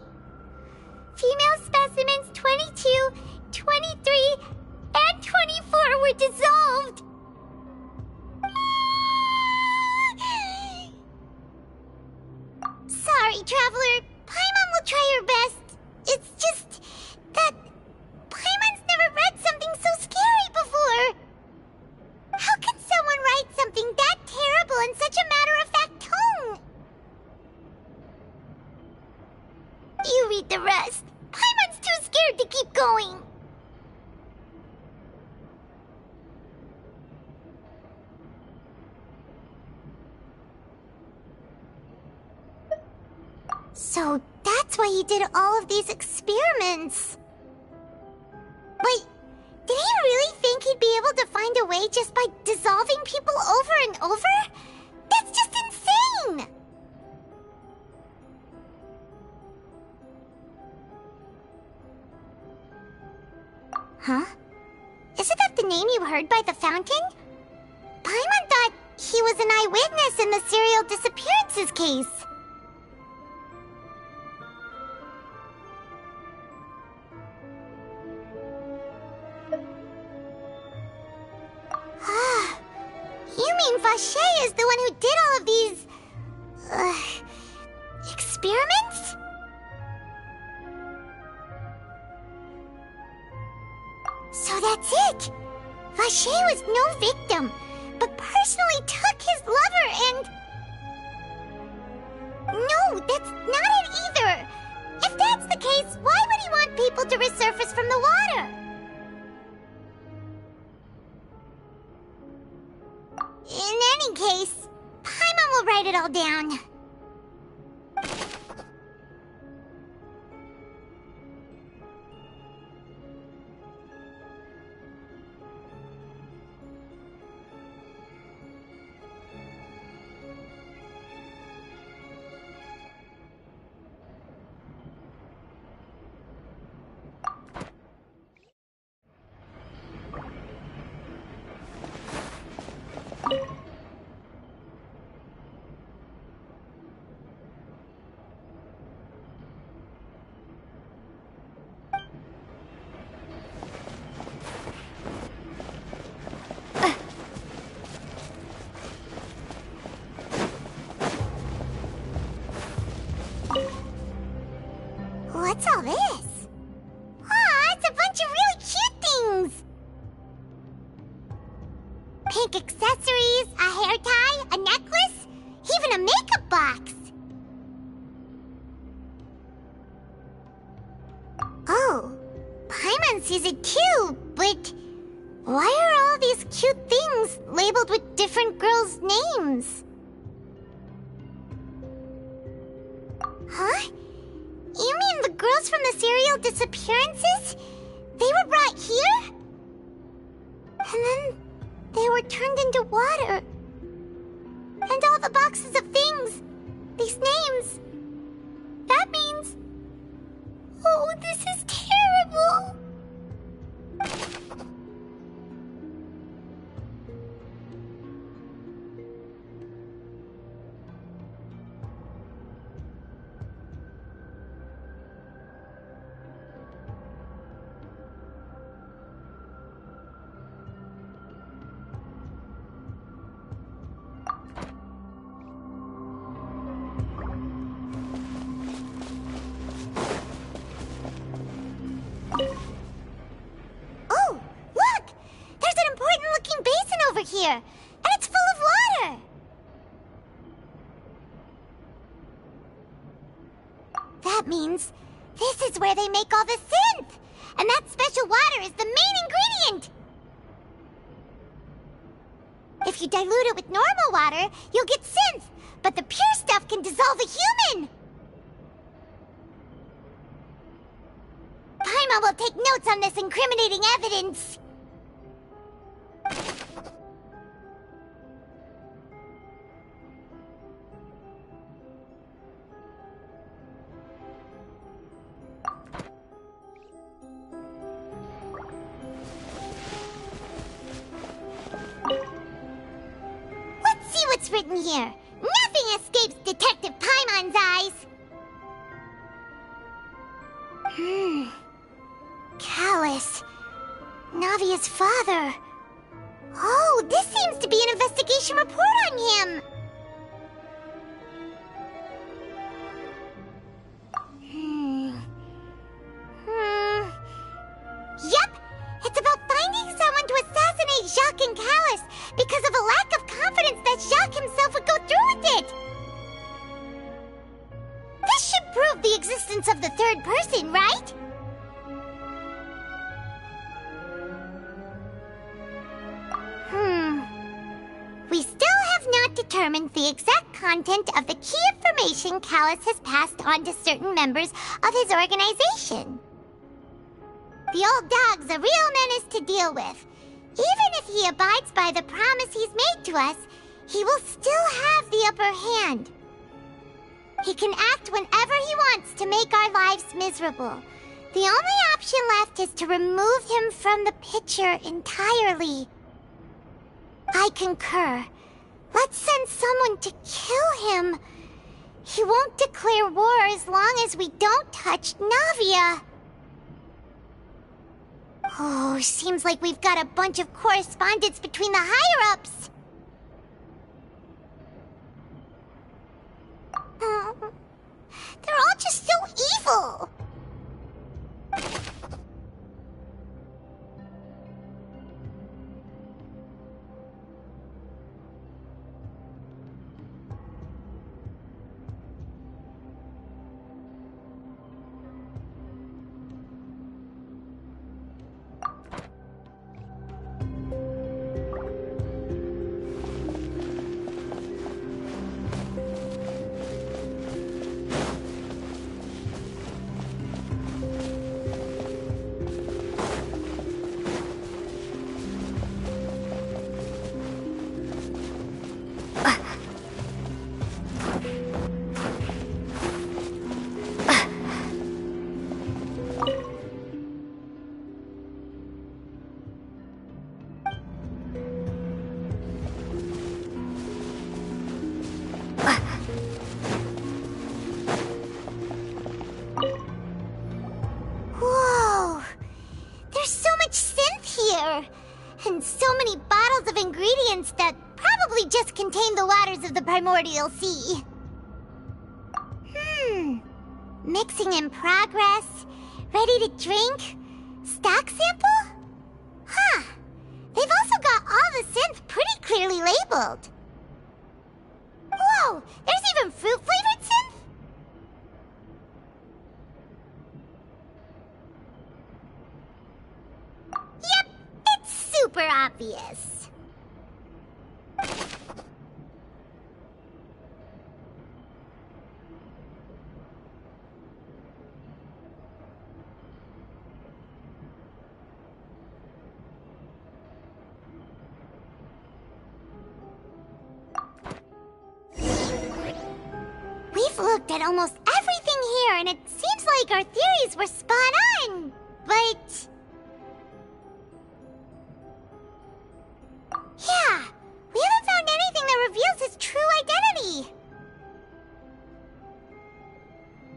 Female specimens 22, 23, and 24 were dissolved. Sorry, Traveler. Paimon will try her best. It's just that Paimon's never read something so scary before. How can someone write something that terrible in such a matter-of-fact tone? You read the rest. Paimon's too scared to keep going. So that's why he did all of these experiments. Wait, did he really think he'd be able to find a way just by dissolving people over and over? That's just insane! Huh? Isn't that the name you heard by the fountain? Paimon thought he was an eyewitness in the serial disappearances case. You mean Vache is the one who did all of these... experiments? So that's it! Vache was no victim, but personally took his lover and... No, that's not it either! If that's the case, why would he want people to resurface from the water? In any case, Paimon will write it all down. What's all this? Aw, it's a bunch of really cute things! Pink accessories, a hair tie, a necklace, even a makeup box! Oh, Paimon sees it too, but why are all these of cute things labeled with different girls' names. Huh? You mean the girls from the serial disappearances? They were brought here? And then they were turned into water. And all the boxes of things, these names. That means... Oh, this is terrible! Oh, look! There's an important-looking basin over here, and it's full of water! That means this is where they make all the synth! And that special water is the main ingredient! If you dilute it with normal water, you'll get synth, but the pure stuff can dissolve a human! Paimon will take notes on this incriminating evidence. Let's see what's written here. Nothing escapes Detective Paimon's eyes. Callus. Navia's father. Oh, this seems to be an investigation report on him. Yep, it's about finding someone to assassinate Jacques and Callus because of a lack of confidence that Jacques himself would go through with it. This should prove the existence of the third person, right? We still have not determined the exact content of the key information Callus has passed on to certain members of his organization. The old dog's a real menace to deal with. Even if he abides by the promise he's made to us, he will still have the upper hand. He can act whenever he wants to make our lives miserable. The only option left is to remove him from the picture entirely. I concur. Let's send someone to kill him. He won't declare war as long as we don't touch Navia. Oh, seems like we've got a bunch of correspondence between the higher-ups. They're all just so evil. Whoa! There's so much synth here! And so many bottles of ingredients that probably just contain the waters of the primordial sea. Mixing in progress. Ready to drink? Stock sample? Huh. They've also got all the synth pretty clearly labeled. Whoa! There's even fruit-flavored synth? Yep, it's super obvious. at almost everything here, and it seems like our theories were spot on. But... yeah, we haven't found anything that reveals his true identity.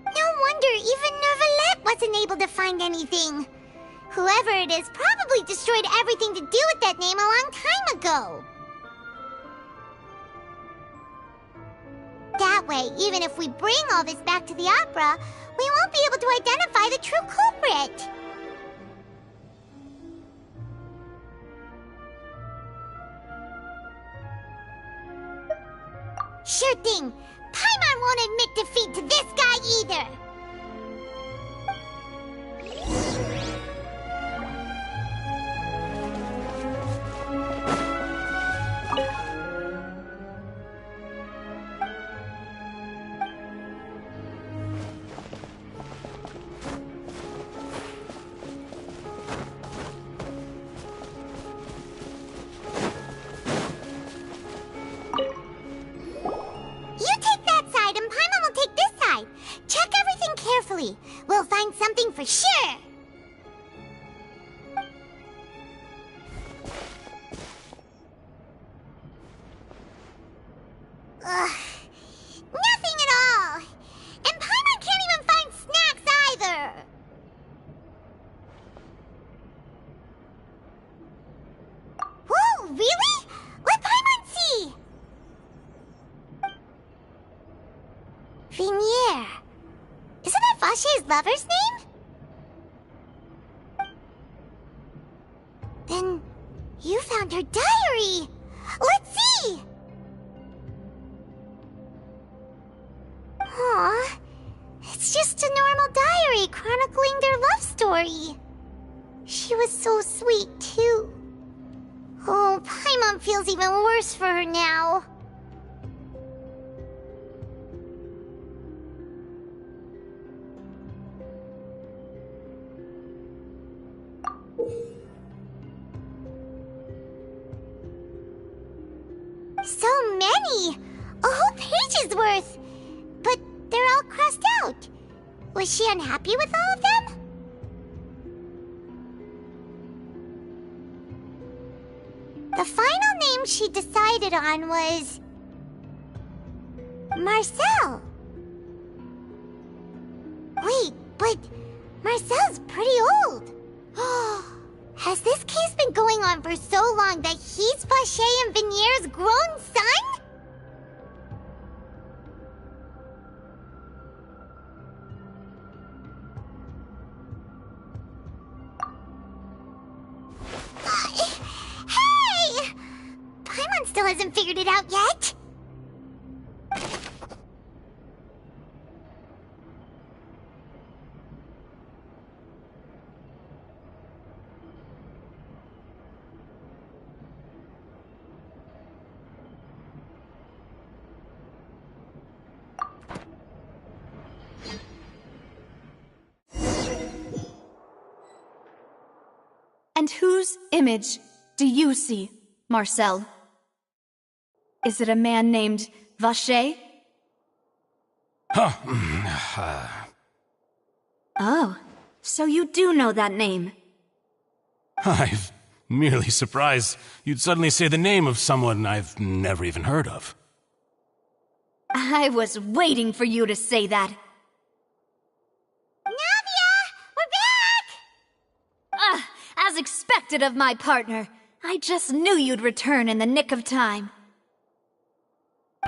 No wonder even Neuvillette wasn't able to find anything. Whoever it is probably destroyed everything to do with that name a long time ago. That way, even if we bring all this back to the opera, we won't be able to identify the true culprit. Sure thing. Paimon won't admit defeat to this guy either. We'll find something for sure. Ugh, nothing at all. And Paimon can't even find snacks either. Whoa, really? Let Paimon see. Vinier. Isn't that Vache's lover's name? Then you found her diary. Let's see. Aw, it's just a normal diary chronicling their love story. She was so sweet too. Oh, Paimon feels even worse for her now. So many! A whole page's worth! But they're all crossed out. Was she unhappy with all of them? The final name she decided on was... Marcel. Wait, but Marcel's pretty old. Has this case been going on for so long that he's Vache and Vinier's grown son? Hey! Paimon still hasn't figured it out yet. And whose image do you see, Marcel? Is it a man named Vache? Oh, so you do know that name. I'm merely surprised you'd suddenly say the name of someone I've never even heard of. I was waiting for you to say that. Navia! We're back! As expected of my partner. I just knew you'd return in the nick of time.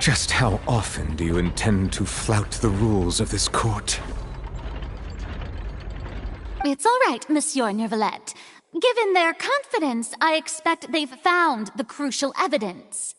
Just how often do you intend to flout the rules of this court? It's all right, Monsieur Neuvillette. Given their confidence, I expect they've found the crucial evidence.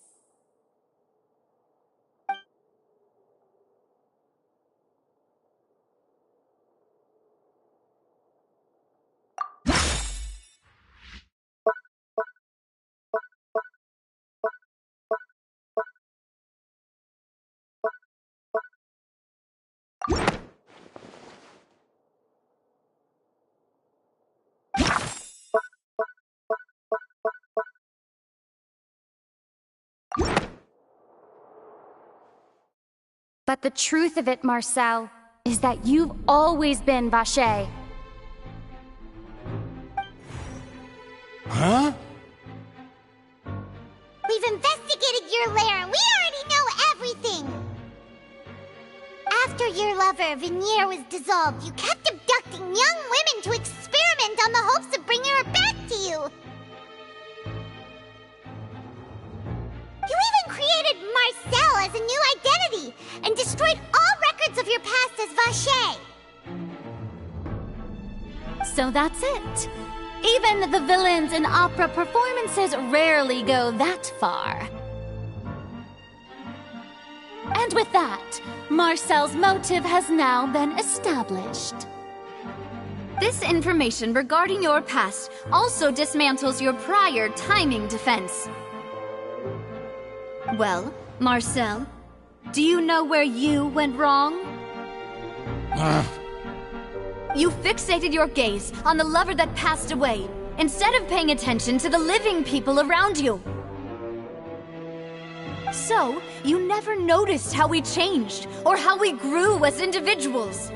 But the truth of it, Marcel, is that you've always been Vache. Huh? We've investigated your lair and we already know everything! After your lover, Venier, was dissolved, you kept abducting young women to experiment on the hopes of bringing her back to you! You even created Marcel as a new identity and destroyed all records of your past as Vache! So that's it. Even the villains in opera performances rarely go that far. And with that, Marcel's motive has now been established. This information regarding your past also dismantles your prior timing defense. Well, Marcel, do you know where you went wrong? You fixated your gaze on the lover that passed away, instead of paying attention to the living people around you. So, you never noticed how we changed, or how we grew as individuals.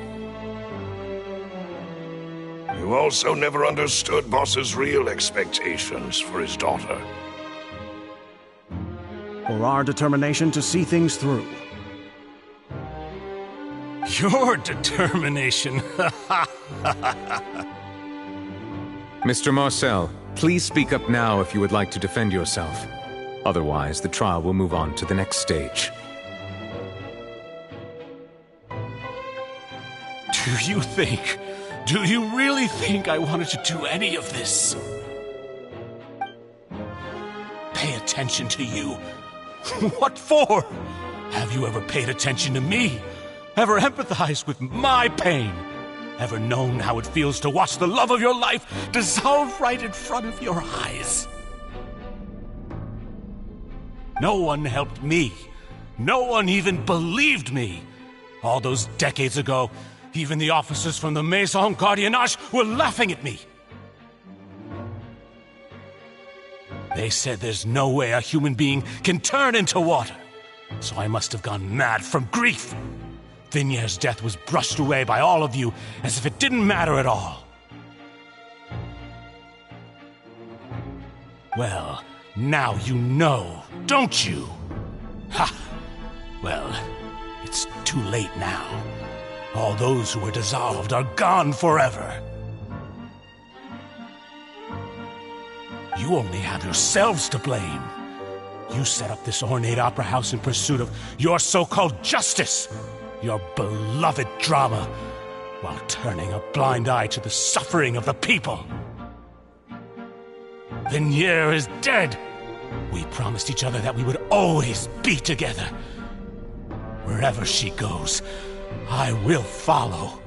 You also never understood Boss's real expectations for his daughter. Or our determination to see things through. Your determination. Mr. Marcel, please speak up now if you would like to defend yourself. Otherwise, the trial will move on to the next stage. Do you really think I wanted to do any of this? Pay attention to you. What for? Have you ever paid attention to me? Ever empathized with my pain? Ever known how it feels to watch the love of your life dissolve right in front of your eyes? No one helped me. No one even believed me. All those decades ago, even the officers from the Maison Gardiennage were laughing at me. They said there's no way a human being can turn into water. So I must have gone mad from grief. Vinier's death was brushed away by all of you as if it didn't matter at all. Well, now you know, don't you? Ha! Well, it's too late now. All those who were dissolved are gone forever. You only have yourselves to blame. You set up this ornate opera house in pursuit of your so-called justice, your beloved drama, while turning a blind eye to the suffering of the people. Venier is dead. We promised each other that we would always be together. Wherever she goes, I will follow.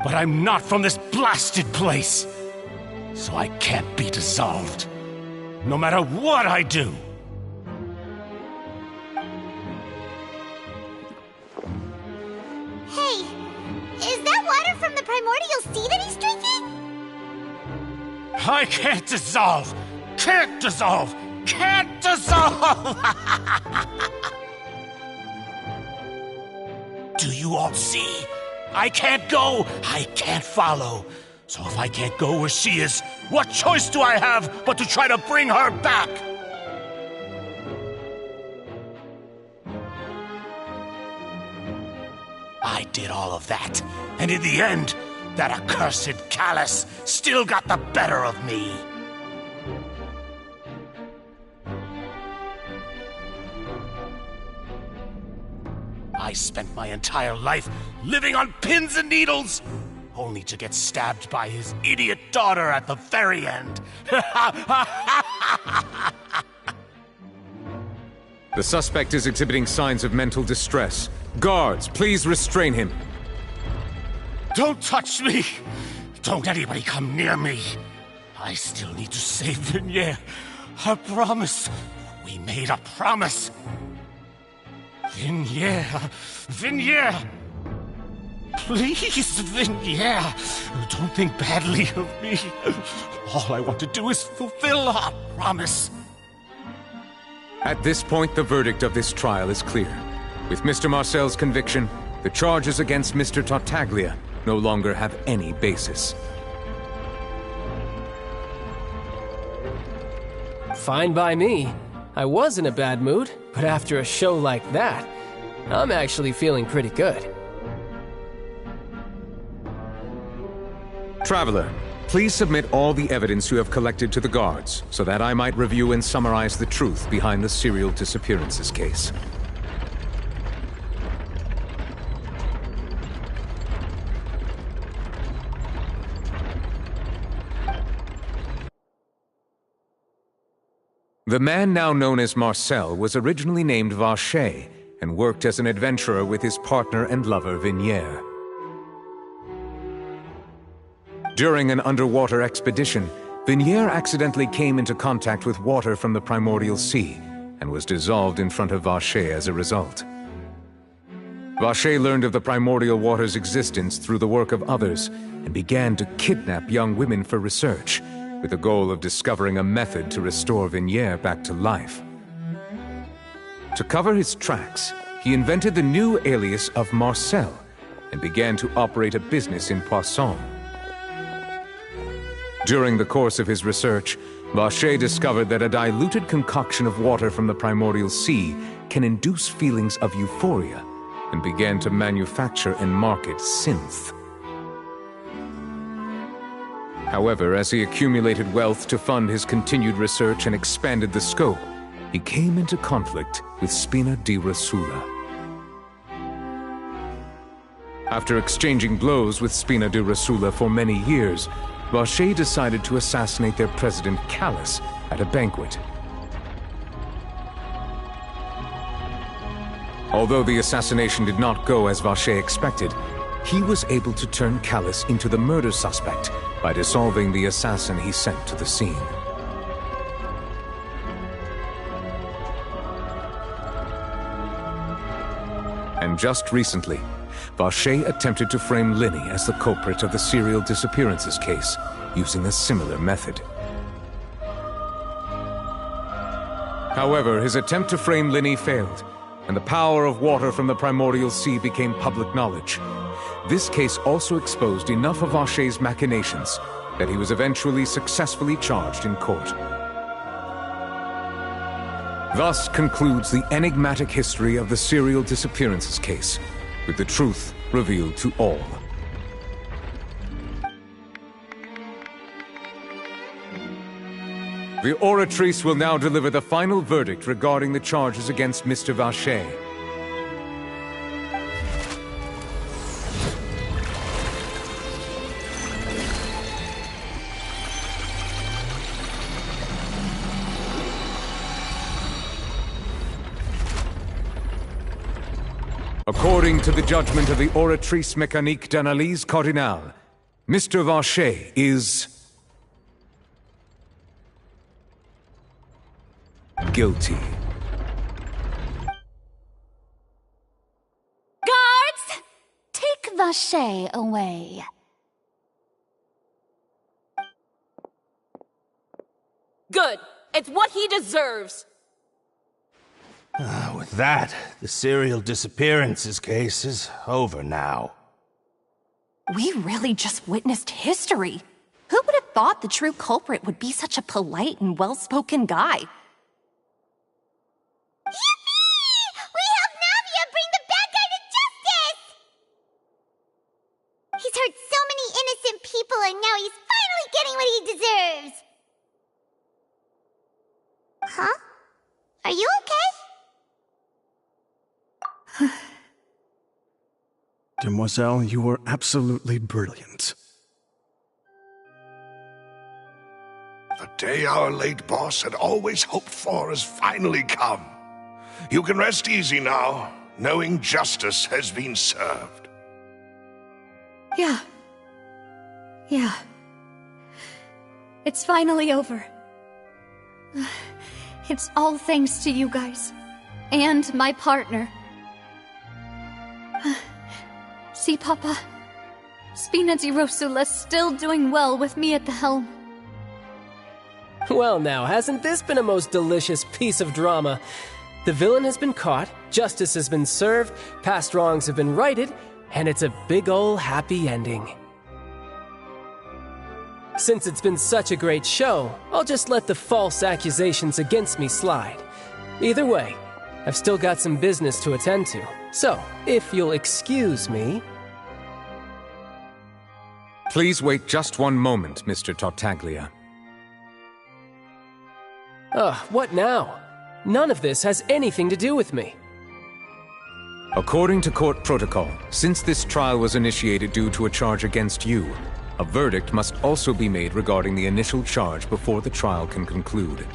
But I'm not from this blasted place, so I can't be dissolved, no matter what I do. Hey, is that water from the primordial sea that he's drinking? I can't dissolve! Can't dissolve! Can't dissolve! Do you all see? I can't go! I can't follow! So if I can't go where she is, what choice do I have but to try to bring her back? I did all of that, and in the end, that accursed Callus still got the better of me. I spent my entire life living on pins and needles, only to get stabbed by his idiot daughter at the very end. The suspect is exhibiting signs of mental distress. Guards, please restrain him. Don't touch me! Don't anybody come near me! I still need to save Venier. I promise. We made a promise. Venier! Venier! Please, Venier! Don't think badly of me. All I want to do is fulfill our promise. At this point, the verdict of this trial is clear. With Mr. Marcel's conviction, the charges against Mr. Tartaglia no longer have any basis. Fine by me. I was in a bad mood, but after a show like that, I'm actually feeling pretty good. Traveler, please submit all the evidence you have collected to the guards, so that I might review and summarize the truth behind the serial disappearances case. The man now known as Marcel was originally named Vacher and worked as an adventurer with his partner and lover Vignier. During an underwater expedition, Vignier accidentally came into contact with water from the primordial sea and was dissolved in front of Vacher as a result. Vacher learned of the primordial water's existence through the work of others and began to kidnap young women for research, with the goal of discovering a method to restore Vignier back to life. To cover his tracks, he invented the new alias of Marcel and began to operate a business in Poisson. During the course of his research, Vacher discovered that a diluted concoction of water from the primordial sea can induce feelings of euphoria and began to manufacture and market synth. However, as he accumulated wealth to fund his continued research and expanded the scope, he came into conflict with Spina di Rosula. After exchanging blows with Spina di Rosula for many years, Vacher decided to assassinate their president Callus at a banquet. Although the assassination did not go as Vacher expected, he was able to turn Callus into the murder suspect by dissolving the assassin he sent to the scene. And just recently, Vacher attempted to frame Linny as the culprit of the serial disappearances case, using a similar method. However, his attempt to frame Linny failed, and the power of water from the primordial sea became public knowledge. This case also exposed enough of Vacher's machinations that he was eventually successfully charged in court. Thus concludes the enigmatic history of the serial disappearances case, with the truth revealed to all. The Oratrice will now deliver the final verdict regarding the charges against Mr. Vacher. According to the judgment of the Oratrice Mécanique d'Analyse Cardinale, Mr. Vacher is guilty. Guards! Take Vacher away. Good. It's what he deserves. With that, the serial disappearances case is over now. We really just witnessed history. Who would have thought the true culprit would be such a polite and well-spoken guy? Yippee! We helped Navia bring the bad guy to justice! He's hurt so many innocent people, and now he's finally getting what he deserves! Huh? Are you okay? Demoiselle, you were absolutely brilliant. The day our late boss had always hoped for has finally come. You can rest easy now, knowing justice has been served. Yeah. It's finally over. It's all thanks to you guys. And my partner. See, Papa? Spina di Rosula's still doing well with me at the helm. Well now, hasn't this been a most delicious piece of drama? The villain has been caught, justice has been served, past wrongs have been righted, and it's a big ol' happy ending. Since it's been such a great show, I'll just let the false accusations against me slide. Either way, I've still got some business to attend to, so if you'll excuse me... Please wait just one moment, Mr. Tartaglia. What now? None of this has anything to do with me. According to court protocol, since this trial was initiated due to a charge against you, a verdict must also be made regarding the initial charge before the trial can conclude.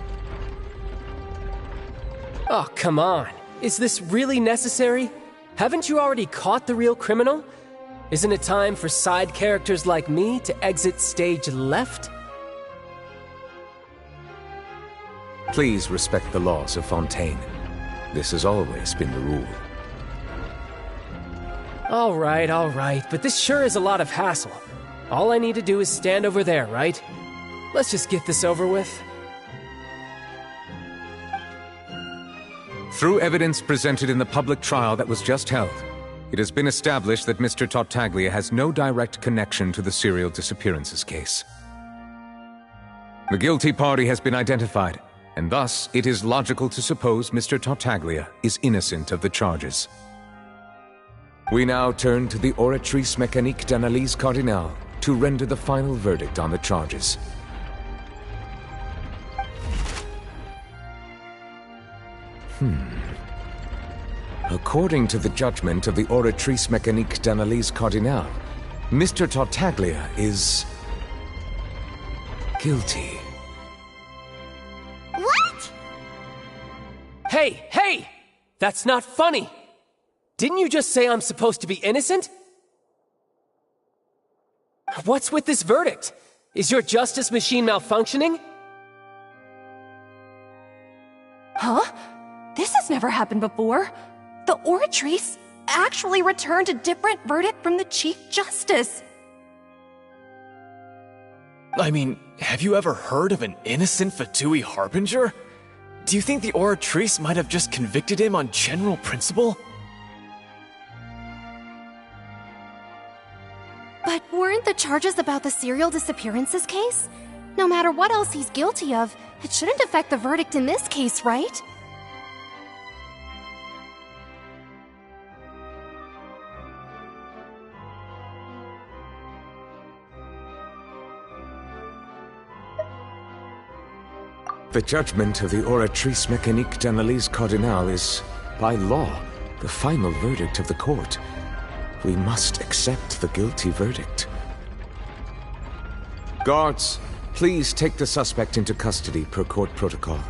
Oh, come on. Is this really necessary? Haven't you already caught the real criminal? Isn't it time for side characters like me to exit stage left? Please respect the laws of Fontaine. This has always been the rule. All right, but this sure is a lot of hassle. All I need to do is stand over there, right? Let's just get this over with. Through evidence presented in the public trial that was just held, it has been established that Mr. Tartaglia has no direct connection to the serial disappearances case. The guilty party has been identified, and thus it is logical to suppose Mr. Tartaglia is innocent of the charges. We now turn to the Oratrice Mécanique d'Analyse Cardinale to render the final verdict on the charges. According to the judgment of the Oratrice Mécanique d'Analyse Cardinale, Mr. Tartaglia is... guilty. What? Hey! That's not funny! Didn't you just say I'm supposed to be innocent? What's with this verdict? Is your justice machine malfunctioning? Huh? This has never happened before. The Oratrice actually returned a different verdict from the Chief Justice. I mean, have you ever heard of an innocent Fatui Harbinger? Do you think the Oratrice might have just convicted him on general principle? But weren't the charges about the serial disappearances case? No matter what else he's guilty of, it shouldn't affect the verdict in this case, right? The judgment of the Oratrice Mécanique d'Analyse Cardinale is, by law, the final verdict of the court. We must accept the guilty verdict. Guards, please take the suspect into custody per court protocol.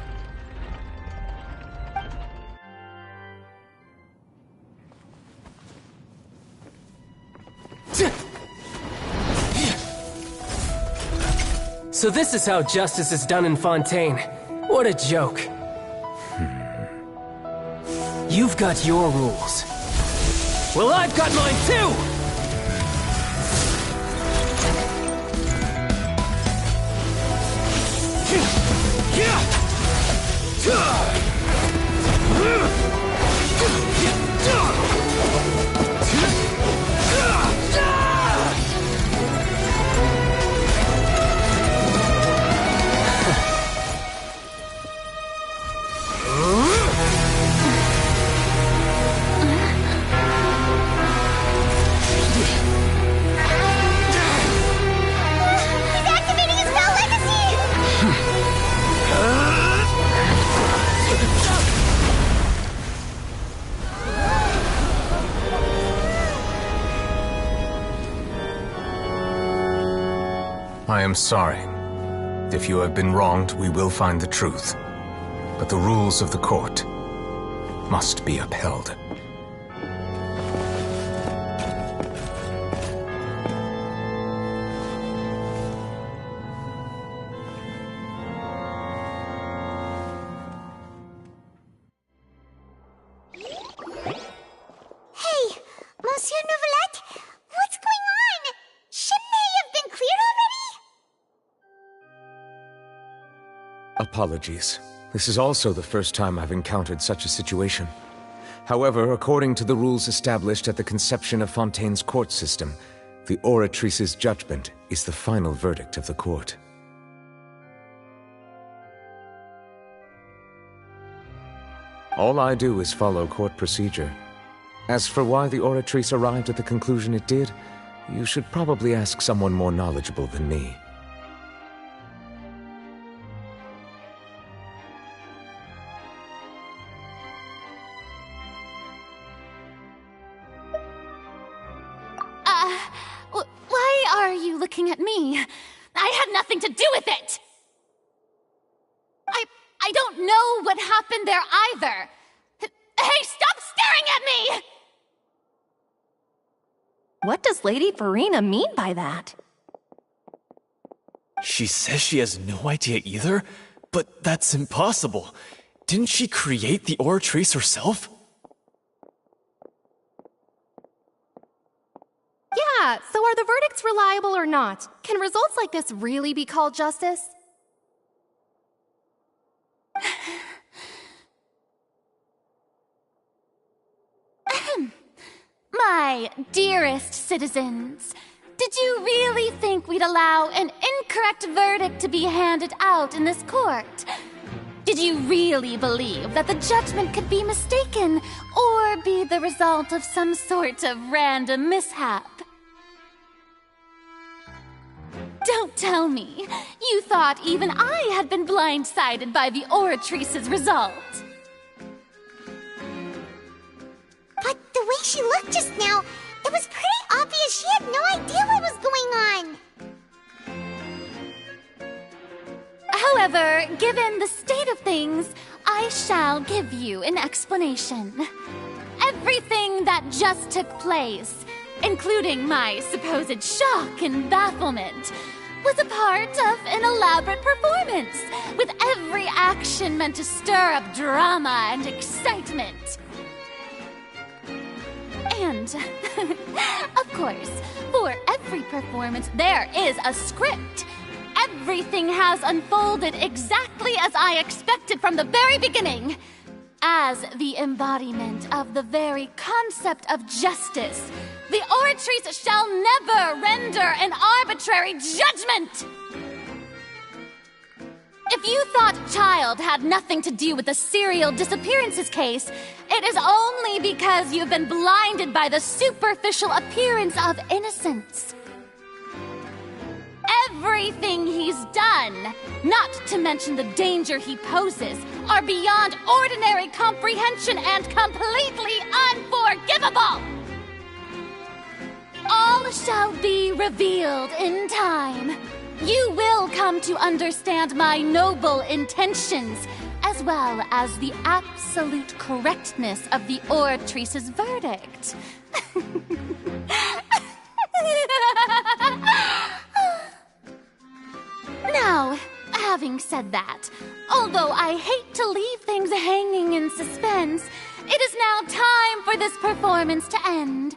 So this is how justice is done in Fontaine. What a joke. You've got your rules. Well, I've got mine too! I am sorry. If you have been wronged, we will find the truth. But the rules of the court must be upheld. Hey, Monsieur Nouvelette, what's going on? Shouldn't he have been cleared Apologies. This is also the first time I've encountered such a situation. However, according to the rules established at the conception of Fontaine's court system, the oratrice's judgment is the final verdict of the court. All I do is follow court procedure. As for why the oratrice arrived at the conclusion it did, you should probably ask someone more knowledgeable than me. Why are you looking at me? I had nothing to do with it! I don't know what happened there either! Hey, stop staring at me! What does Lady Farina mean by that? She says she has no idea either? But that's impossible. Didn't she create the oratrice herself? Yeah, so are the verdicts reliable or not? Can results like this really be called justice? My dearest citizens, did you really think we'd allow an incorrect verdict to be handed out in this court? Did you really believe that the judgment could be mistaken or be the result of some sort of random mishap? Don't tell me you thought even I had been blindsided by the oratrice's result. But the way she looked just now, it was pretty obvious she had no idea what was going on. However, given the state of things, I shall give you an explanation. Everything that just took place, including my supposed shock and bafflement, was a part of an elaborate performance, with every action meant to stir up drama and excitement. And, of course, for every performance there is a script. Everything has unfolded exactly as I expected from the very beginning. As the embodiment of the very concept of justice, the oratrice shall never render an arbitrary judgment! If you thought Child had nothing to do with the serial disappearances case, it is only because you've been blinded by the superficial appearance of innocence. Everything he's done, not to mention the danger he poses, are beyond ordinary comprehension and completely unforgivable! All shall be revealed in time. You will come to understand my noble intentions, as well as the absolute correctness of the oratrice's verdict. Now, having said that, although I hate to leave things hanging in suspense, it is now time for this performance to end.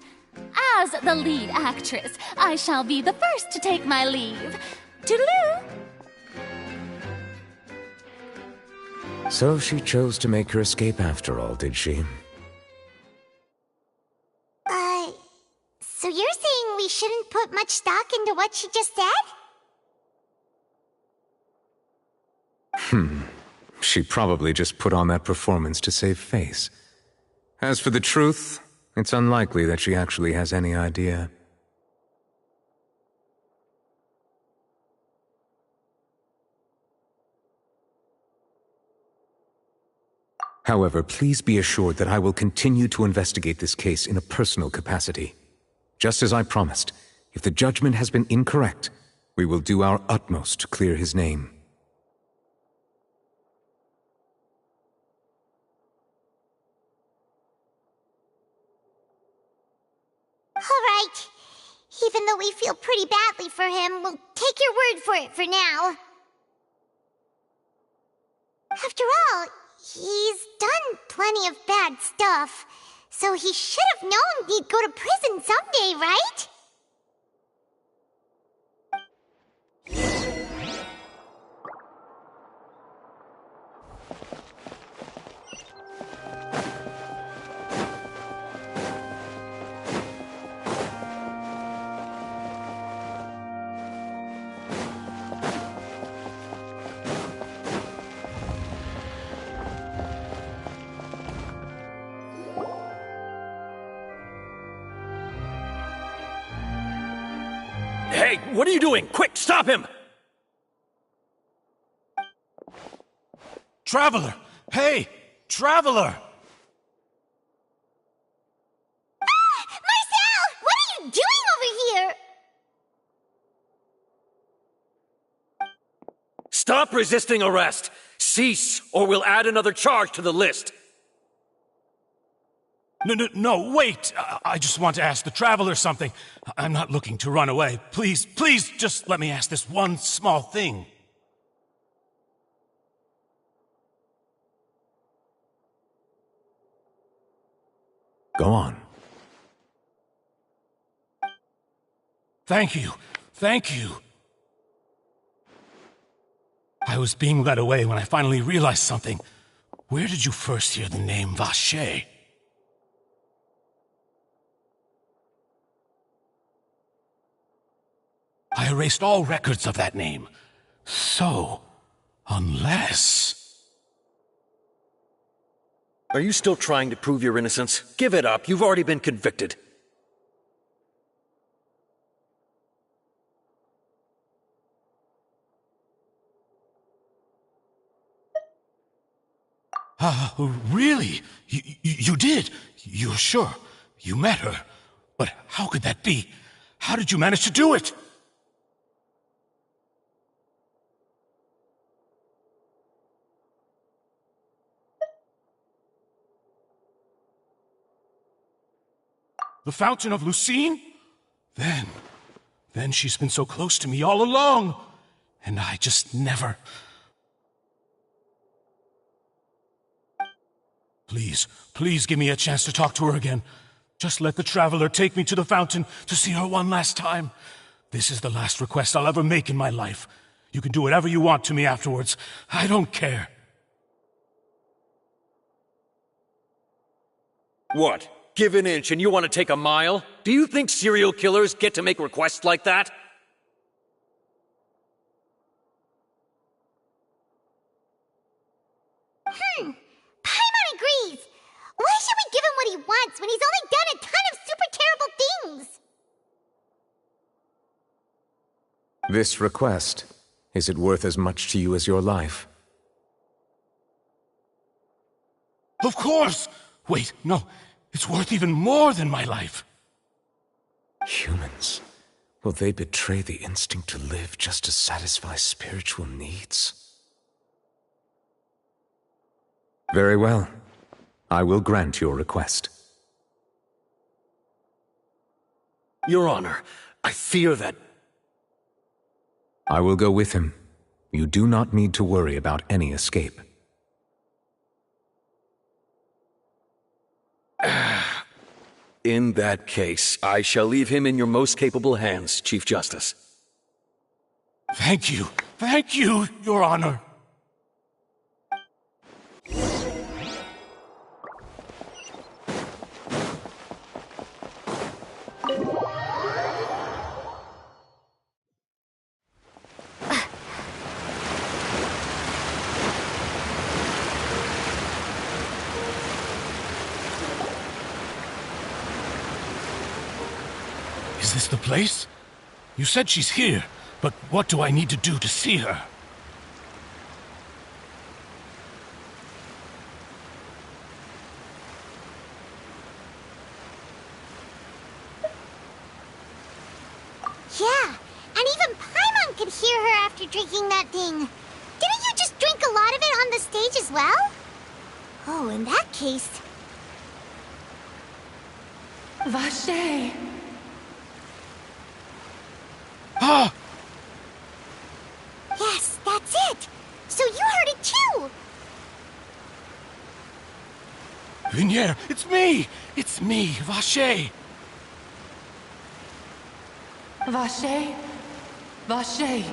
As the lead actress, I shall be the first to take my leave. Toodaloo! So she chose to make her escape after all, did she? So you're saying we shouldn't put much stock into what she just said? She probably just put on that performance to save face. As for the truth, it's unlikely that she actually has any idea. However, please be assured that I will continue to investigate this case in a personal capacity. Just as I promised, if the judgment has been incorrect, we will do our utmost to clear his name. Alright. Even though we feel pretty badly for him, we'll take your word for it for now. After all, he's done plenty of bad stuff, so he should have known he'd go to prison someday, right? Hey, what are you doing? Quick, stop him! Traveler! Hey! Traveler! Marcel! What are you doing over here? Stop resisting arrest! Cease, or we'll add another charge to the list! No, wait! I just want to ask the Traveler something. I'm not looking to run away. Please, just let me ask this one small thing. Go on. Thank you. Thank you. I was being led away when I finally realized something. Where did you first hear the name Vache? I erased all records of that name. So, unless... Are you still trying to prove your innocence? Give it up. You've already been convicted. Really? You did? You're sure? You met her? But how could that be? How did you manage to do it? The Fountain of Lucine? Then she's been so close to me all along. And I just never... Please give me a chance to talk to her again. Just let the Traveler take me to the fountain to see her one last time. This is the last request I'll ever make in my life. You can do whatever you want to me afterwards. I don't care. What? Give an inch and you want to take a mile? Do you think serial killers get to make requests like that? Paimon agrees! Why should we give him what he wants when he's only done a ton of super terrible things? This request, is it worth as much to you as your life? Of course! Wait, no. It's worth even more than my life. Humans, will they betray the instinct to live just to satisfy spiritual needs? Very well. I will grant your request. Your Honor, I fear that... I will go with him. You do not need to worry about any escape. In that case, I shall leave him in your most capable hands, Chief Justice. Thank you, Your Honor. Is this the place? You said she's here, but what do I need to do to see her? Yeah, and even Paimon could hear her after drinking that thing. Didn't you just drink a lot of it on the stage as well? Oh, in that case... Vache! Ah! Yes, that's it! So you heard it too! Vignier, it's me! It's me, Vache! Vache? Vache!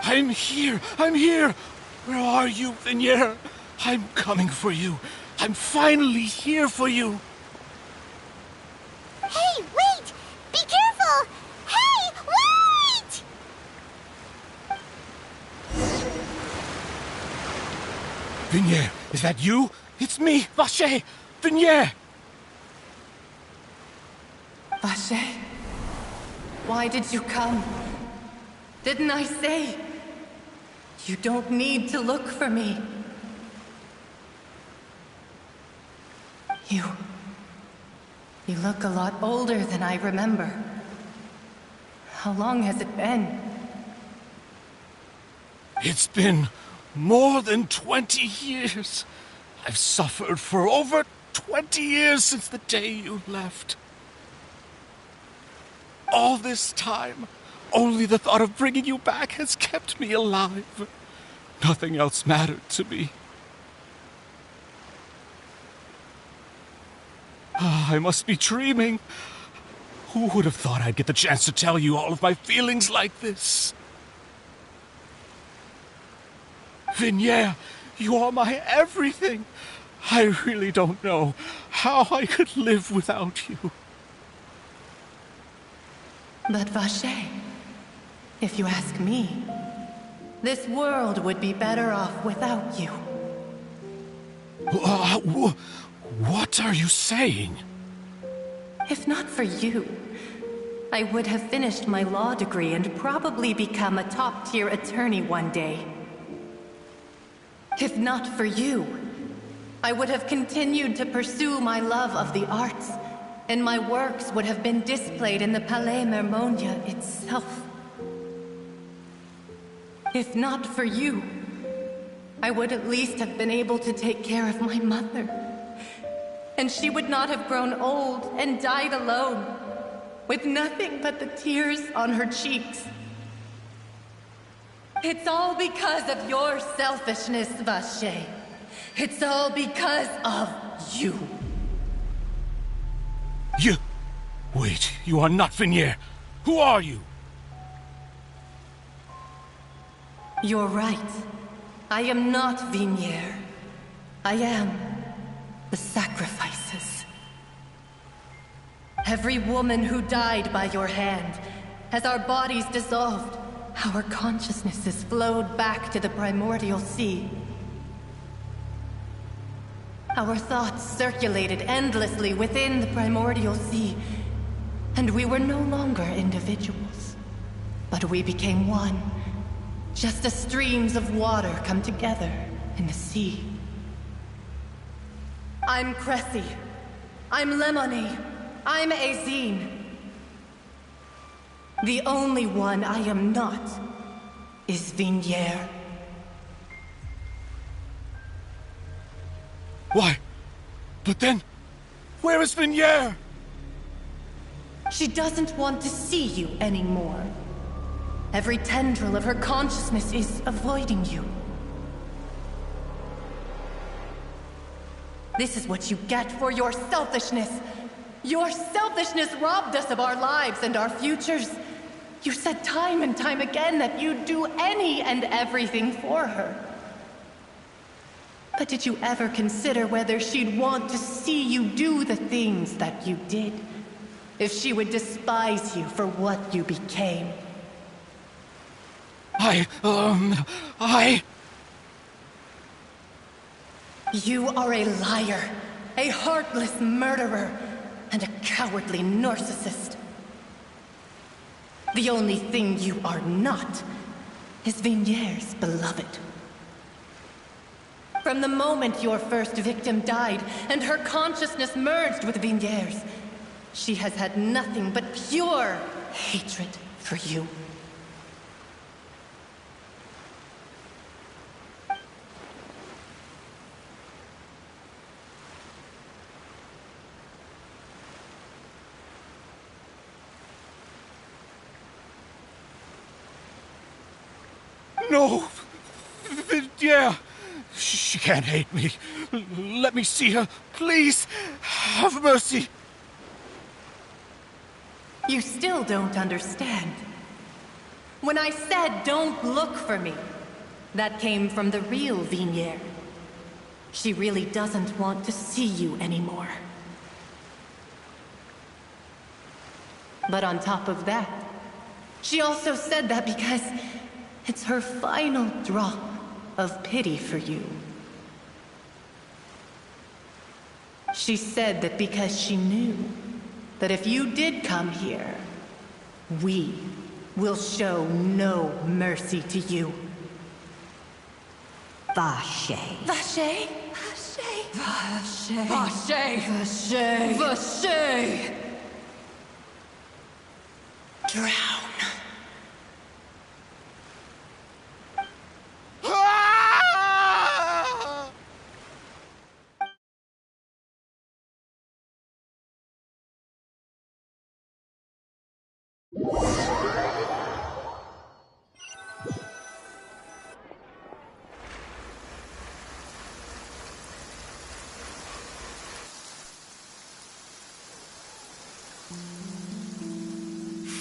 I'm here! Where are you, Vignier? I'm coming for you. I'm finally here for you. Hey, wait! Be careful! Hey, wait! Vignier, is that you? It's me, Vache! Vignier! Vache? Why did you come? Didn't I say? You don't need to look for me. You look a lot older than I remember. How long has it been? It's been more than 20 years. I've suffered for over 20 years since the day you left. All this time, only the thought of bringing you back has kept me alive. Nothing else mattered to me. I must be dreaming. Who would have thought I'd get the chance to tell you all of my feelings like this? Vignere, you are my everything. I really don't know how I could live without you. But Vache, if you ask me, this world would be better off without you. What are you saying? If not for you, I would have finished my law degree and probably become a top-tier attorney one day. If not for you, I would have continued to pursue my love of the arts, and my works would have been displayed in the Palais Mermonia itself. If not for you, I would at least have been able to take care of my mother. And she would not have grown old and died alone, with nothing but the tears on her cheeks. It's all because of your selfishness, Vache. It's all because of you. You... Wait, you are not Vignere. Who are you? You're right. I am not Vignere. I am the sacrifices. Every woman who died by your hand, as our bodies dissolved, our consciousnesses flowed back to the primordial sea. Our thoughts circulated endlessly within the primordial sea, and we were no longer individuals, but we became one, just as streams of water come together in the sea. I'm Cressy. I'm Lemony. I'm Azine. The only one I am not is Vignere. Why? But then, where is Vignere? She doesn't want to see you anymore. Every tendril of her consciousness is avoiding you. This is what you get for your selfishness. Your selfishness robbed us of our lives and our futures. You said time and time again that you'd do any and everything for her. But did you ever consider whether she'd want to see you do the things that you did? If she would despise you for what you became? You are a liar, a heartless murderer, and a cowardly narcissist. The only thing you are not is Vignere's beloved. From the moment your first victim died and her consciousness merged with Vignere's, she has had nothing but pure hatred for you. No! Vignere! She can't hate me. Let me see her, please. Have mercy. You still don't understand. When I said don't look for me, that came from the real Vignere. She really doesn't want to see you anymore. But on top of that, she also said that because it's her final drop of pity for you. She said that because she knew that if you did come here, We will show no mercy to you. Vache. Vache? Vache. Vache. Vache. Vache. Drown.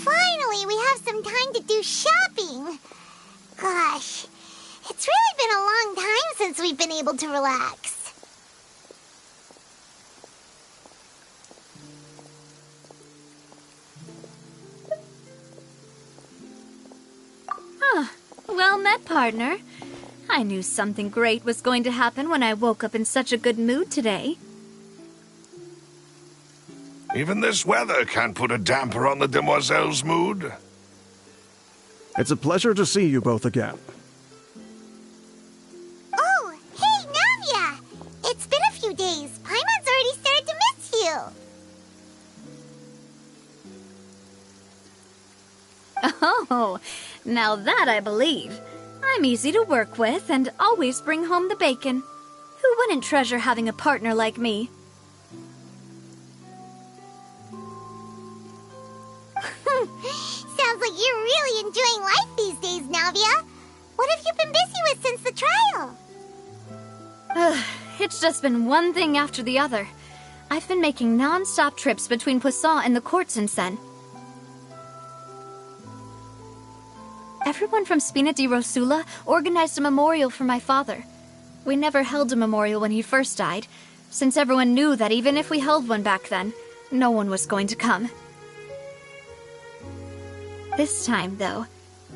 Finally, we have some time to do shopping. Gosh, it's really been a long time since we've been able to relax. Huh. Well met, partner. I knew something great was going to happen when I woke up in such a good mood today. Even this weather can't put a damper on the demoiselle's mood. It's a pleasure to see you both again. Oh, hey, Navia! It's been a few days. Paimon's already started to miss you. Oh, now that I believe. I'm easy to work with and always bring home the bacon. Who wouldn't treasure having a partner like me? Sounds like you're really enjoying life these days, Navia. What have you been busy with since the trial? It's just been one thing after the other. I've been making non-stop trips between Poisson and the courts in Sen. Everyone from Spina di Rosula organized a memorial for my father. We never held a memorial when he first died, since everyone knew that even if we held one back then, no one was going to come. This time, though,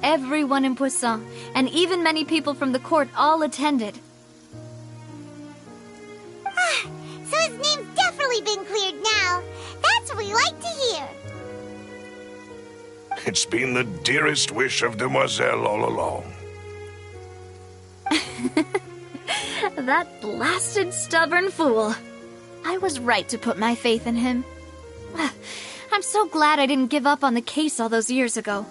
everyone in Poisson, and even many people from the court, all attended. So his name's definitely been cleared now. That's what we like to hear. It's been the dearest wish of Demoiselle all along. That blasted stubborn fool. I was right to put my faith in him. I'm so glad I didn't give up on the case all those years ago.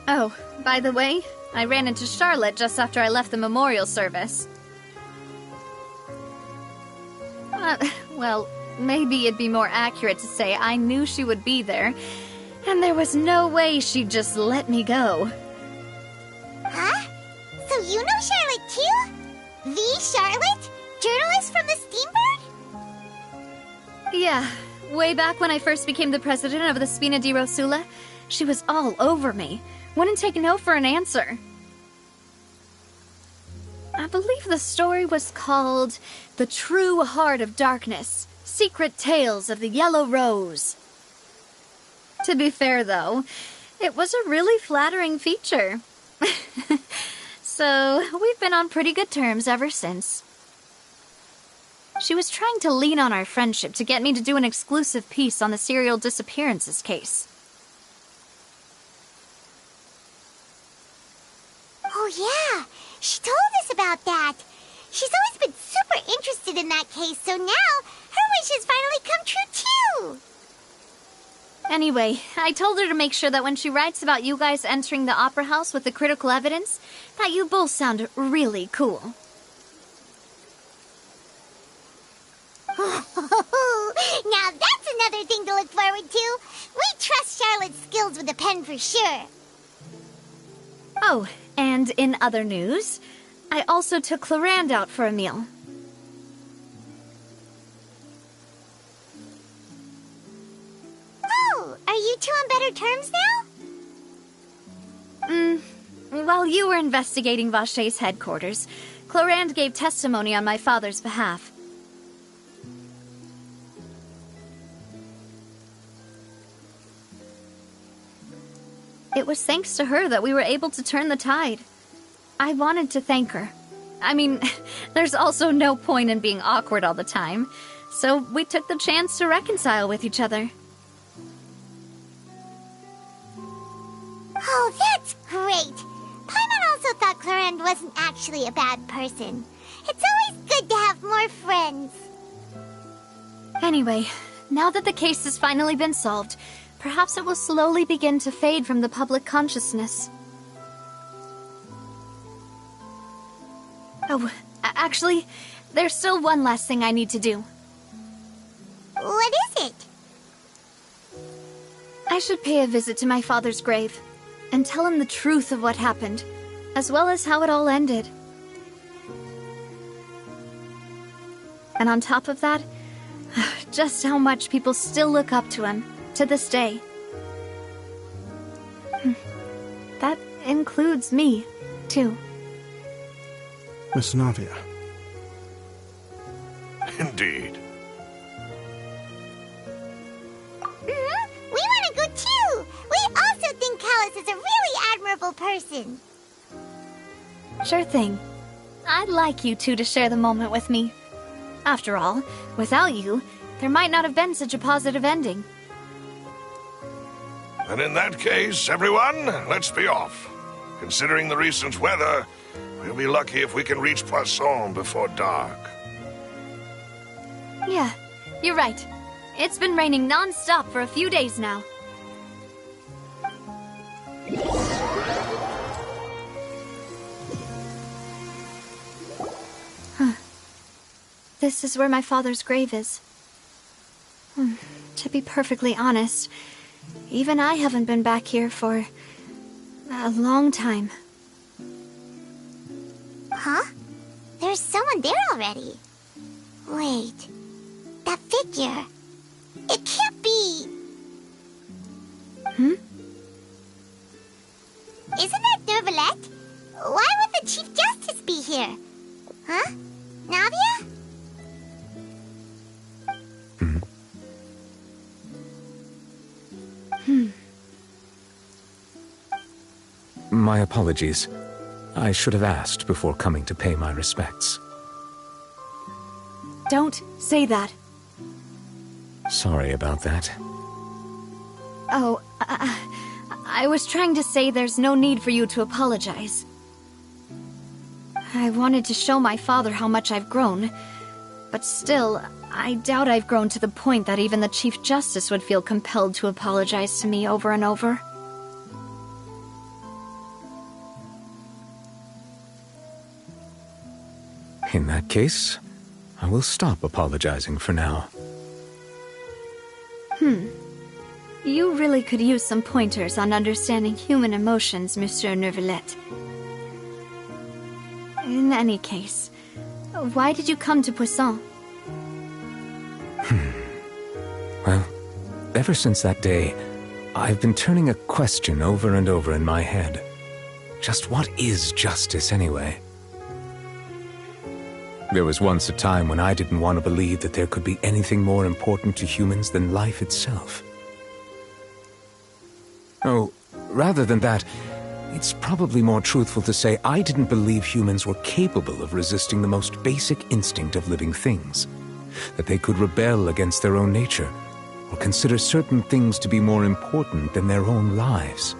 Oh, by the way, I ran into Charlotte just after I left the memorial service. Well, maybe it'd be more accurate to say I knew she would be there, and there was no way she'd just let me go. Huh? So you know Charlotte too? The Charlotte? Journalist from the Steambird? Yeah, way back when I first became the president of the Spina di Rosula, she was all over me. Wouldn't take no for an answer. I believe the story was called The True Heart of Darkness, Secret Tales of the Yellow Rose. To be fair, though, it was a really flattering feature. So, we've been on pretty good terms ever since. She was trying to lean on our friendship to get me to do an exclusive piece on the serial disappearances case. Oh yeah, she told us about that. She's always been super interested in that case, so now her wish has finally come true too. Anyway, I told her to make sure that when she writes about you guys entering the opera house with the critical evidence, that you both sound really cool. Now that's another thing to look forward to. We trust Charlotte's skills with the pen for sure. Oh, and in other news, I also took Clarand out for a meal. Oh, are you two on better terms now? While you were investigating Vache's headquarters, Clarand gave testimony on my father's behalf. It was thanks to her that we were able to turn the tide. I wanted to thank her. I mean, there's also no point in being awkward all the time. so we took the chance to reconcile with each other. Oh, that's great! Paimon also thought Clarend wasn't actually a bad person. It's always good to have more friends. Anyway, now that the case has finally been solved, perhaps it will slowly begin to fade from the public consciousness. Oh, actually, there's still one last thing I need to do. What is it? I should pay a visit to my father's grave and tell him the truth of what happened, as well as how it all ended. And on top of that, just how much people still look up to him, to this day. That includes me, too. Miss Navia. Indeed. We want to go too! We also think Callus is a really admirable person. Sure thing. I'd like you two to share the moment with me. After all, without you, there might not have been such a positive ending. And in that case, everyone, let's be off. Considering the recent weather, we'll be lucky if we can reach Poisson before dark. Yeah, you're right. It's been raining non-stop for a few days now. Huh. This is where my father's grave is. To be perfectly honest, even I haven't been back here for a long time. Huh? There's someone there already. Wait. That figure. It can't be... Hmm? Isn't that Nervalette? Why would the Chief Justice be here? Huh? Navia? My apologies. I should have asked before coming to pay my respects. Don't say that. Sorry about that. Oh, I was trying to say there's no need for you to apologize. I wanted to show my father how much I've grown, but still, I doubt I've grown to the point that even the Chief Justice would feel compelled to apologize to me over and over. In that case, I will stop apologizing for now. You really could use some pointers on understanding human emotions, Monsieur Nervalette. In any case, why did you come to Poisson? Well, ever since that day, I've been turning a question over and over in my head. Just what is justice anyway? There was once a time when I didn't want to believe that there could be anything more important to humans than life itself. Oh, rather than that, it's probably more truthful to say I didn't believe humans were capable of resisting the most basic instinct of living things. That they could rebel against their own nature, or consider certain things to be more important than their own lives.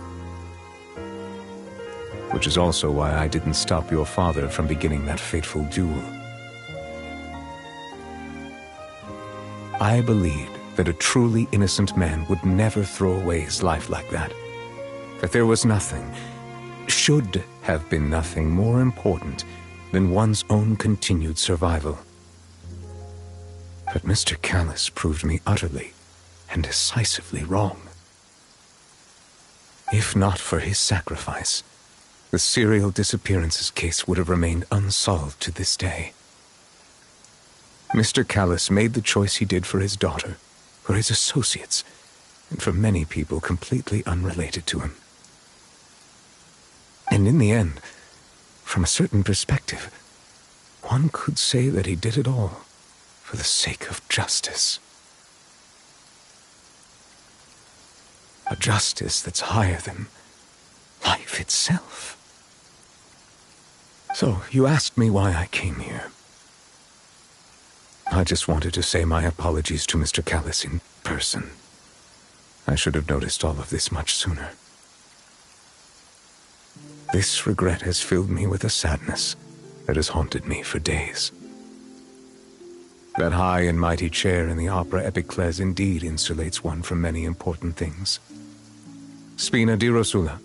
Which is also why I didn't stop your father from beginning that fateful duel. I believed that a truly innocent man would never throw away his life like that. That there was nothing, should have been nothing more important than one's own continued survival. But Mr. Callus proved me utterly and decisively wrong. If not for his sacrifice, the serial disappearances case would have remained unsolved to this day. Mr. Callus made the choice he did for his daughter, for his associates, and for many people completely unrelated to him. And in the end, from a certain perspective, one could say that he did it all for the sake of justice. A justice that's higher than life itself. So, you asked me why I came here. I just wanted to say my apologies to Mr. Callis in person. I should have noticed all of this much sooner. This regret has filled me with a sadness that has haunted me for days. That high and mighty chair in the opera epiclese indeed insulates one from many important things. Spina di Rosula,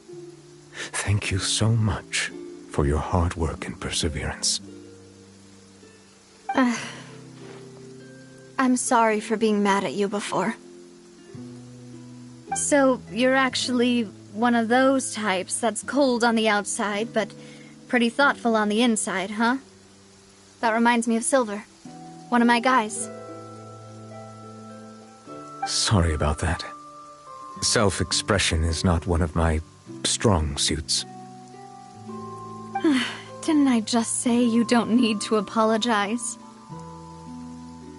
thank you so much for your hard work and perseverance. I'm sorry for being mad at you before. So, you're actually one of those types that's cold on the outside, but pretty thoughtful on the inside, huh? That reminds me of Silver, one of my guys. Sorry about that. Self-expression is not one of my strong suits. Didn't I just say you don't need to apologize?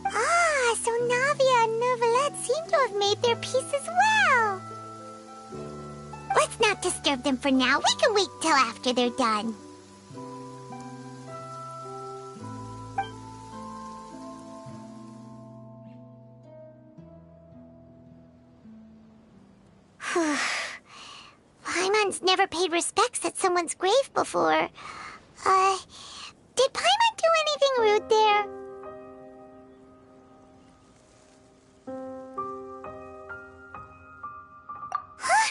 Ah, so Navia and Neuvillette seem to have made their peace as well. Let's not disturb them for now. We can wait till after they're done. Paimon's never paid respects at someone's grave before. Did Paimon do anything rude there? Huh?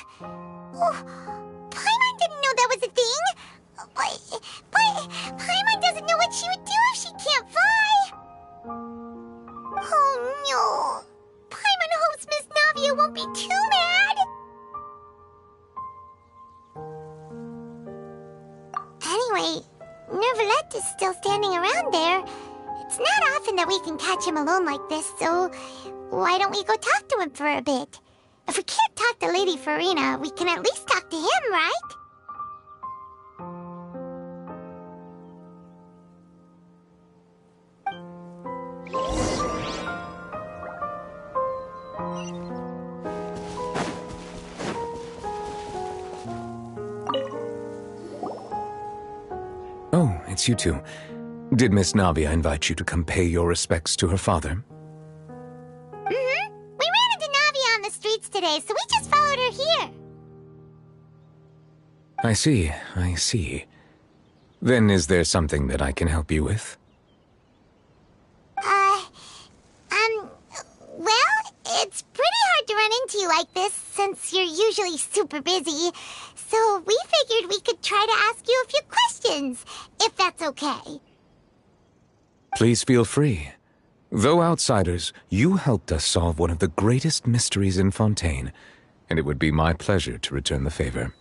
Oh, Paimon didn't know that was a thing. But Paimon doesn't know what she would do if she can't fly. Oh no. Paimon hopes Miss Navia won't be too mad. Anyway, Neuvillette is still standing around there. It's not often that we can catch him alone like this, so why don't we go talk to him for a bit? If we can't talk to Lady Farina, we can at least talk to him, right? Oh, it's you two. Did Miss Navia invite you to come pay your respects to her father? We ran into Navia on the streets today, so we just followed her here. I see. Then is there something that I can help you with? Well, it's pretty hard to run into you like this, since you're usually super busy. So we figured we could try to ask you a few questions, if that's okay. Please feel free. Though outsiders, you helped us solve one of the greatest mysteries in Fontaine, and it would be my pleasure to return the favor.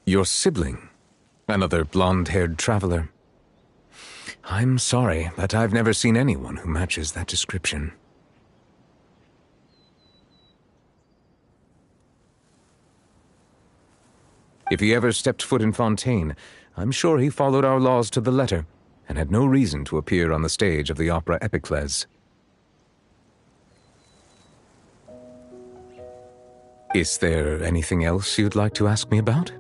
Your sibling? Another blonde-haired traveler? I'm sorry, but I've never seen anyone who matches that description. If he ever stepped foot in Fontaine, I'm sure he followed our laws to the letter, and had no reason to appear on the stage of the opera epiclese. Is there anything else you'd like to ask me about?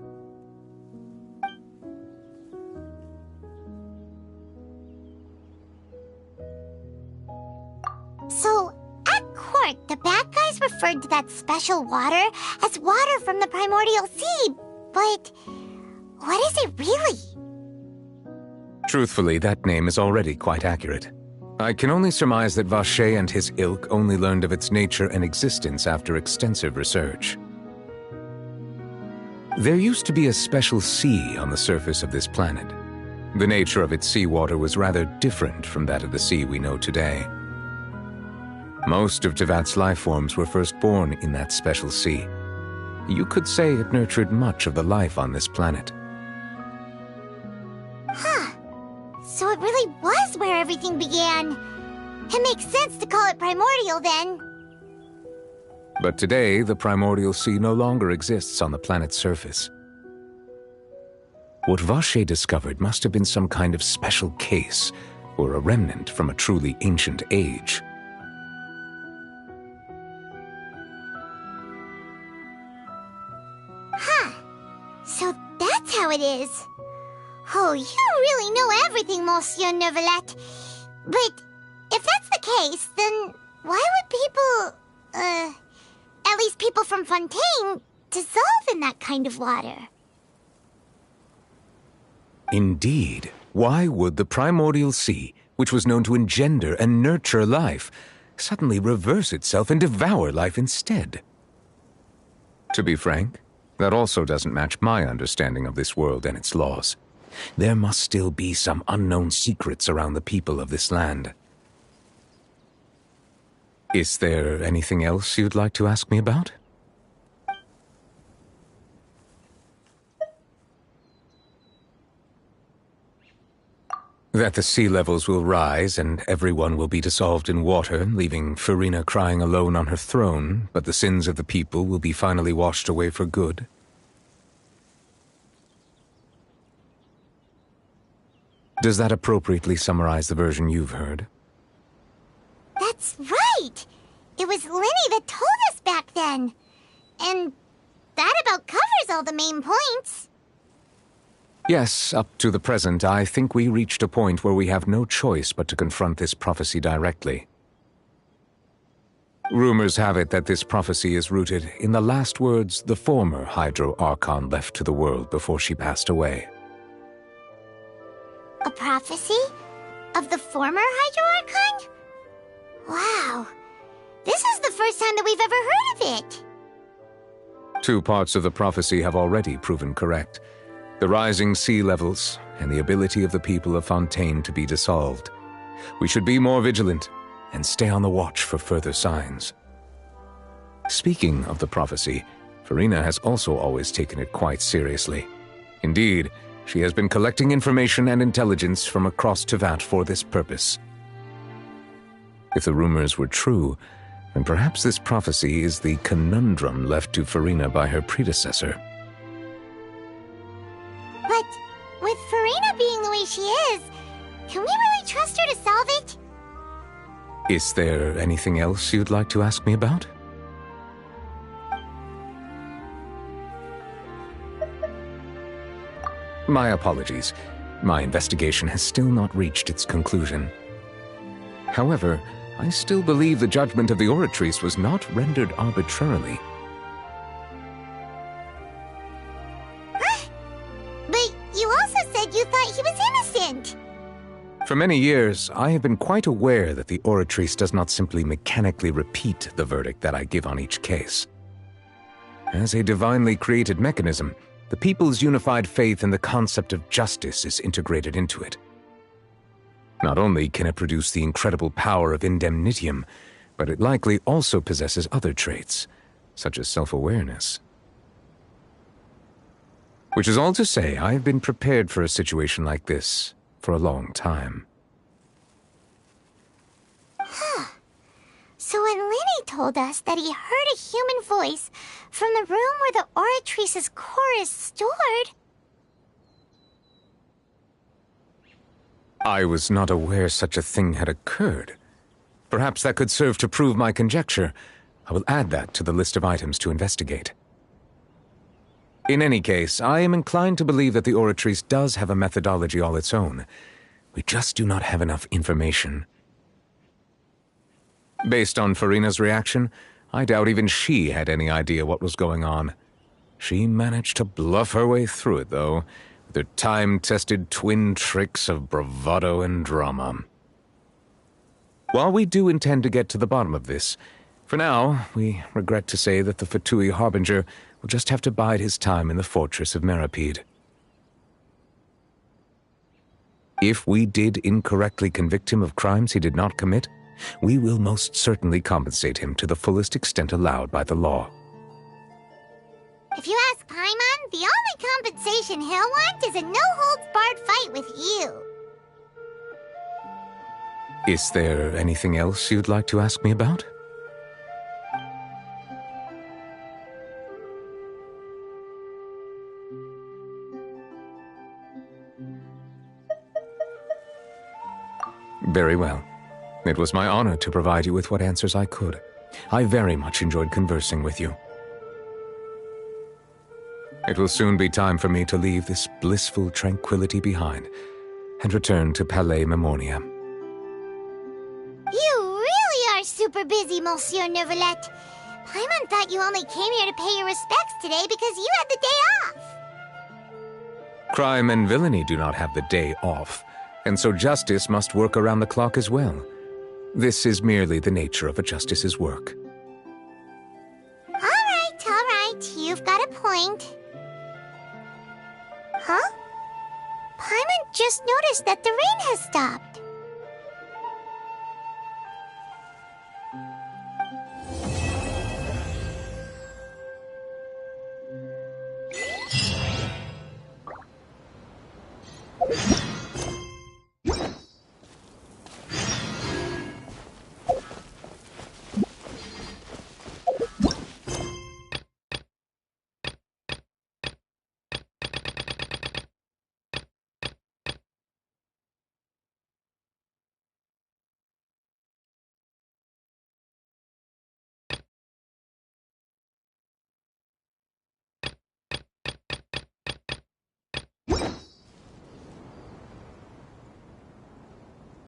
So, at court, the bad guys referred to that special water as water from the primordial sea, but what is it really? Truthfully, that name is already quite accurate. I can only surmise that Vacher and his ilk only learned of its nature and existence after extensive research. There used to be a special sea on the surface of this planet. The nature of its seawater was rather different from that of the sea we know today. Most of Tevat's life forms were first born in that special sea. You could say it nurtured much of the life on this planet. Huh. So it really was where everything began. It makes sense to call it primordial then. But today, the primordial sea no longer exists on the planet's surface. What Vache discovered must have been some kind of special case, or a remnant from a truly ancient age. Huh. So that's how it is. Oh, you really know everything, Monsieur Neuvillette. But if that's the case, then why would people, at least people from Fontaine, dissolve in that kind of water? Indeed. Why would the primordial sea, which was known to engender and nurture life, suddenly reverse itself and devour life instead? To be frank, that also doesn't match my understanding of this world and its laws. There must still be some unknown secrets around the people of this land. Is there anything else you'd like to ask me about? That the sea levels will rise and everyone will be dissolved in water, leaving Farina crying alone on her throne, but the sins of the people will be finally washed away for good. Does that appropriately summarize the version you've heard? That's right! It was Linny that told us back then. And that about covers all the main points. Yes, up to the present, I think we reached a point where we have no choice but to confront this prophecy directly. Rumors have it that this prophecy is rooted in the last words the former Hydro Archon left to the world before she passed away. A prophecy? Of the former Hydro Archon? Wow. This is the first time that we've ever heard of it. 2 parts of the prophecy have already proven correct. The rising sea levels, and the ability of the people of Fontaine to be dissolved. We should be more vigilant, and stay on the watch for further signs. Speaking of the prophecy, Farina has also always taken it quite seriously. Indeed, she has been collecting information and intelligence from across Tevat for this purpose. If the rumors were true, then perhaps this prophecy is the conundrum left to Farina by her predecessor. But with Farina being the way she is, can we really trust her to solve it? Is there anything else you'd like to ask me about? My apologies. My investigation has still not reached its conclusion. However, I still believe the judgment of the Oratrice was not rendered arbitrarily. But you also said you thought he was innocent. For many years, I have been quite aware that the Oratrice does not simply mechanically repeat the verdict that I give on each case. As a divinely created mechanism, the people's unified faith in the concept of justice is integrated into it. Not only can it produce the incredible power of indemnitium, but it likely also possesses other traits, such as self-awareness. Which is all to say, I have been prepared for a situation like this for a long time. So when Linny told us that he heard a human voice from the room where the Oratrice's core is stored... I was not aware such a thing had occurred. Perhaps that could serve to prove my conjecture. I will add that to the list of items to investigate. In any case, I am inclined to believe that the Oratrice does have a methodology all its own. We just do not have enough information. Based on Farina's reaction, I doubt even she had any idea what was going on. She managed to bluff her way through it, though, with her time-tested twin tricks of bravado and drama. While we do intend to get to the bottom of this, for now, we regret to say that the Fatui Harbinger will just have to bide his time in the fortress of Meripede. If we did incorrectly convict him of crimes he did not commit, we will most certainly compensate him to the fullest extent allowed by the law. If you ask Paimon, the only compensation he'll want is a no-holds-barred fight with you. Is there anything else you'd like to ask me about? Very well. It was my honor to provide you with what answers I could. I very much enjoyed conversing with you. It will soon be time for me to leave this blissful tranquility behind and return to Palais Memoria. You really are super busy, Monsieur Neuvillette. Paimon thought you only came here to pay your respects today because you had the day off. Crime and villainy do not have the day off, and so justice must work around the clock as well. This is merely the nature of a justice's work. All right. You've got a point. Huh? Paimon just noticed that the rain has stopped.